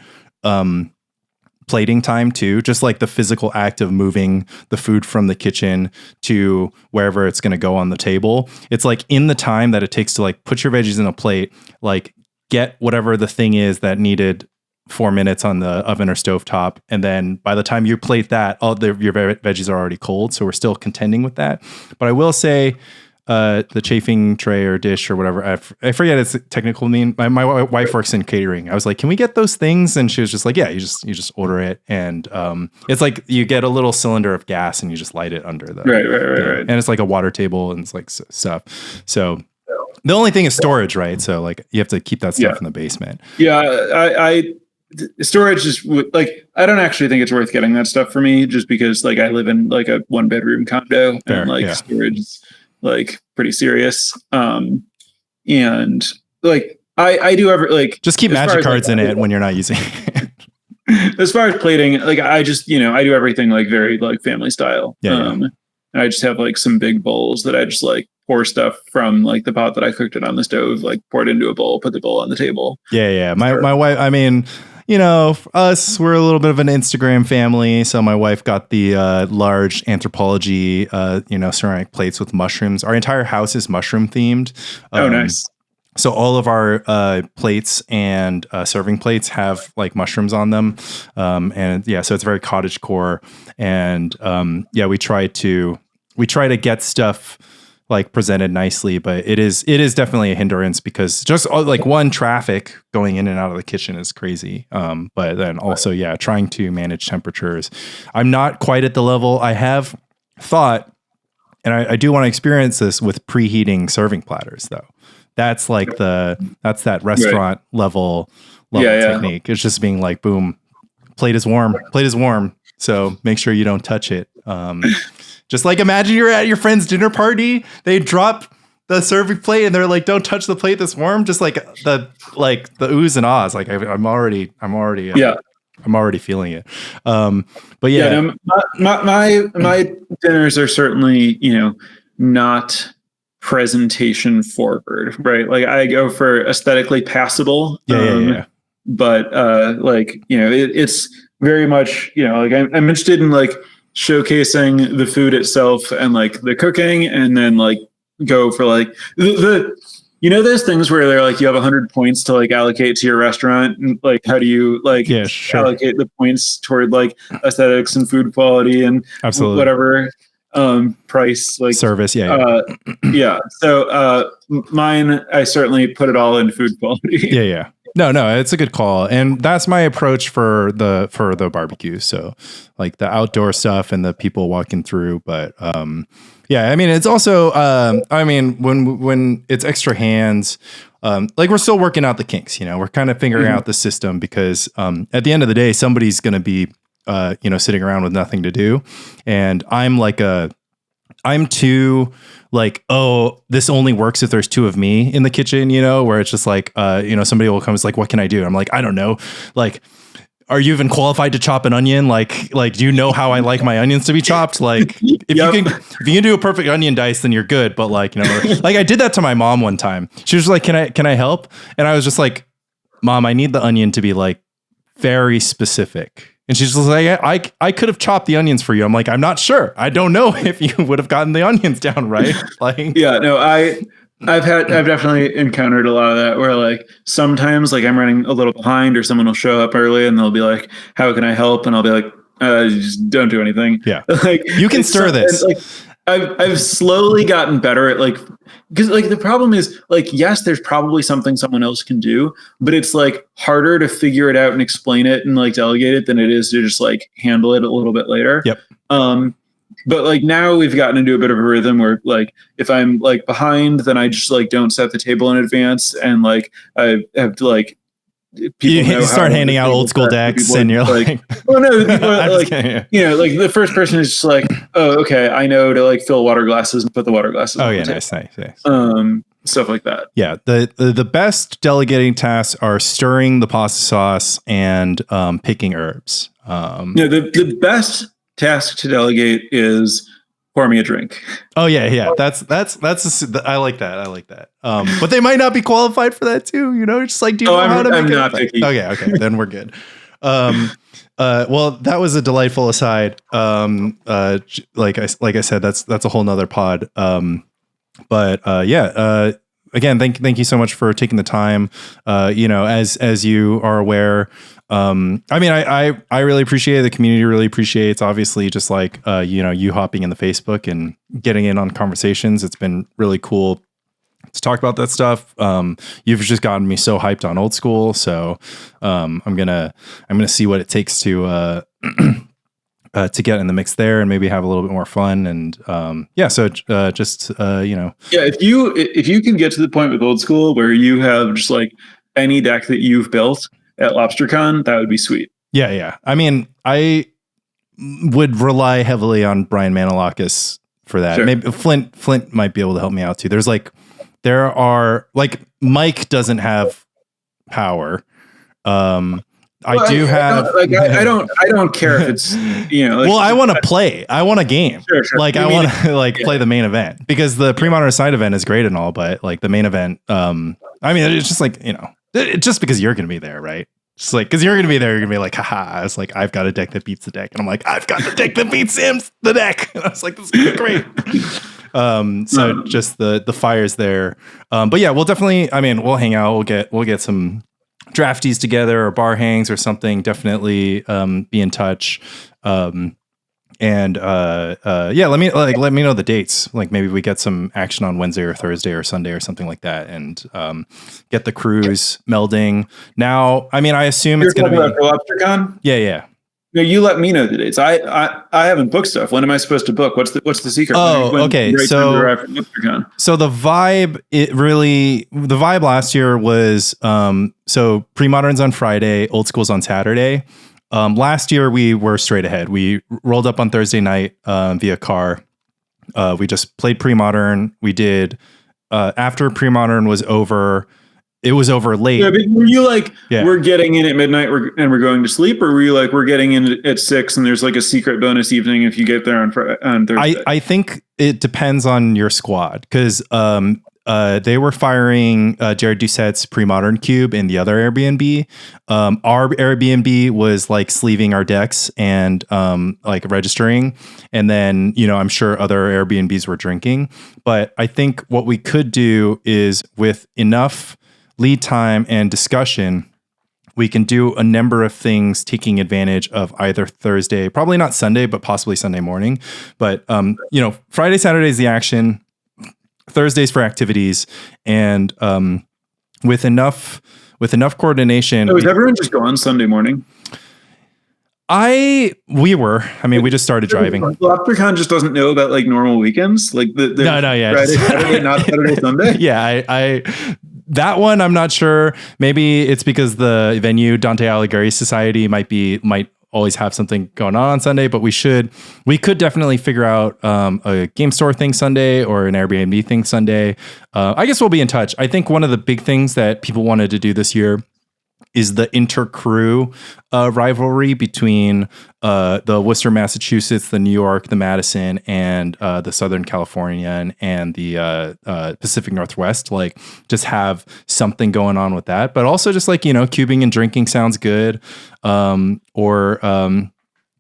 plating time too. Just like the physical act of moving the food from the kitchen to wherever it's going to go on the table. It's like in the time that it takes to like put your veggies in a plate, like get whatever the thing is that needed 4 minutes on the oven or stovetop, and then by the time you plate that, your veggies are already cold. So we're still contending with that. But I will say, the chafing tray or dish or whatever, I forget its technical name. My wife works in catering. I was like, "Can we get those things?" And she was just like, "Yeah, you just order it." And it's like you get a little cylinder of gas and you just light it under the right. And it's like a water table and it's like stuff. So the only thing is storage, right? So like you have to keep that stuff in the basement. Yeah, storage is like, I don't actually think it's worth getting that stuff for me, just because like I live in like a 1-bedroom condo. Fair, and like storage is like pretty serious. and like I do ever like just keep magic cards in it when you're not using it. As far as plating, like I just, I do everything like very like family style. I just have like some big bowls that I just like pour stuff from like the pot that I cooked it on the stove, like pour it into a bowl, put the bowl on the table. Yeah. My wife, I mean, us, we're a little bit of an Instagram family. So my wife got the large anthropology, ceramic plates with mushrooms. Our entire house is mushroom themed. Oh, nice. So all of our plates and serving plates have like mushrooms on them. And yeah, so it's very cottagecore. And we try to get stuff like presented nicely, but it is definitely a hindrance because just like one, traffic going in and out of the kitchen is crazy. But then also, trying to manage temperatures. I'm not quite at the level. I have thought, and I do want to experience this with preheating serving platters though. That's like that's that restaurant level technique. It's just being like, boom, plate is warm. So make sure you don't touch it. Just like imagine you're at your friend's dinner party, they drop the serving plate and they're like, don't touch the plate that's warm. Just like the oohs and ahs. Like I'm already feeling it. But yeah, my dinners are certainly, not presentation forward, right? Like I go for aesthetically passable. But it's very much, like I'm interested in like showcasing the food itself and like the cooking, and then like go for like the those things where they're like you have 100 points to like allocate to your restaurant, and like how do you like allocate the points toward like aesthetics and food quality and whatever price, like service. So mine, I certainly put it all in food quality. No, it's a good call. And that's my approach for the barbecue. So like the outdoor stuff and the people walking through. But I mean, it's also when it's extra hands, like we're still working out the kinks, we're kind of figuring out the system because at the end of the day, somebody's going to be sitting around with nothing to do. And I'm too like, oh, this only works if there's two of me in the kitchen, where it's just like, somebody will come, it's like, what can I do? I'm like, I don't know. Like, are you even qualified to chop an onion? Like, do you know how I like my onions to be chopped? Like if you can do a perfect onion dice, then you're good. But like, like I did that to my mom one time. She was like, can I help? And I was just like, Mom, I need the onion to be like very specific. And she's just like, I could have chopped the onions for you. I'm like, I'm not sure. I don't know if you would have gotten the onions down right. Like, I've definitely encountered a lot of that where like sometimes like I'm running a little behind or someone will show up early and they'll be like, how can I help? And I'll be like, just don't do anything. Yeah. Like you can stir this. Like, I've slowly gotten better at like, because like the problem is like, yes, there's probably something someone else can do, but it's like harder to figure it out and explain it and like delegate it than it is to just like handle it a little bit later. Yep. But like now we've gotten into a bit of a rhythm where like if I'm like behind, then I just like don't set the table in advance, and like I have to like you start handing out old school decks and you're like oh no, people are, like like the first person is just like, oh okay, I know to like fill water glasses and put the water glasses nice. Stuff like that. Yeah, the best delegating tasks are stirring the pasta sauce and picking herbs. The best task to delegate is pour me a drink. Oh yeah. That's I like that. But they might not be qualified for that too. Just like, do you know how to make it? I'm not picky. Okay, then we're good. Well, that was a delightful aside. Like I said, that's a whole nother pod. Again, thank you so much for taking the time. As you are aware, I really appreciate it. The community really appreciates, obviously, just like, you hopping in the Facebook and getting in on conversations. It's been really cool to talk about that stuff. You've just gotten me so hyped on old school. So, I'm going to see what it takes to get in the mix there and maybe have a little bit more fun. And, if you can get to the point with old school where you have just like any deck that you've built at LobsterCon, that would be sweet. Yeah. I mean, I would rely heavily on Brian Manolakis for that. Sure. Maybe Flint might be able to help me out too. There's like there are like Mike doesn't have power. I don't care if it's well, I want to play. I want a game. Sure. Like I want to play the main event because the Premodern side event is great and all, but like the main event, I mean, it's just like it's just because you're gonna be there, right? Just like because you're gonna be there, you're gonna be like, haha. It's like I've got a deck that beats the deck, and I'm like, I've got the deck that beats the deck. And I was like, this is gonna be great. So just the fire's there. But yeah, we'll definitely. I mean, we'll hang out. We'll get some drafties together or bar hangs or something. Definitely be in touch. Yeah, let me know the dates. Like maybe we get some action on Wednesday or Thursday or Sunday or something like that, and get the crews melding. Now, I mean, I assume it's going to be LobsterCon. Yeah. No, you let me know the dates. I haven't booked stuff. When am I supposed to book? What's the secret? Okay. So the vibe last year was so Premodern's on Friday, Old School's on Saturday. Last year we were straight ahead. We rolled up on Thursday night via car. We just played Premodern. We did after Premodern was over. It was over late. Yeah, but were you like, we're getting in at midnight and we're going to sleep, or were you like, we're getting in at 6 and there's like a secret bonus evening if you get there on Thursday? I think it depends on your squad because they were firing Jared Doucette's Premodern cube in the other Airbnb. Our Airbnb was like sleeving our decks and like registering, and then I'm sure other Airbnbs were drinking. But I think what we could do is with enough lead time and discussion, we can do a number of things taking advantage of either Thursday, probably not Sunday, but possibly Sunday morning. But Friday, Saturday is the action. Thursdays for activities, and with enough coordination. So is everyone just going Sunday morning? We just started driving. LobsterCon just doesn't know about like normal weekends, like no, yeah, Friday, Saturday, not Saturday, Sunday. Yeah, I that one I'm not sure. Maybe it's because the venue Dante Alighieri Society might always have something going on Sunday, but we could definitely figure out a game store thing Sunday or an Airbnb thing Sunday. I guess we'll be in touch. I think one of the big things that people wanted to do this year is the inter-crew rivalry between the Worcester, Massachusetts, the New York, the Madison, and the Southern California and the Pacific Northwest. Like, just have something going on with that. But also just like, cubing and drinking sounds good. Or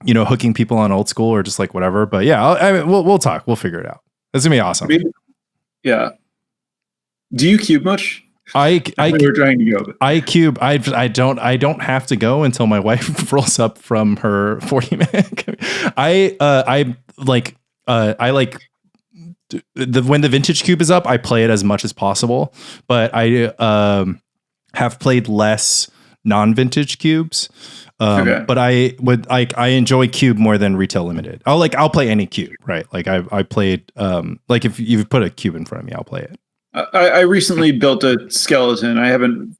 hooking people on Old School or just like whatever. But yeah, we'll talk. We'll figure it out. It's gonna be awesome. Yeah. Do you cube much? We're trying to go. I cube. I don't have to go until my wife rolls up from her 40-minute. When the vintage cube is up, I play it as much as possible. But I have played less non-vintage cubes. But I enjoy cube more than retail limited. I'll play any cube, right? Like I played like if you put a cube in front of me, I'll play it. I recently built a skeleton. I haven't,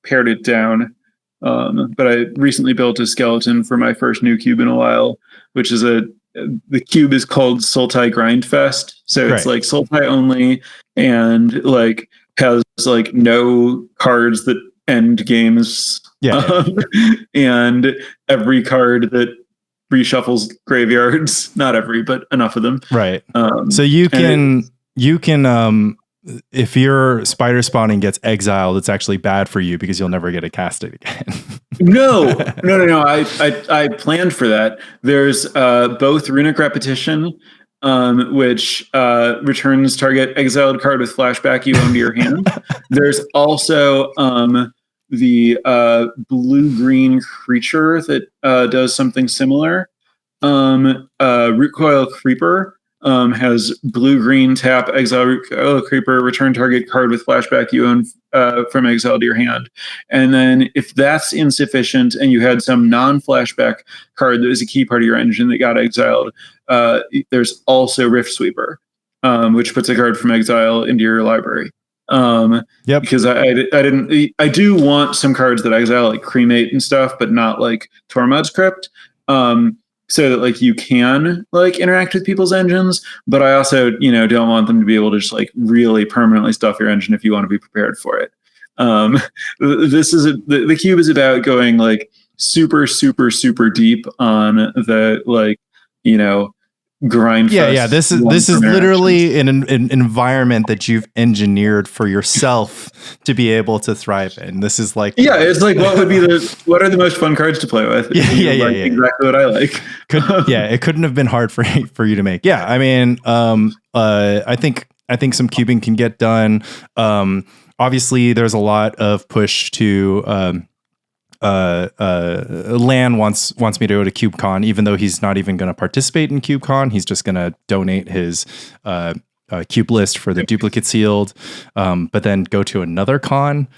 pared it down. But I recently built a skeleton for my first new cube in a while, which is the cube is called Sultai Grindfest. So it's like Sultai only and like has like no cards that end games. Yeah. And every card that reshuffles graveyards, not every, but enough of them. Right. So you can if your spider spawning gets exiled, it's actually bad for you because you'll never get to cast it again. No. I planned for that. There's both Runic Repetition, which returns target exiled card with flashback you own to your hand. There's also the blue-green creature that does something similar. Rootcoil Creeper has blue-green tap, exile Rootcoil Creeper, return target card with flashback you own from exile to your hand. And then if that's insufficient and you had some non-flashback card that was a key part of your engine that got exiled, there's also Rift Sweeper, which puts a card from exile into your library. Because I do want some cards that exile like Cremate and stuff, but not like Tormod's Crypt. so that like you can like interact with people's engines, but I also, don't want them to be able to just like really permanently stuff your engine if you want to be prepared for it. The cube is about going like super, super, super deep on the like, grind. Yeah. This is literally an environment that you've engineered for yourself to be able to thrive in. This is like, it's like, what are the most fun cards to play with? Yeah. Exactly what I like. It couldn't have been hard for you to make. Yeah. I mean, I think some cubing can get done. Obviously there's a lot of push to, Lan wants me to go to KubeCon, even though he's not even going to participate in KubeCon. He's just going to donate his cube list for the duplicate sealed, but then go to another con.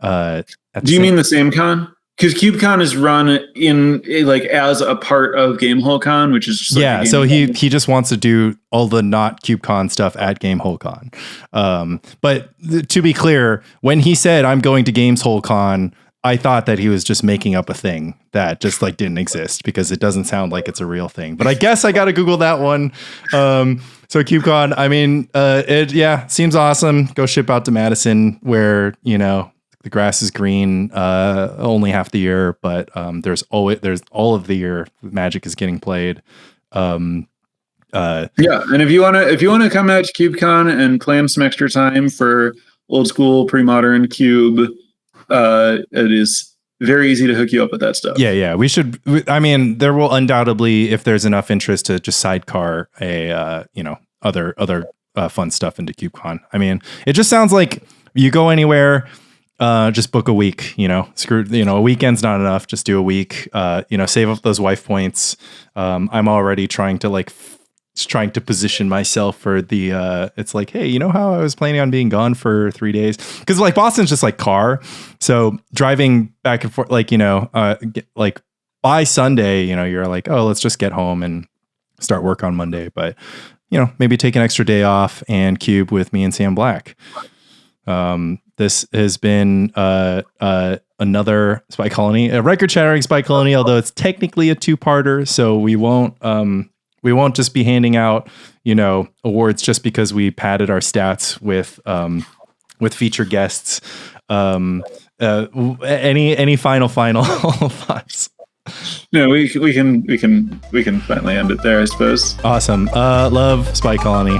Do you mean the same con? Because KubeCon is run in like as a part of Gamehole Con, which is just like so he just wants to do all the not KubeCon stuff at Gamehole Con. But to be clear, when he said I'm going to Gamehole Con, I thought that he was just making up a thing that just like didn't exist, because it doesn't sound like it's a real thing. But I guess I got to Google that one. So KubeCon, I mean, it seems awesome. Go ship out to Madison, where the grass is green only half the year, but there's all of the year Magic is getting played. And if you want to come out to KubeCon and plan some extra time for old school pre-modern cube, it is very easy to hook you up with that stuff. Yeah. We should. I mean, there will undoubtedly, if there's enough interest, to just sidecar other fun stuff into KubeCon. I mean, it just sounds like you go anywhere, just book a week. A weekend's not enough. Just do a week. Save up those wife points. I'm already trying to position myself for the it's like, hey, how I was planning on being gone for 3 days, because like Boston's just like car, so driving back and forth, like like by Sunday, you're like, oh, let's just get home and start work on Monday. But maybe take an extra day off and cube with me and Sam Black. This has been another Spy Colony, a record shattering Spy Colony, although it's technically a 2-parter, so we won't just be handing out, awards just because we padded our stats with featured guests. Any final thoughts? No, we can finally end it there, I suppose. Awesome. Love Spy Colony.